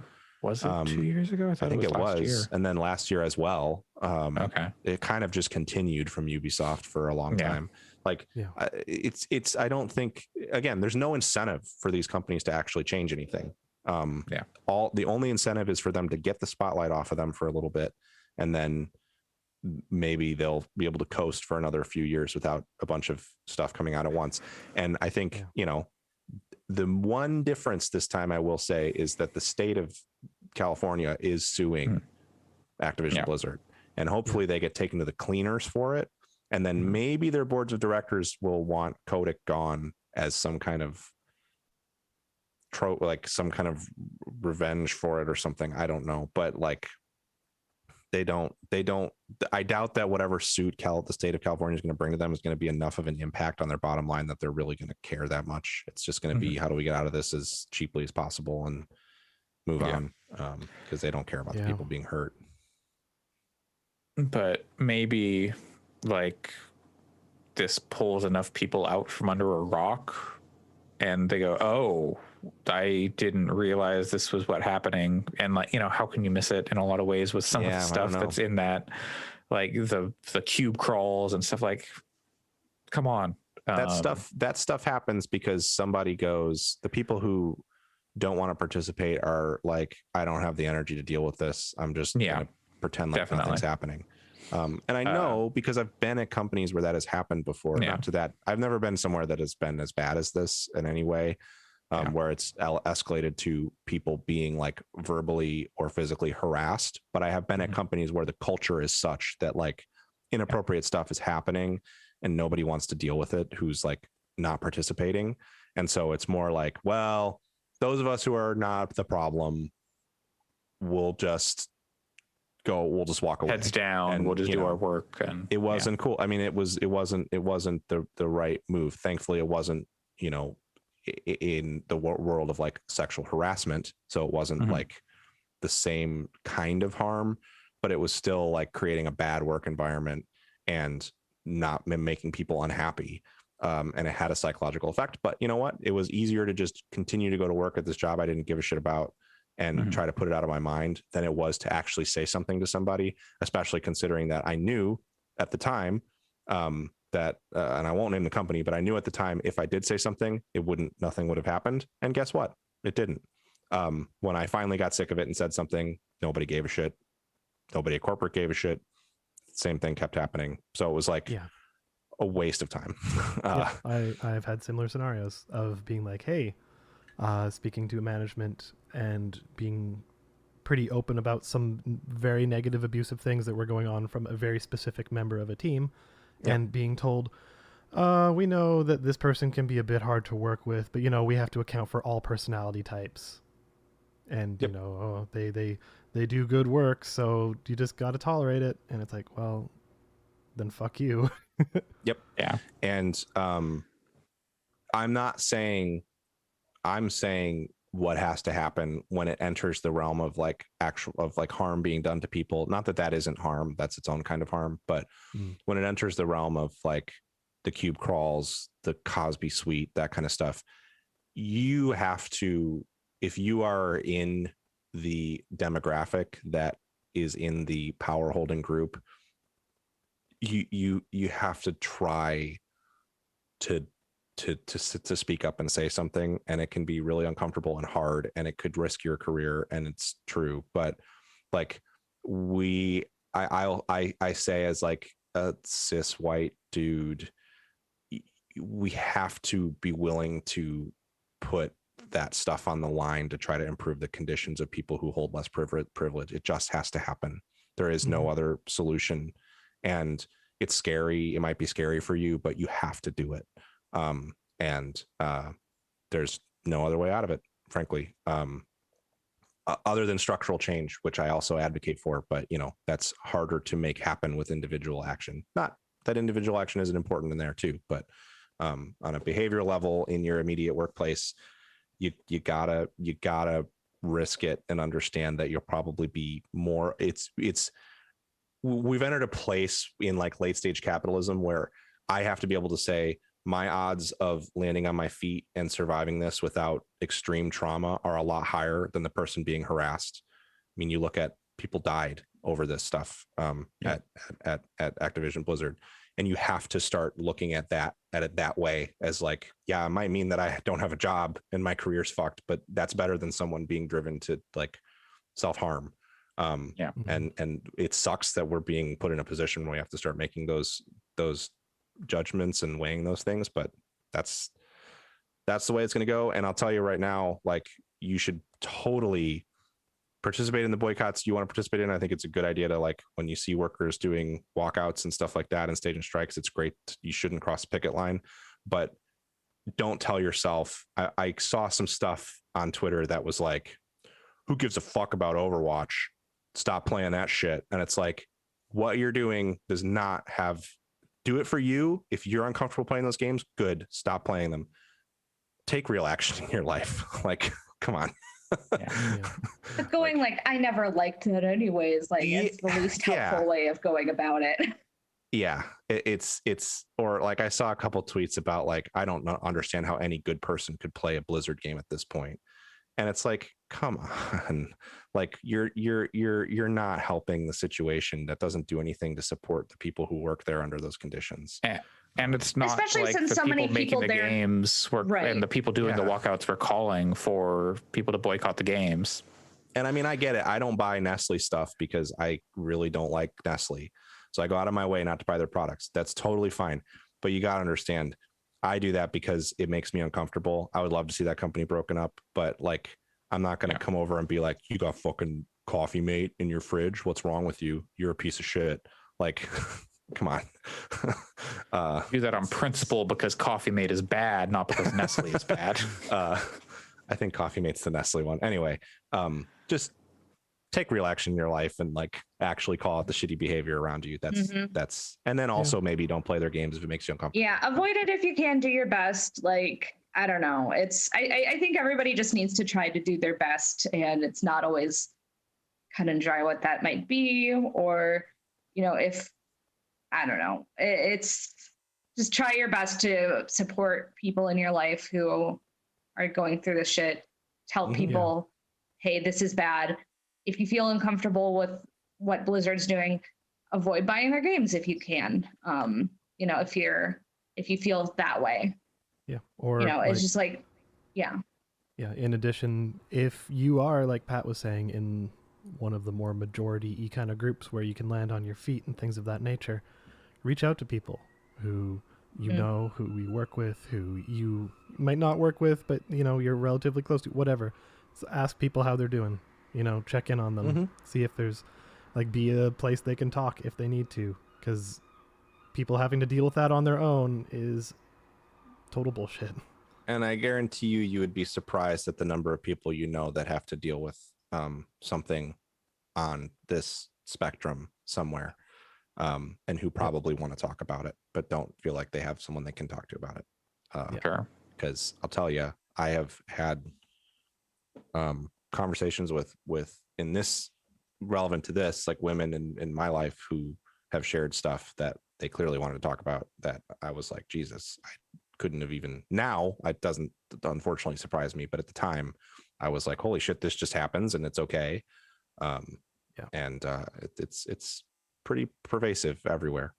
Was it 2 years ago? I I thought think it was last year. and then last year as well. Okay. It kind of just continued from Ubisoft for a long Yeah. time. Like, Yeah. it's. I don't think, again, there's no incentive for these companies to actually change anything. Yeah. The only incentive is for them to get the spotlight off of them for a little bit, and then maybe they'll be able to coast for another few years without a bunch of stuff coming out at once. And I think, Yeah. you know, the one difference this time I will say is that the state of California is suing Activision Yeah. Blizzard, and hopefully they get taken to the cleaners for it. And then maybe their boards of directors will want Kotick gone as some kind of like some kind of revenge for it or something. I don't know, but like they don't. I doubt that whatever suit the state of California is going to bring to them is going to be enough of an impact on their bottom line that they're really going to care that much. It's just going to be, how do we get out of this as cheaply as possible and move on, because they don't care about the people being hurt. But maybe like this pulls enough people out from under a rock and they go, oh, I didn't realize this was what happening. And like, you know, how can you miss it in a lot of ways with some of the stuff that's in that, like the cube crawls and stuff. Like, come on. That stuff happens because somebody goes, the people who don't want to participate are like, I don't have the energy to deal with this. I'm just gonna pretend like nothing's happening. And I know because I've been at companies where that has happened before. Not to that, I've never been somewhere that has been as bad as this in any way, where it's escalated to people being like verbally or physically harassed. But I have been at companies where the culture is such that like inappropriate stuff is happening and nobody wants to deal with it who's like not participating. And so it's more like, well, those of us who are not the problem will just walk away. Heads down, and we'll just do our work. And it wasn't cool. I mean, it wasn't the right move. Thankfully, it wasn't, you know, in the world of like sexual harassment. So it wasn't like the same kind of harm, but it was still like creating a bad work environment and not making people unhappy. And it had a psychological effect. But you know what? It was easier to just continue to go to work at this job I didn't give a shit about and try to put it out of my mind than it was to actually say something to somebody, especially considering that I knew at the time that, and I won't name the company, but I knew at the time, if I did say something, nothing would have happened. And guess what? It didn't. When I finally got sick of it and said something, nobody gave a shit. Nobody at corporate gave a shit. Same thing kept happening. So it was like a waste of time. I've had similar scenarios of being like, hey, speaking to management and being pretty open about some very negative, abusive things that were going on from a very specific member of a team, and being told, we know that this person can be a bit hard to work with, but, you know, we have to account for all personality types. And, you know, they do good work, so you just got to tolerate it. And it's like, well, then fuck you. Yeah. And I'm saying what has to happen when it enters the realm of like harm being done to people. Not that isn't harm, that's its own kind of harm, but when it enters the realm of like the cube crawls, the Cosby suite, that kind of stuff, you have to, if you are in the demographic that is in the power holding group, you have to try to speak up and say something, and it can be really uncomfortable and hard, and it could risk your career, and it's true. But like I say as like a cis white dude, we have to be willing to put that stuff on the line to try to improve the conditions of people who hold less privilege. It just has to happen. There is no other solution, and it's scary. It might be scary for you, but you have to do it. There's no other way out of it, frankly, other than structural change, which I also advocate for, but you know, that's harder to make happen with individual action. Not that individual action isn't important in there too, but on a behavioral level in your immediate workplace, you gotta risk it and understand that you'll probably be more, we've entered a place in like late stage capitalism where I have to be able to say my odds of landing on my feet and surviving this without extreme trauma are a lot higher than the person being harassed. I mean, you look at people died over this stuff at Activision Blizzard, and you have to start looking at it that way as like, yeah, it might mean that I don't have a job and my career's fucked, but that's better than someone being driven to like self-harm. And it sucks that we're being put in a position where we have to start making those judgments and weighing those things, but that's the way it's going to go. And I'll tell you right now, like, you should totally participate in the boycotts you want to participate in. I think it's a good idea to, like, when you see workers doing walkouts and stuff like that and staging strikes, it's great. You shouldn't cross the picket line, but don't tell yourself. I saw some stuff on Twitter that was like, who gives a fuck about Overwatch? Stop playing that shit. And it's like, what you're doing does not have, do it for you. If you're uncomfortable playing those games, good. Stop playing them. Take real action in your life. Like, come on. But going like, I never liked it anyways, like, it's the least helpful way of going about it. Yeah, it's or like, I saw a couple tweets about like, I don't understand how any good person could play a Blizzard game at this point. And it's like, come on, like, you're not helping the situation. That doesn't do anything to support the people who work there under those conditions. And it's not, especially like, since the so many people making people the there, games were, right, and the people doing the walkouts were calling for people to boycott the games. And I mean, I get it. I don't buy Nestle stuff because I really don't like Nestle. So I go out of my way not to buy their products. That's totally fine. But you got to understand, I do that because it makes me uncomfortable. I would love to see that company broken up, but like, I'm not going to come over and be like, you got fucking Coffee Mate in your fridge. What's wrong with you? You're a piece of shit. Like, come on. Do that on principle because Coffee Mate is bad, not because Nestle is bad. I think Coffee Mate's the Nestle one. Anyway, just take real action in your life and like actually call out the shitty behavior around you. That's, and then also maybe don't play their games if it makes you uncomfortable. Yeah, avoid it if you can. Do your best. Like, I don't know. It's, I think everybody just needs to try to do their best, and it's not always cut and dry what that might be, or, you know, if, I don't know, it's just try your best to support people in your life who are going through this shit. Tell people, hey, this is bad. If you feel uncomfortable with what Blizzard's doing, avoid buying their games if you can. You know, if you feel that way. Yeah. Or, you know, it's just like, yeah. In addition, if you are, like Pat was saying, in one of the more majority-y kind of groups where you can land on your feet and things of that nature, reach out to people who you know, who we work with, who you might not work with, but, you know, you're relatively close to, whatever. So ask people how they're doing, you know, check in on them, see if there's, like, be a place they can talk if they need to, because people having to deal with that on their own is total bullshit. And I guarantee you would be surprised at the number of people you know that have to deal with something on this spectrum somewhere, and who probably want to talk about it, but don't feel like they have someone they can talk to about it. Sure. Because I'll tell you, I have had conversations with in this, relevant to this, like, women in my life who have shared stuff that they clearly wanted to talk about, that I was like, Jesus, I couldn't have even, now it doesn't unfortunately surprise me, but at the time I was like, holy shit, this just happens and it's okay. And it's pretty pervasive everywhere.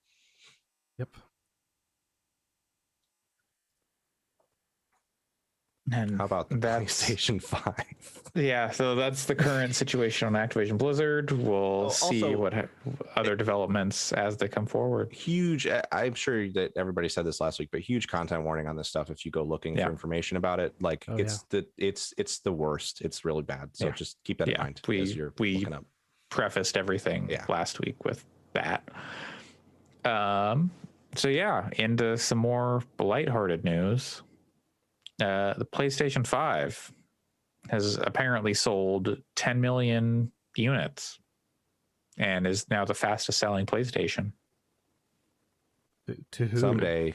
Yep. And how about the PlayStation 5? Yeah, so that's the current situation on Activision Blizzard. We'll see what other developments as they come forward. Huge, I'm sure that everybody said this last week, but huge content warning on this stuff if you go looking for information about it. Like, it's the worst. It's really bad. So just keep that in mind as you're looking up. Prefaced everything last week with that. So into some more lighthearted news. The PlayStation 5 has apparently sold 10 million units and is now the fastest selling PlayStation. To who? Someday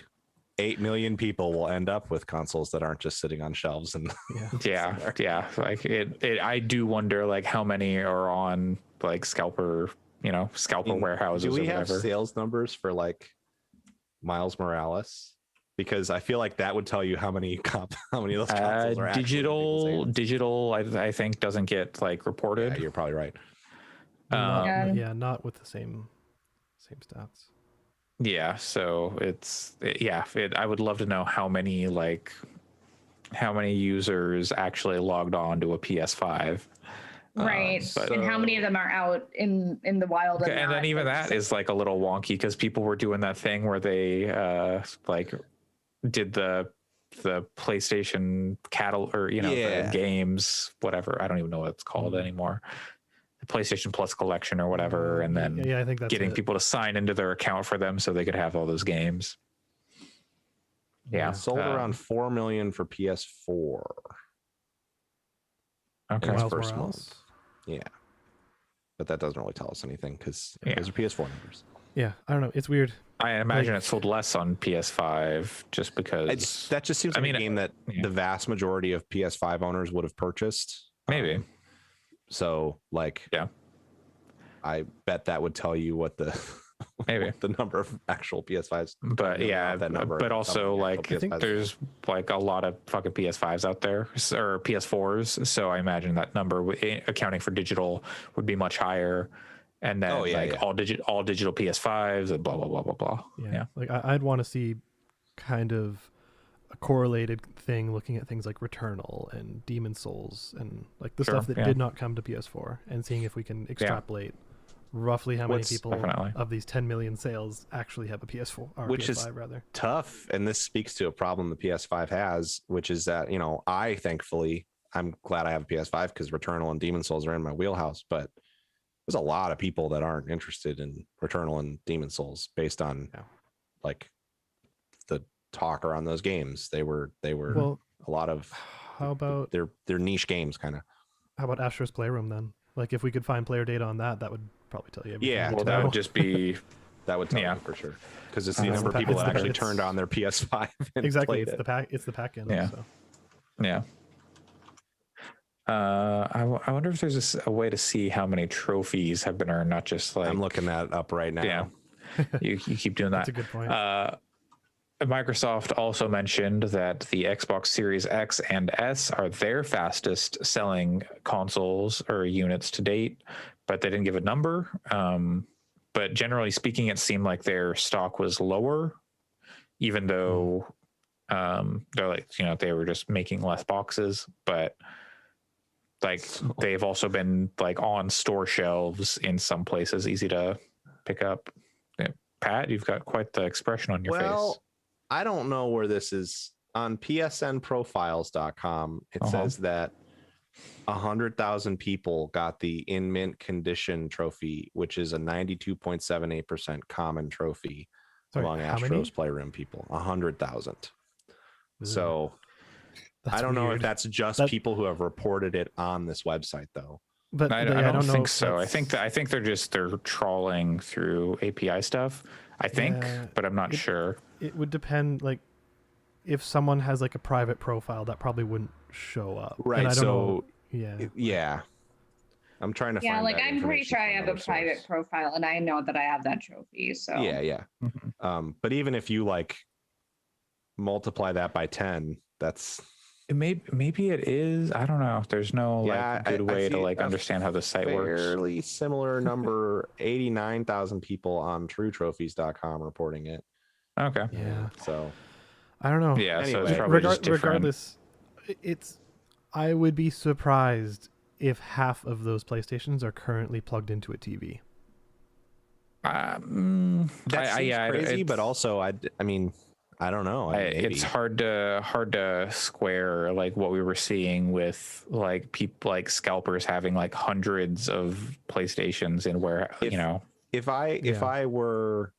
8 million people will end up with consoles that aren't just sitting on shelves. And like it I do wonder, like, how many are on, like, scalper warehouses. Do we or have whatever. sales numbers for, like, Miles Morales, because I feel like that would tell you how many of those consoles are actually in people's hands. Digital, I think doesn't get like reported. Yeah, you're probably right. Not with the same stats. Yeah, so I would love to know how many users actually logged on to a PS5. Right. But- and how many of them are out in the wild? Okay, and not? then even that is like a little wonky because people were doing that thing where they like did the PlayStation catalog, or the games, whatever. I don't even know what it's called anymore. The PlayStation Plus collection or whatever, and then I think that's getting it. people to sign into their account for them so they could have all those games. Yeah, Sold around 4 million for PS4. Okay. in its Miles first Morales? month. Yeah, but that doesn't really tell us anything because Yeah. those are PS4 numbers. Yeah, I don't know. It's weird. I imagine it sold less on PS5 just because That just seems like a game that the vast majority of PS5 owners would have purchased. Maybe. So, like, Yeah. I bet that would tell you what the Maybe. the number of actual PS5s. But yeah, that number. but also like I think there's like a lot of fucking PS5s out there or PS4s, so I imagine that number accounting for digital would be much higher, and then all digital PS5s and blah blah blah blah blah. Yeah. Like I'd want to see kind of a correlated thing looking at things like Returnal and Demon Souls and like the stuff that did not come to PS4 and seeing if we can extrapolate roughly how many people of these 10 million sales actually have a PS4 or Which PS5 is rather. Tough, and this speaks to a problem the PS5 has, which is that I'm glad I have a PS5 because Returnal and Demon Souls are in my wheelhouse, but there's a lot of people that aren't interested in Returnal and Demon Souls based on like the talk around those games. They were a lot of how about they're niche games kind of. How about Astro's Playroom then? Like if we could find player data on that would probably tell you everything. Yeah, Well, that would just be that would tell you for sure because it's the number of people that actually turned on their PS5 and exactly. played It's the pack in. Yeah. So. Yeah. I wonder if there's a way to see how many trophies have been earned, not just like I'm looking that up right now. Yeah, you keep doing that. That's a good point. Microsoft also mentioned that the Xbox Series X and S are their fastest selling consoles or units to date, but they didn't give a number. But generally speaking, it seemed like their stock was lower, even though they're like, they were just making less boxes, but like they've also been like on store shelves in some places, easy to pick up. Yeah. Pat, you've got quite the expression on your face. I don't know where this is on psnprofiles.com. It says that 100,000 people got the in mint condition trophy, which is a 92.78% common trophy among Astro's Playroom people. 100,000. So I don't know if that's just people who have reported it on this website though. But I don't think so. I think they're trawling through API stuff. I think, but I'm not sure. It would depend. Like, if someone has like a private profile, that probably wouldn't show up. Right. And I don't know. Yeah. I'm trying to find. Yeah, like I'm pretty sure I have a private profile, and I know that I have that trophy. So yeah. Mm-hmm. But even if you like multiply that by 10, that's. Maybe it is. I don't know. There's no good way to like understand how the site works. Fairly similar number, 89,000 people on TrueTrophies.com reporting it. Okay. Yeah. So I don't know. Yeah. Anyway, so it's probably just different. Regardless, I would be surprised if half of those PlayStations are currently plugged into a TV. That seems crazy, but also I mean. I don't know. It's hard to square like what we were seeing with like people like scalpers having like hundreds of PlayStations and where if I were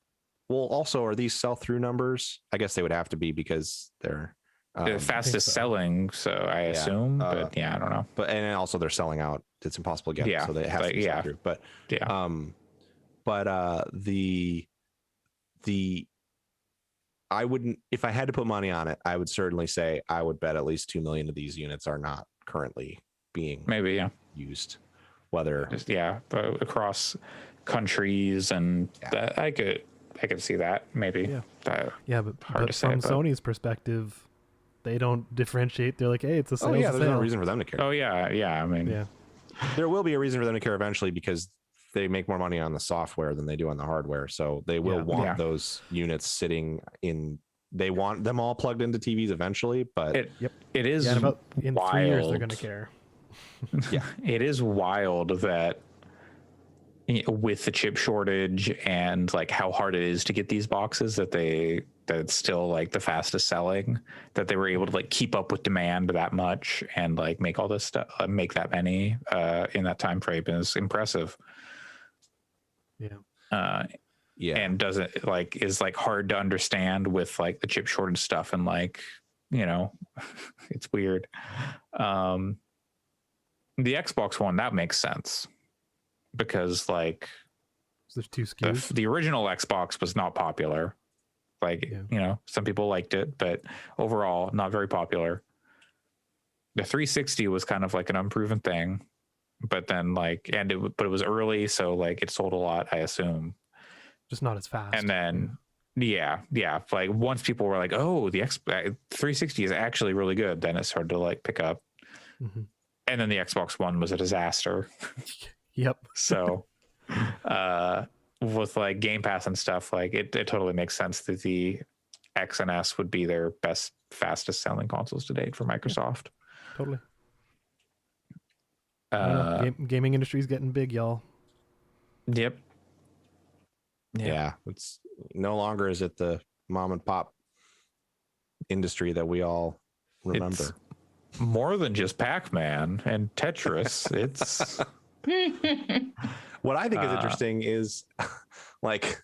also are these sell through numbers? I guess they would have to be because they're the fastest selling. So I assume, but I don't know. But and also they're selling out. It's impossible to get. So they have to sell through. But the I wouldn't, if I had to put money on it, I would certainly say I would bet at least 2 million of these units are not currently being used. Whether but across countries and that I I could see that maybe. Yeah. That- Yeah, but, Hard to but say, from but- Sony's perspective, they don't differentiate. They're like, hey, it's a sale. Oh yeah, it's a there's no sale. reason for them to care. oh yeah. I mean, Yeah. There will be a reason for them to care eventually because they make more money on the software than they do on the hardware. So they will Yeah. want Yeah. those units sitting in. They want them all plugged into TVs eventually, but it Yep. it is Yeah, in 3 years they're wild. going to care. yeah, It is wild that with the chip shortage and like how hard it is to get these boxes that it's still like the fastest selling, that they were able to like keep up with demand that much and like make all this stuff, make that many in that time frame is impressive. Yeah. yeah. And doesn't like is like hard to understand with like the chip shortage stuff and like, you know, it's weird. The Xbox One, that makes sense because like So there's 2 SKUs. the original Xbox was not popular. Like, Yeah. you know, some people liked it, but overall not very popular. The 360 was kind of like an unproven thing, but then like, but it was early. So like it sold a lot, I assume. Just not as fast. And then, yeah. Like once people were like, oh, the 360 is actually really good. Then it started to like pick up. Mhm. And then the Xbox One was a disaster. Yep. So, with like Game Pass and stuff, like it totally makes sense that the X and S would be their fastest selling consoles to date for Microsoft. Totally. I don't know. Uh, Gaming industry's getting big, y'all. yep. Yeah, it's no longer is it the mom and pop industry that we all remember. It's more than just Pac-Man and Tetris. It's What I think is Uh, interesting is like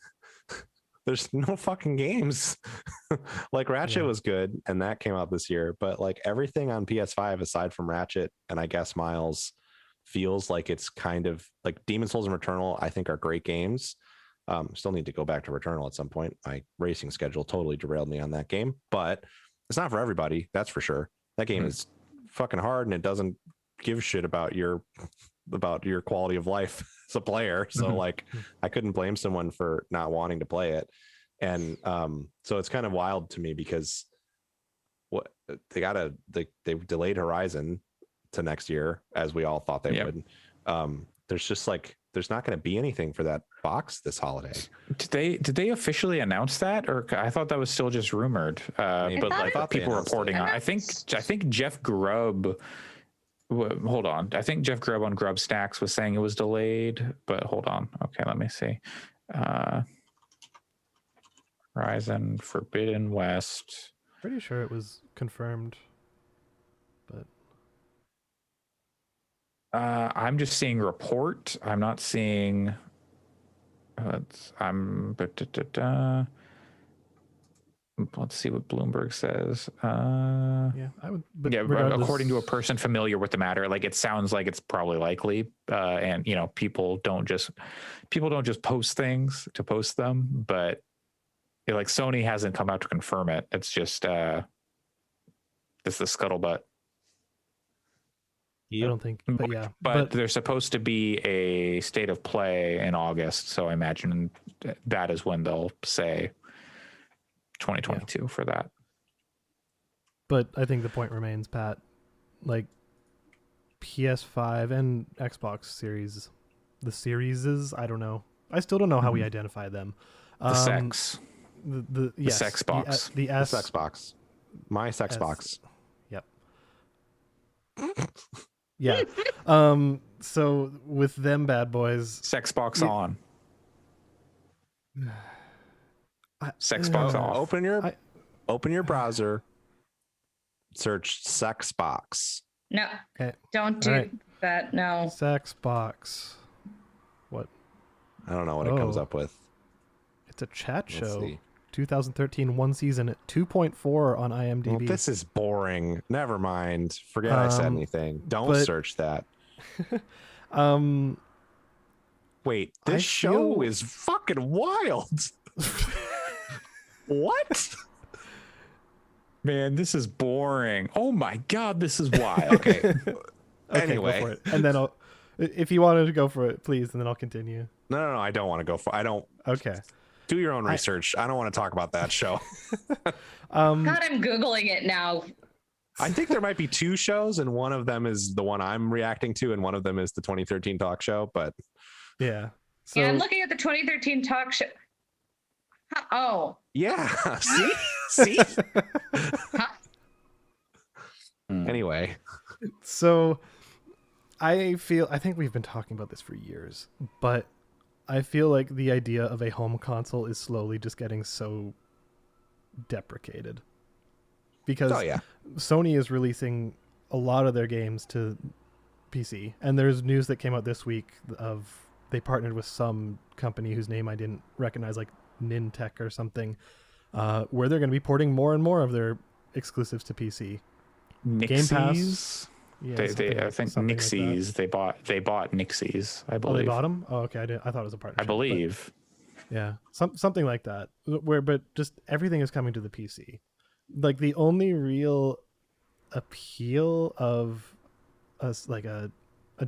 there's no fucking games. Like Ratchet Yeah. was good and that came out this year, but like everything on PS5 aside from Ratchet and I guess Miles feels like it's kind of like Demon's Souls and Returnal I think are great games. Still need to go back to Returnal at some point. My racing schedule totally derailed me on that game, but it's not for everybody, that's for sure. That game is fucking hard and it doesn't give a shit about your quality of life as a player. So Mhm. like I couldn't blame someone for not wanting to play it. And so it's kind of wild to me because what they delayed Horizon to next year as we all thought they Yep. would. There's just like there's not going to be anything for that box this holiday. did they officially announce that, or I thought that was still just rumored? Maybe. But I like thought they people announced it. reporting on. I think Jeff Grubb. Hold on. I think Jeff Grubb on Grub Stacks was saying it was delayed, but hold on. Okay, let me see. Horizon Forbidden West. Pretty sure it was confirmed. But I'm just seeing report. I'm not seeing. Let's see what Bloomberg says. yeah, I would. But Yeah, regardless, according to a person familiar with the matter, like it sounds like it's probably likely. And you know, people don't just post things to post them, but like Sony hasn't come out to confirm it. It's just it's the scuttlebutt. I don't think. But yeah, But there's supposed to be a state of play in August, so I imagine that is when they'll say 2022 for that. But I think the point remains, Pat. Like PS5 and Xbox Series, the series, I don't know. I still don't know how we identify them. The sex, the yes, sex box. the The S. sex box. My sex S- box. Yep. Yeah. So with them bad boys, sex box Yeah. on, I- sex box uh, off. Open your browser. Search sex box. No, Okay. don't do Alright. that. No. sex box. What? I don't know what it comes Oh. up with. It's a chat Let's show. see. 2013, one season at 2.4 on Well, IMDb. this is boring. Never mind. Forget I said anything. Don't but- search that. Um, Wait, I this show feel- is fucking wild. What? Man, this is boring. Oh my god, this is wild. Okay. okay, Anyway. go for it. And then I'll, if you wanted to go for it, please, and then I'll continue. No, I don't want to go for. I don't. Okay. Do your own research. I don't want to talk about that show. God, I'm Googling it now. I think there might be 2 shows, and one of them is the one I'm reacting to, and one of them is the 2013 talk show. But Yeah. So Yeah, I'm looking at the 2013 talk show. Oh, yeah, see. huh? Anyway, So I think we've been talking about this for years, but I feel like the idea of a home console is slowly just getting so deprecated. Because oh yeah, Sony is releasing a lot of their games to PC, and there's news that came out this week of they partnered with some company whose name I didn't recognize, like Nintech or something, where they're going to be porting more and more of their exclusives to PC. Game Pass. Nixies. Yeah, I think something like that. Nixies. They bought Nixies. I Oh, believe. they bought them? Oh, okay. I thought it was a partnership. I believe. but yeah, something like that. But just everything is coming to the PC. Like the only real appeal of us, like a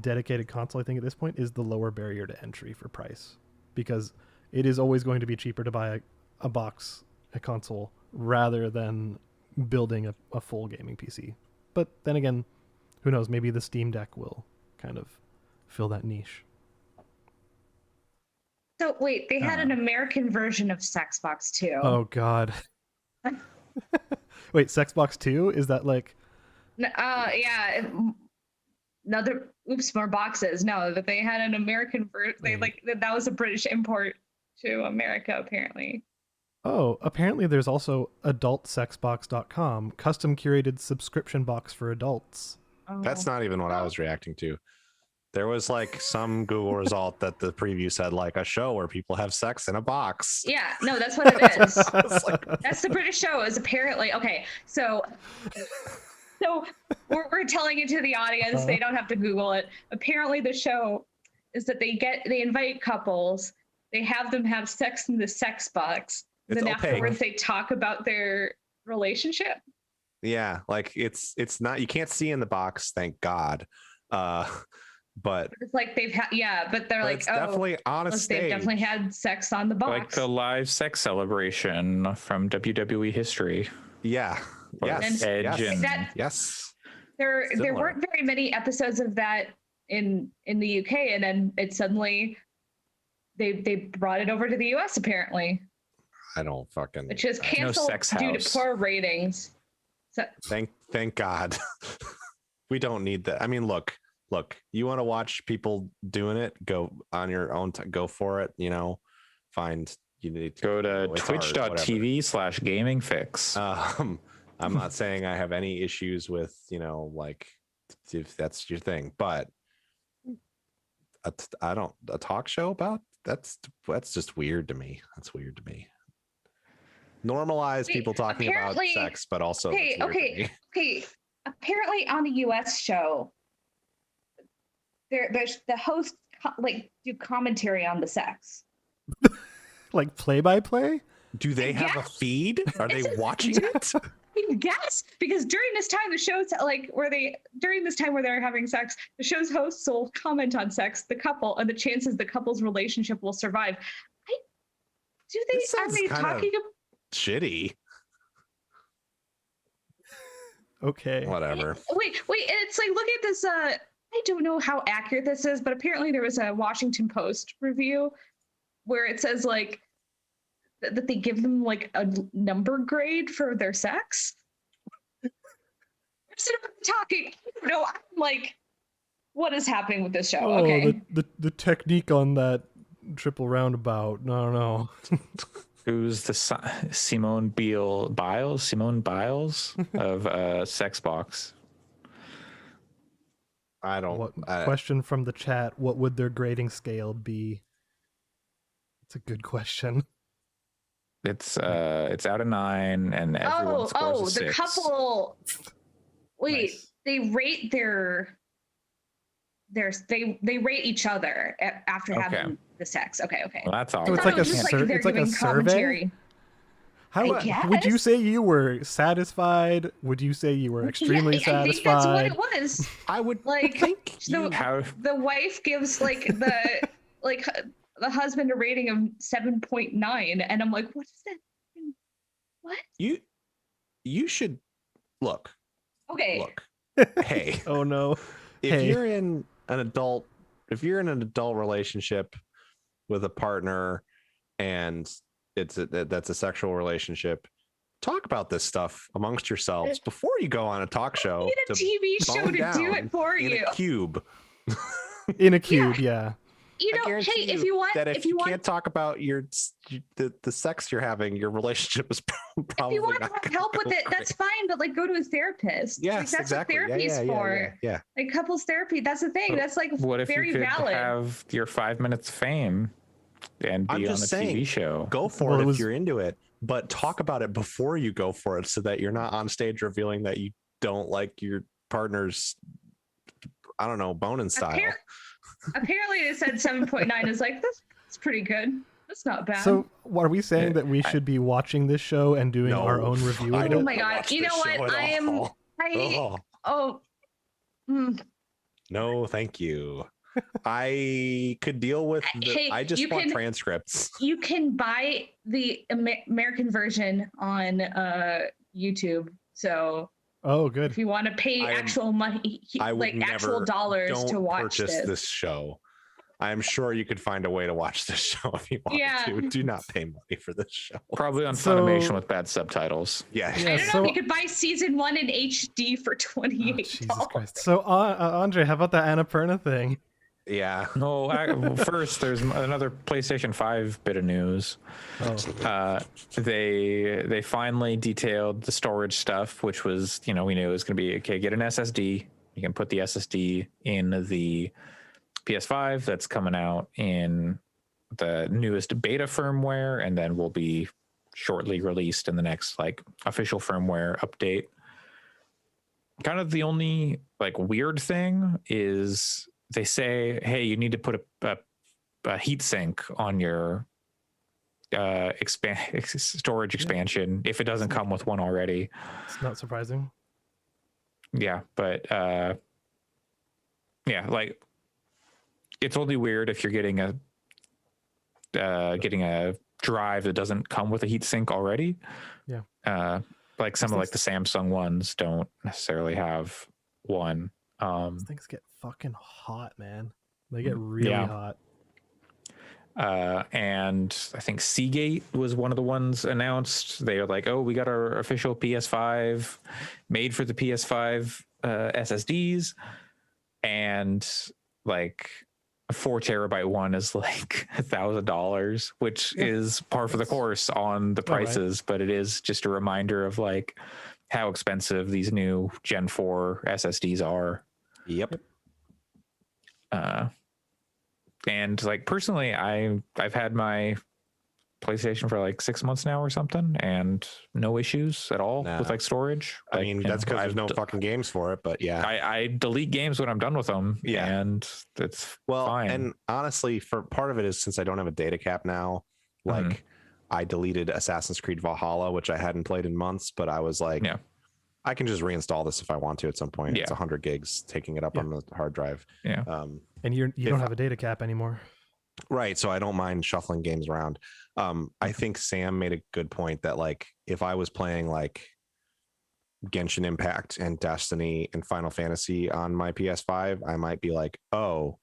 dedicated console, I think at this point, is the lower barrier to entry for price, because it is always going to be cheaper to buy a console rather than building a full gaming PC. But then again, who knows? Maybe the Steam Deck will kind of fill that niche. So wait, they had an American version of Sexbox too. Oh God. Wait, Sexbox 2? Is that like? Yeah. Another. Oops, more boxes. No, that they had an American version. They that was a British import to America apparently. Oh, apparently there's also adultsexbox.com, custom curated subscription box for adults. Oh. that's not even what I was reacting to. There was like some Google result that the preview said like a show where people have sex in a box. Yeah, no, that's what it is. I was like, That's the British show. Is apparently okay. So we're telling it to the audience. They don't have to Google it. Apparently, the show is that they invite couples. They have them have sex in the sex box. It's Then opaque. afterwards, they talk about their relationship. yeah, like it's not, you can't see in the box, thank God. But It's like they've had, yeah, but they're like, it's oh, definitely on a they've stage. definitely had sex on the box. Like the live sex celebration from WWE history. Yeah. Or Yes. Edge Yes. and- That- Yes. there similar. weren't very many episodes of that in the UK, and then it suddenly they brought it over to the US apparently, I don't fucking which is No canceled sex due house. to poor ratings. So thank God. We don't need that. I mean, look, you want to watch people doing it, go on your own, go for it, find, you need to Go to it's art, twitch.tv/gamingfix. I'm not saying I have any issues with, like if that's your thing, but a talk show about that's just weird to me. That's weird to me. Normalize Wait, people talking about apparently- sex, but also Okay, it's weird to me. okay, apparently on the US show, there's the hosts do commentary on the sex. Like play by play? Do they have a Yes. feed? Are they watching it? Yes, because during this time, the show's during this time where they're having sex, the show's hosts will comment on sex, the couple, and the chances the couple's relationship will survive. This Are sounds they kind of talking about? shitty. Okay. Whatever. Wait, and it's like, look at this. I don't know how accurate this is, but apparently there was a Washington Post review where it says like that they give them like a number grade for their sex. Instead of talking, I don't know. I'm like, what is happening with this show? Oh, Okay. the technique on that triple roundabout. No. Who's the Simone Biles of Sexbox? I don't. What question from the chat? What would their grading scale be? It's a good question. It's out of 9 and everyone scores a the 6. couple. Wait, Nice. they rate they rate each other after Okay. having the sex. Okay. Well, that's all. So it's I like thought a it was just sur- they're it's like a giving survey? commentary. How I would you guess. say you were satisfied? Would you say you were extremely Yeah, I think that's what satisfied? it was. I would Like think the, How the wife gives like the like the husband a rating of 7.9, and I'm like, what is that? What? You should look. Okay. Look. Hey. Oh no. If Hey. you're in an adult relationship with a partner and that's a sexual relationship, talk about this stuff amongst yourselves before you go on a talk show. Need a TV show bone to do down it for in you. a cube. In a cube, yeah. You I know, hey, guarantee if you want, that if you want, can't talk about the sex you're having, your relationship is probably if you want not to gonna help with go it, that's fine. But like, go to a therapist. Yes, like, that's exactly. what therapy's for. Yeah. Like couples therapy. That's the thing. That's like What if very you could valid. have your 5 minutes of fame and I'm be on a just saying, TV show? Go for Well, it it if was- you're into it, but talk about it before you go for it so that you're not on stage revealing that you don't like your partner's, I don't know, boning style. Apparently, it said 7.9 is like that's pretty good. That's not bad. So are we saying that we I- should be watching this show and doing No, our own review I of don't it? oh my wanna god! watch You this know show what? at I am. all. Ugh. Oh. Mm. No, thank you. I could deal with Hey, I just you want can- transcripts. You can buy the American version on YouTube. So Oh, good. if you want to pay I am- actual money, I would like actual never- dollars Don't to watch purchase this show. I'm sure you could find a way to watch this show if you wanted Yeah. to. Do not pay money for this show. Probably on So- Funimation with bad subtitles. Yeah. Yeah, I don't know. so- You could buy season 1 in HD for Oh, $28. Jesus Christ. So, Andre, how about the Annapurna thing? Yeah. No, first there's another PlayStation 5 bit of news. Oh, They finally detailed the storage stuff, which was, we knew it was going to be okay. Get an SSD. You can put the SSD in the PS5 that's coming out in the newest beta firmware, and then will be shortly released in the next official firmware update. Kind of the only weird thing is they say, hey, you need to put a heat sink on your storage expansion if it doesn't come with one already. it's not surprising. Yeah, but it's only weird if you're getting a drive that doesn't come with a heat sink already. Yeah. Some of the Samsung ones don't necessarily have one. These things get fucking hot, man. They get really Yeah. hot. And I think Seagate was one of the ones announced. They were like, oh, we got our official PS5 made for the PS5 SSDs. And a 4 terabyte one is $1,000, which is par for the course on the All right. prices. But it is just a reminder of how expensive these new Gen 4 SSDs are. Yep. And personally, I've had my PlayStation for 6 months now or something, and no issues at all Nah. with storage. I mean, that's because there's no fucking games for it, but yeah. I delete games when I'm done with them. Yeah. And it's Well, fine. and honestly, for part of it is since I don't have a data cap now, Mhm. I deleted Assassin's Creed Valhalla, which I hadn't played in months, but I was like, Yeah. I can just reinstall this if I want to at some point. It's Yeah. 100 gigs, taking it up Yeah. on the hard drive. Yeah. And you If don't I- have a data cap anymore. Right. So I don't mind shuffling games around. I think Sam made a good point that if I was playing Genshin Impact and Destiny and Final Fantasy on my PS5, I might be like, oh,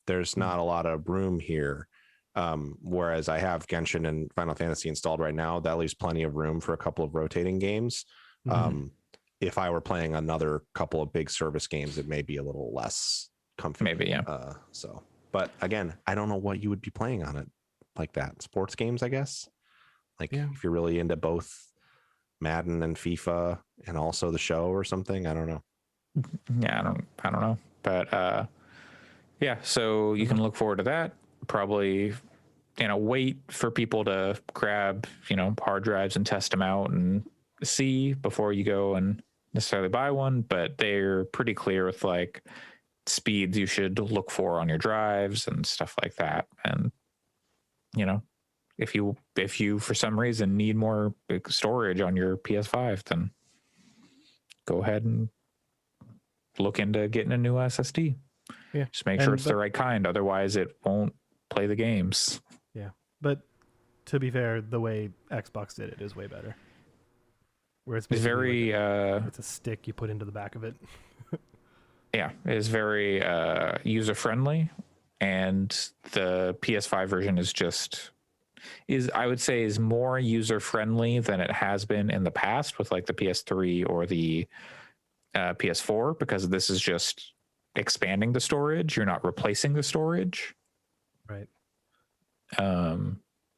there's not a lot of room here. Whereas I have Genshin and Final Fantasy installed right now, that leaves plenty of room for a couple of rotating games. Mhm. If I were playing another couple of big service games, it may be a little less comfy. Maybe, yeah. But again, I don't know what you would be playing on it like that. Sports games, I guess. Yeah. If you're really into both Madden and FIFA and also the show or something, I don't know. Yeah, I don't know. But yeah, so you can look forward to that. Probably, wait for people to grab, hard drives and test them out and see before you go and necessarily buy one. But they're pretty clear with speeds you should look for on your drives and stuff like that. And if you for some reason need more big storage on your PS5, then go ahead and look into getting a new SSD. Yeah. Just make sure And it's the right kind. Otherwise it won't play the games. But to be fair, the way Xbox did it is way better. Where it's It's basically very it's a stick you put into the back of it. yeah, it is very user friendly, and the PS5 version is I would say is more user friendly than it has been in the past with like the PS3 or the PS4, because this is just expanding the storage. You're not replacing the storage. Right.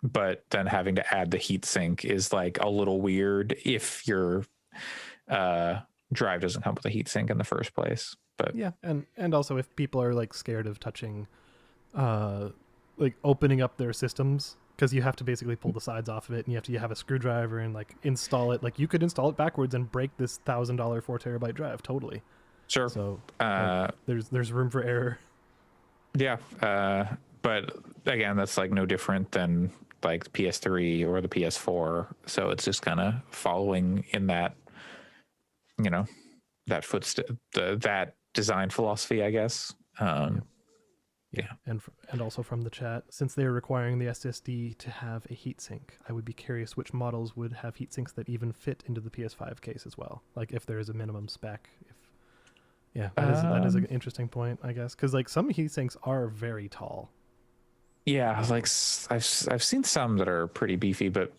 But then having to add the heatsink is like a little weird if your drive doesn't come with a heatsink in the first place. But Yeah, and also if people are like scared of touching, like opening up their systems, because you have to basically pull the sides off of it, and you have a screwdriver and like install it. Like you could install it backwards and break this $1,000 4 TB drive totally. sure. So like, there's room for error. Yeah. But again, that's like no different than like the PS3 or the PS4. So it's just kind of following in that, that footstep, that design philosophy, I guess. Yeah. And also from the chat, since they are requiring the SSD to have a heatsink, I would be curious which models would have heatsinks that even fit into the PS5 case as well. Like if there is a minimum spec. That is an interesting point, I guess, because like some heatsinks are very tall. Yeah, like I've seen some that are pretty beefy, but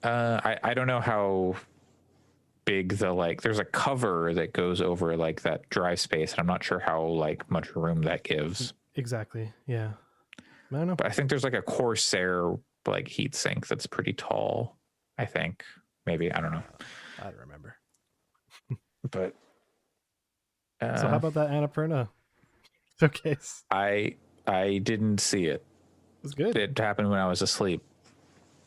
I don't know how big there's a cover that goes over like that drive space, and I'm not sure how like much room that gives. Exactly. Yeah. I don't know. But I think there's like a Corsair like heatsink that's pretty tall. I think maybe I don't know, I don't remember. but So how about that Annapurna showcase? I didn't see it. It was good. It happened when I was asleep,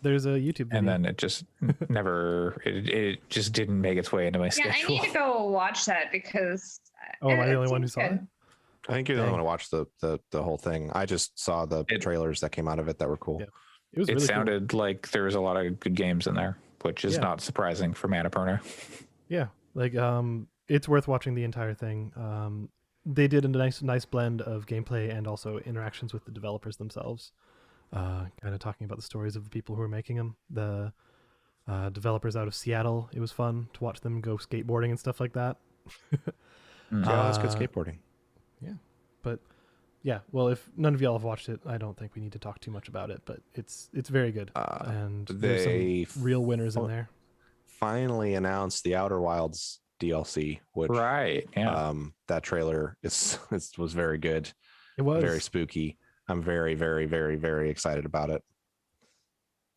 There's a YouTube video. and then it just never. It just didn't make its way into my Yeah, schedule. I need to go watch that because. Oh, am I the it only one who seems saw it? good. I think you're the only Dang. one to watch the whole thing. I just saw the trailers that came out of it that were cool. Yeah. It was It really cool. sounded like there was a lot of good games in there, which is Yeah. not surprising for Annapurna. Yeah, like it's worth watching the entire thing. They did a nice blend of gameplay and also interactions with the developers themselves. Kind of talking about the stories of the people who are making them. The developers out of Seattle. It was fun to watch them go skateboarding and stuff like that. Yeah, that's good Uh, skateboarding. But yeah, well, if none of y'all have watched it, I don't think we need to talk too much about it. But it's very good, and there's They some real winners in there. finally announced the Outer Wilds DLC, which Right. Yeah. that trailer was very good, It was very spooky. I'm very, very, very, very excited about it.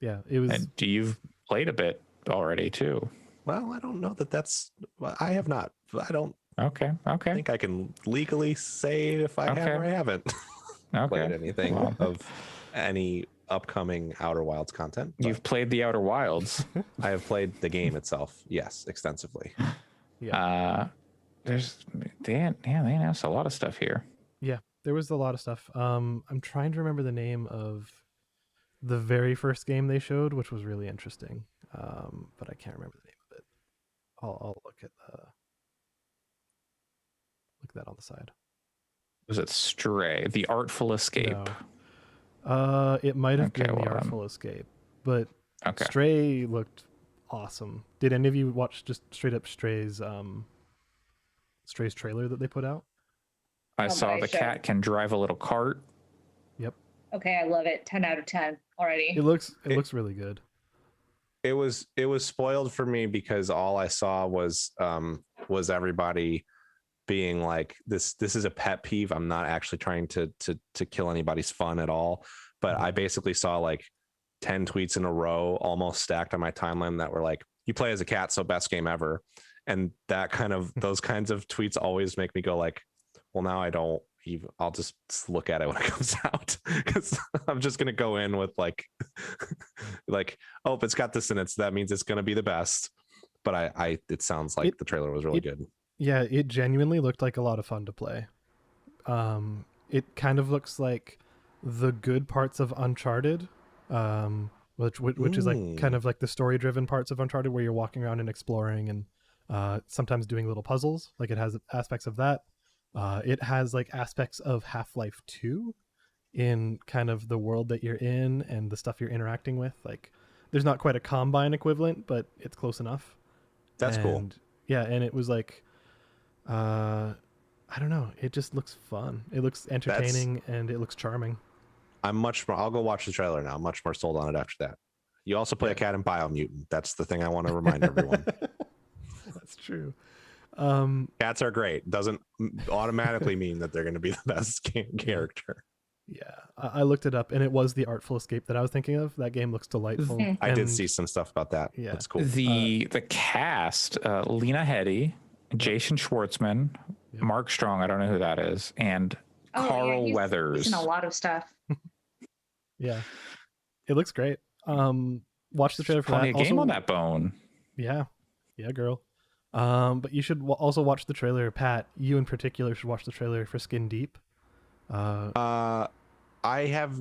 yeah, it was. And you've played a bit already too. Well, I don't know I have not. I don't Okay. Okay. think I can legally say if I have Okay. or I haven't played Okay. anything Well. of any upcoming Outer Wilds content. but You've played the Outer Wilds. I have played the game itself, yes, extensively. They announced a lot of stuff here. Yeah, there was a lot of stuff. I'm trying to remember the name of the very first game they showed, which was really interesting. But I can't remember the name of it. I'll look that on the side. Was it Stray? The Artful Escape. No. It might have Okay, been The well, Artful Escape, but Okay. Stray looked awesome. Did any of you watch just straight up Stray's trailer that they put out? I Oh, saw my the shit. cat can drive a little cart. Okay, I love it. 10 out of 10 already. It looks really good. It was spoiled for me because all I saw was everybody being like, this is a pet peeve. I'm not actually trying to kill anybody's fun at all, but I basically saw like 10 tweets in a row almost stacked on my timeline that were like, you play as a cat, so best game ever. And that those kinds of tweets always make me go like, well, now I don't even, I'll just look at it when it comes out, because I'm just gonna go in with like oh, if it's got this in it, so that means it's gonna be the best. But it sounds like the trailer was really good. Yeah, it genuinely looked like a lot of fun to play. It kind of looks like the good parts of Uncharted, which is like kind of like the story-driven parts of Uncharted, where you're walking around and exploring and sometimes doing little puzzles. Like it has aspects of that. It has like aspects of Half-Life 2 in kind of the world that you're in and the stuff you're interacting with. Like, there's not quite a Combine equivalent, but it's close enough. That's cool. And yeah, and it was like, I don't know, it just looks fun. It looks entertaining and it looks charming. I'll go watch the trailer now. I'm much more sold on it after that. You also play a cat in Biomutant. That's the thing I want to remind everyone. That's true. Cats are great. Doesn't automatically mean that they're going to be the best game character. Yeah, I looked it up, and it was the Artful Escape that I was thinking of. That game looks delightful. I did And- see some stuff about that. Yeah. That's cool. The cast: Lena Headey, Jason Schwartzman, Yep. Mark Strong. I don't know who that is, and Carl he's Weathers. in a lot of stuff. Yeah, it looks great. Watch the trailer for Plenty that. of game Also- on that bone. Yeah, girl. But you should also watch the trailer, Pat. You in particular should watch the trailer for Skin Deep. I have,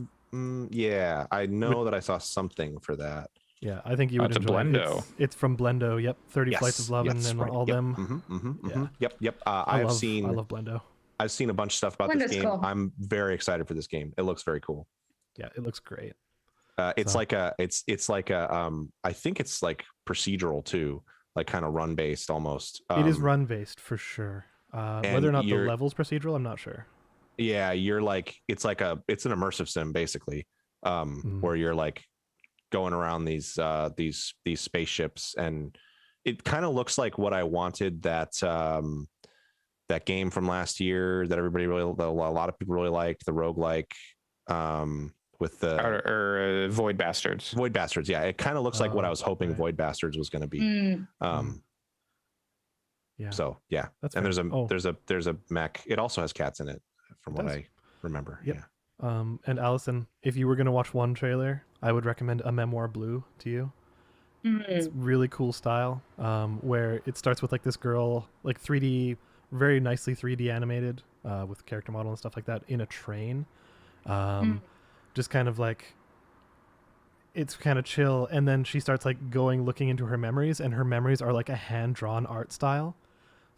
yeah, I know that I saw something for that. Yeah, I think you would It's a enjoy it. Blendo. It's from Blendo. Yep, 30 Flights of Love and yes, then right, all yep, them. Yeah. Yep. I I've love seen Blendo. a bunch of stuff about this Blendo's game. cool. I'm very excited for this game. It looks very cool. Yeah, it looks great. It's So- like I think it's like procedural too, like kind of run based almost. It is run based for sure. Whether or not the you're- level's procedural, I'm not sure. Yeah, you're like it's an immersive sim basically, Mhm. where you're like going around these spaceships, and it kind of looks like what I wanted that game from last year that a lot of people really liked, the roguelike, with the Void Bastards. Void Bastards. Yeah, it kind of looks like what I Oh, was hoping right. Void Bastards was going to be. Mm. Yeah, So yeah, that's and fair. there's a mech. It also has cats in it, from It what does. I remember. Yep. Yeah. And Allison, if you were gonna watch one trailer, I would recommend A Memoir Blue to you. It's really cool style, where it starts with like this girl, like 3D, very nicely 3D animated, with character model and stuff like that, in a train. Just kind of like, it's kind of chill, and then she starts like looking into her memories, and her memories are like a hand-drawn art style.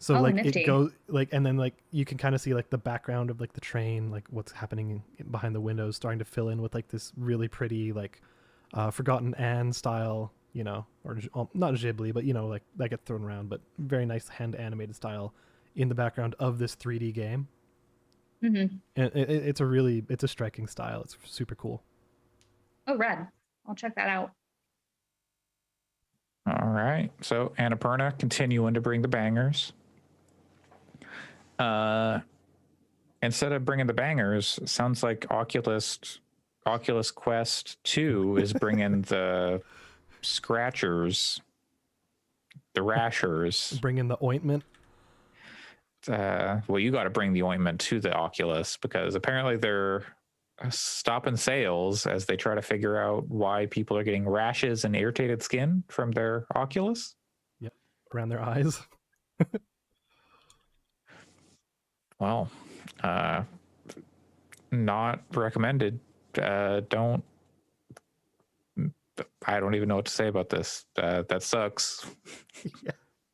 So Oh, like nifty. it goes like, and then like you can kind of see like the background of like the train, like what's happening behind the windows, starting to fill in with like this really pretty like Forgotten Anne style, or not Ghibli, but like that gets thrown around, but very nice hand animated style in the background of this 3D game. Mm-hmm. And it's a striking style. It's super cool. Oh, rad. I'll check that out. All right. So Annapurna continuing to bring the bangers. Instead of bringing the bangers, sounds like Oculus Quest 2 is bringing the scratchers, the rashers. Bring in the ointment. Well, you got to bring the ointment to the Oculus because apparently they're stopping sales as they try to figure out why people are getting rashes and irritated skin from their Oculus. Around their eyes. Well, not recommended. I don't even know what to say about this. That sucks.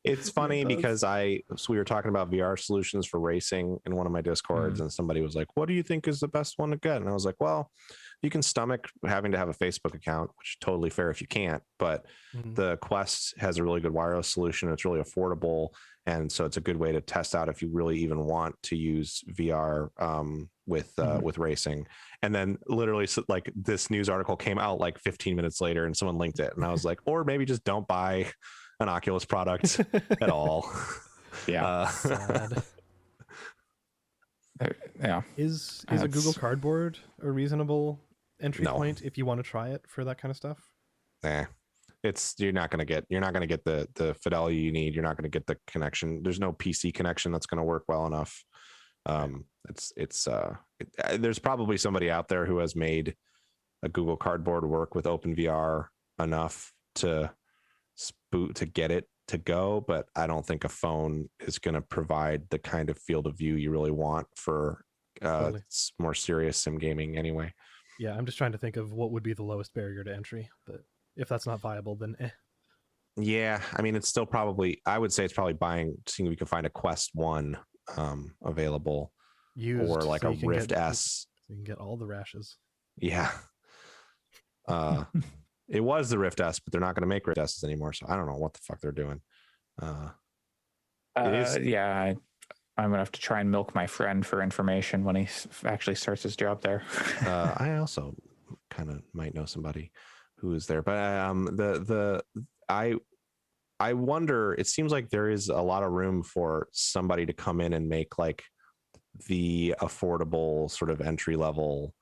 It's funny It does. because we were talking about VR solutions for racing in one of my discords, and somebody was like, what do you think is the best one to get? And I was like, well, you can stomach having to have a Facebook account, which is totally fair if you can't, but Mhm. the Quest has a really good wireless solution. It's really affordable, and so it's a good way to test out if you really even want to use VR with racing. And then literally, like, this news article came out like 15 minutes later, and someone linked it, and I was like, or maybe just don't buy an Oculus product at all. Yeah. Sad. Yeah. Is a Google That's- Cardboard a reasonable entry No. point if you want to try it for that kind of stuff? You're not going to get the fidelity you need. You're not going to get the connection. There's no PC connection that's going to work well enough. There's probably somebody out there who has made a Google Cardboard work with OpenVR enough to get it to go, but I don't think a phone is going to provide the kind of field of view you really want for Totally. more serious sim gaming anyway. Yeah, I'm just trying to think of what would be the lowest barrier to entry, but if that's not viable, then Yeah, I mean, it's still probably, I would say it's probably seeing if we can find a Quest 1 available, used. or like so a you can Rift get S. So you can get all the rashes. Yeah. It was the Rift S, but they're not going to make Rift S's anymore. So I don't know what the fuck they're doing. It is- Yeah, I'm gonna have to try and milk my friend for information when he actually starts his job there. I also kind of might know somebody who is there, but I wonder. It seems like there is a lot of room for somebody to come in and make like the affordable sort of entry level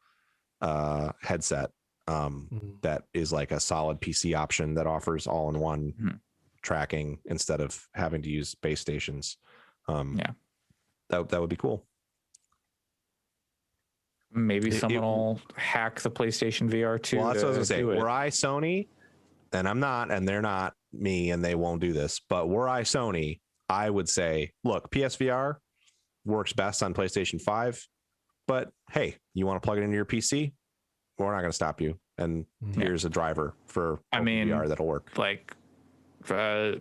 headset that is like a solid PC option that offers all-in-one tracking instead of having to use base stations. Yeah. That would be cool. Maybe someone will hack the PlayStation VR 2. Well, that's what I was gonna say. do it. Were I Sony, and I'm not, and they're not me, and they won't do this, but were I Sony, I would say, look, PSVR works best on PlayStation 5, but hey, you want to plug it into your PC? We're not going to stop you. And here's a driver for VR that'll work. Like,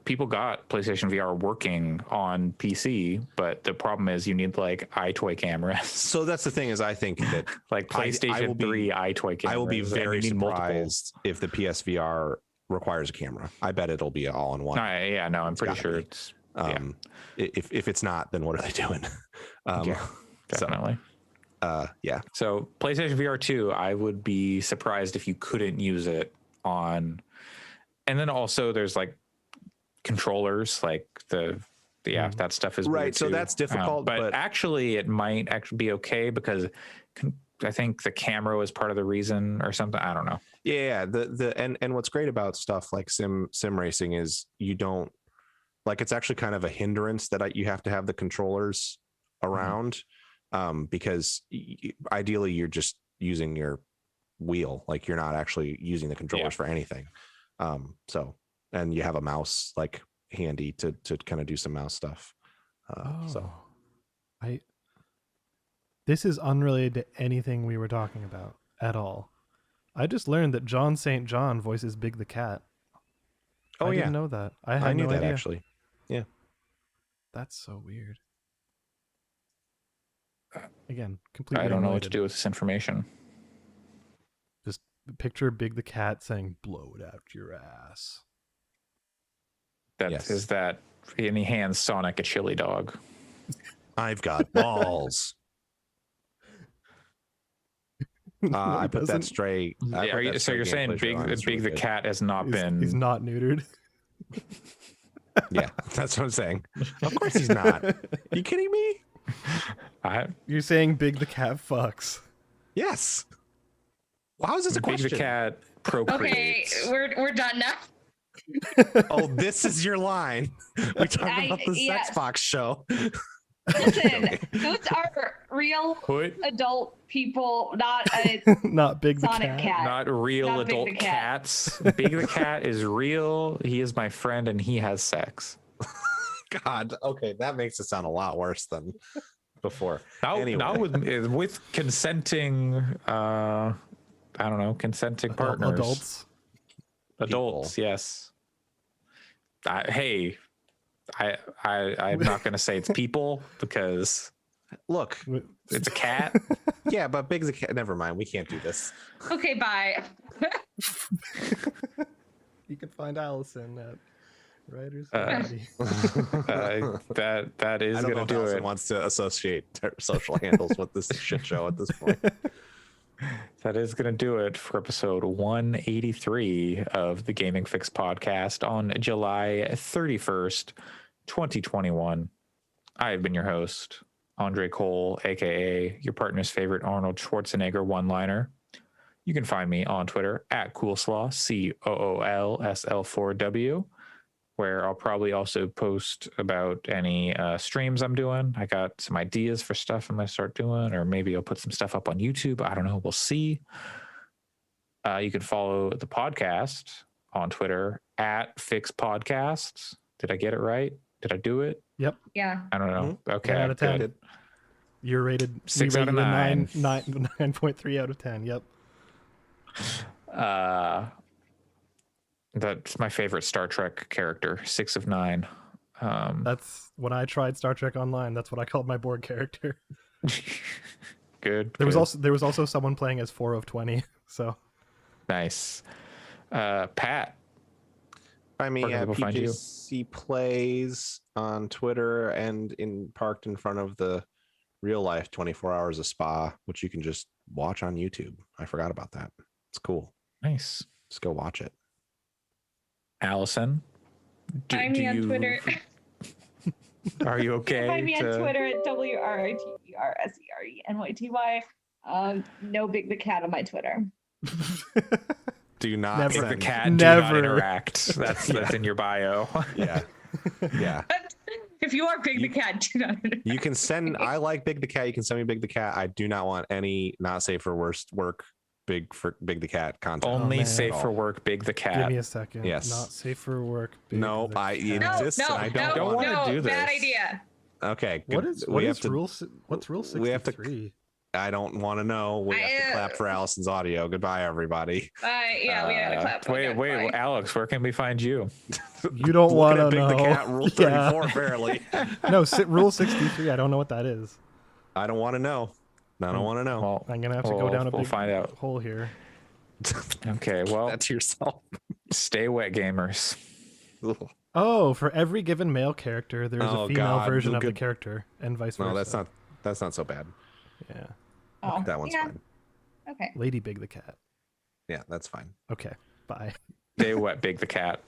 people got PlayStation VR working on PC, but the problem is you need like iToy cameras. So that's the thing is I think that like PlayStation 3 iToy cameras. I will be and very you need surprised if the PSVR requires a camera. I bet it'll be all in one. Yeah, no, I'm pretty sure be. it's If it's not, then what are they doing? yeah, definitely. Yeah. So PlayStation VR 2, I would be surprised if you couldn't use it on. And then also there's like controllers, like that stuff is right. weird So too. that's difficult, but actually it might actually be okay because I think the camera was part of the reason or something. I don't know. Yeah. And what's great about stuff like sim racing is you don't like, it's actually kind of a hindrance that you have to have the controllers around. Because ideally you're just using your wheel, like you're not actually using the controllers for anything. And you have a mouse like handy to kind of do some mouse stuff. This is unrelated to anything we were talking about at all. I just learned that John St. John voices Big the Cat. Oh, I didn't know that. I knew no that idea. actually. Yeah. That's so weird. Again, completely I don't know what to unrelated. do with this information. Just picture Big the Cat saying, "Blow it out your ass." Is that, and he hands Sonic a chili dog. I've got balls. I put that stray. So you're saying Big the Cat has not been. He's not neutered. Yeah, that's what I'm saying. Of course he's not. Are you kidding me? You're saying Big the Cat fucks. Yes. Well, how is this a question? Big the Cat procreates. Okay, we're done now. Oh, this is your line. We're talking about the Sex Box show. Listen, those are real adult people, not a not Big the Sonic cat. Not real Not Big adult the Cat. cats. Big the Cat is real. He is my friend and he has sex. God, okay, that makes it sound a lot worse than before. Not with consenting I don't know, consenting partners. Adults, yes. I'm not going to say it's people because look, it's a cat. Yeah, but Big's a cat. Never mind. We can't do this. Okay, bye. You can find Allison at Writers. That is going to do Allison it. Wants to associate her social handles with this shit show at this point. That is going to do it for episode 183 of the Gaming Fix podcast on July 31st, 2021. I have been your host, Andre Cole, aka your partner's favorite Arnold Schwarzenegger one-liner. You can find me on Twitter at Coolslaw, COOLSL4W, where I'll probably also post about any streams I'm doing. I got some ideas for stuff I'm going to start doing, or maybe I'll put some stuff up on YouTube. I don't know. We'll see. You can follow the podcast on Twitter at Fix Podcasts. Did I get it right? Did I do it? Yep. Yeah. I don't know. Okay. 10 out of 10. Good. You're rated 6 out of 9. 9.3 out of 10. Yep. That's my favorite Star Trek character, 6 of 9. That's when I tried Star Trek Online. That's what I called my board character. Good. There good. was also someone playing as 4 of 20. So Nice. Pat. Find me Where can at people find you? PJC Plays on Twitter and parked in front of the real life 24 Hours of Spa, which you can just watch on YouTube. I forgot about that. It's cool. Nice. Just go watch it. Allison. Find me on Twitter. Are you okay? Find me on to- Twitter at WRITERSERENYTY. No Big the Cat on my Twitter. Do not Never. Big the send- cat. Do not Never. interact. That's in your bio. Yeah. Yeah. If you are Big the Cat, do not. You can send I like Big the Cat. You can send me Big the Cat. I do not want any not safe for work Big the Cat content. Only man. safe for work. Big the give cat. me a second. Yes. Not safe for work. Big No, the I- cat. it No, exists and no, I no, don't wanna no, do bad this. idea. Okay. What good. is We have what's to- rule 63? we have to- I don't want to know. We have to clap for Allison's audio. Goodbye, everybody. Yeah, we gotta clap. Wait, Okay, wait, fine. Alex, where can we find you? You don't want to Looking at know. Big the Cat rule Yeah. 34 apparently. No, rule 63. I don't know what that is. I don't want to know. I don't want to know. Well, I'm gonna have to go down a we'll big find out. hole here. Okay, well, That's yourself. stay wet, gamers. Oh, for every given male character, there's Oh, a female God, version of the good. character, and vice versa. No, that's not so bad. Yeah, Oh, That one's yeah, fine. okay. Lady Big the cat. Yeah, that's fine. Okay, bye. Stay wet, Big the cat.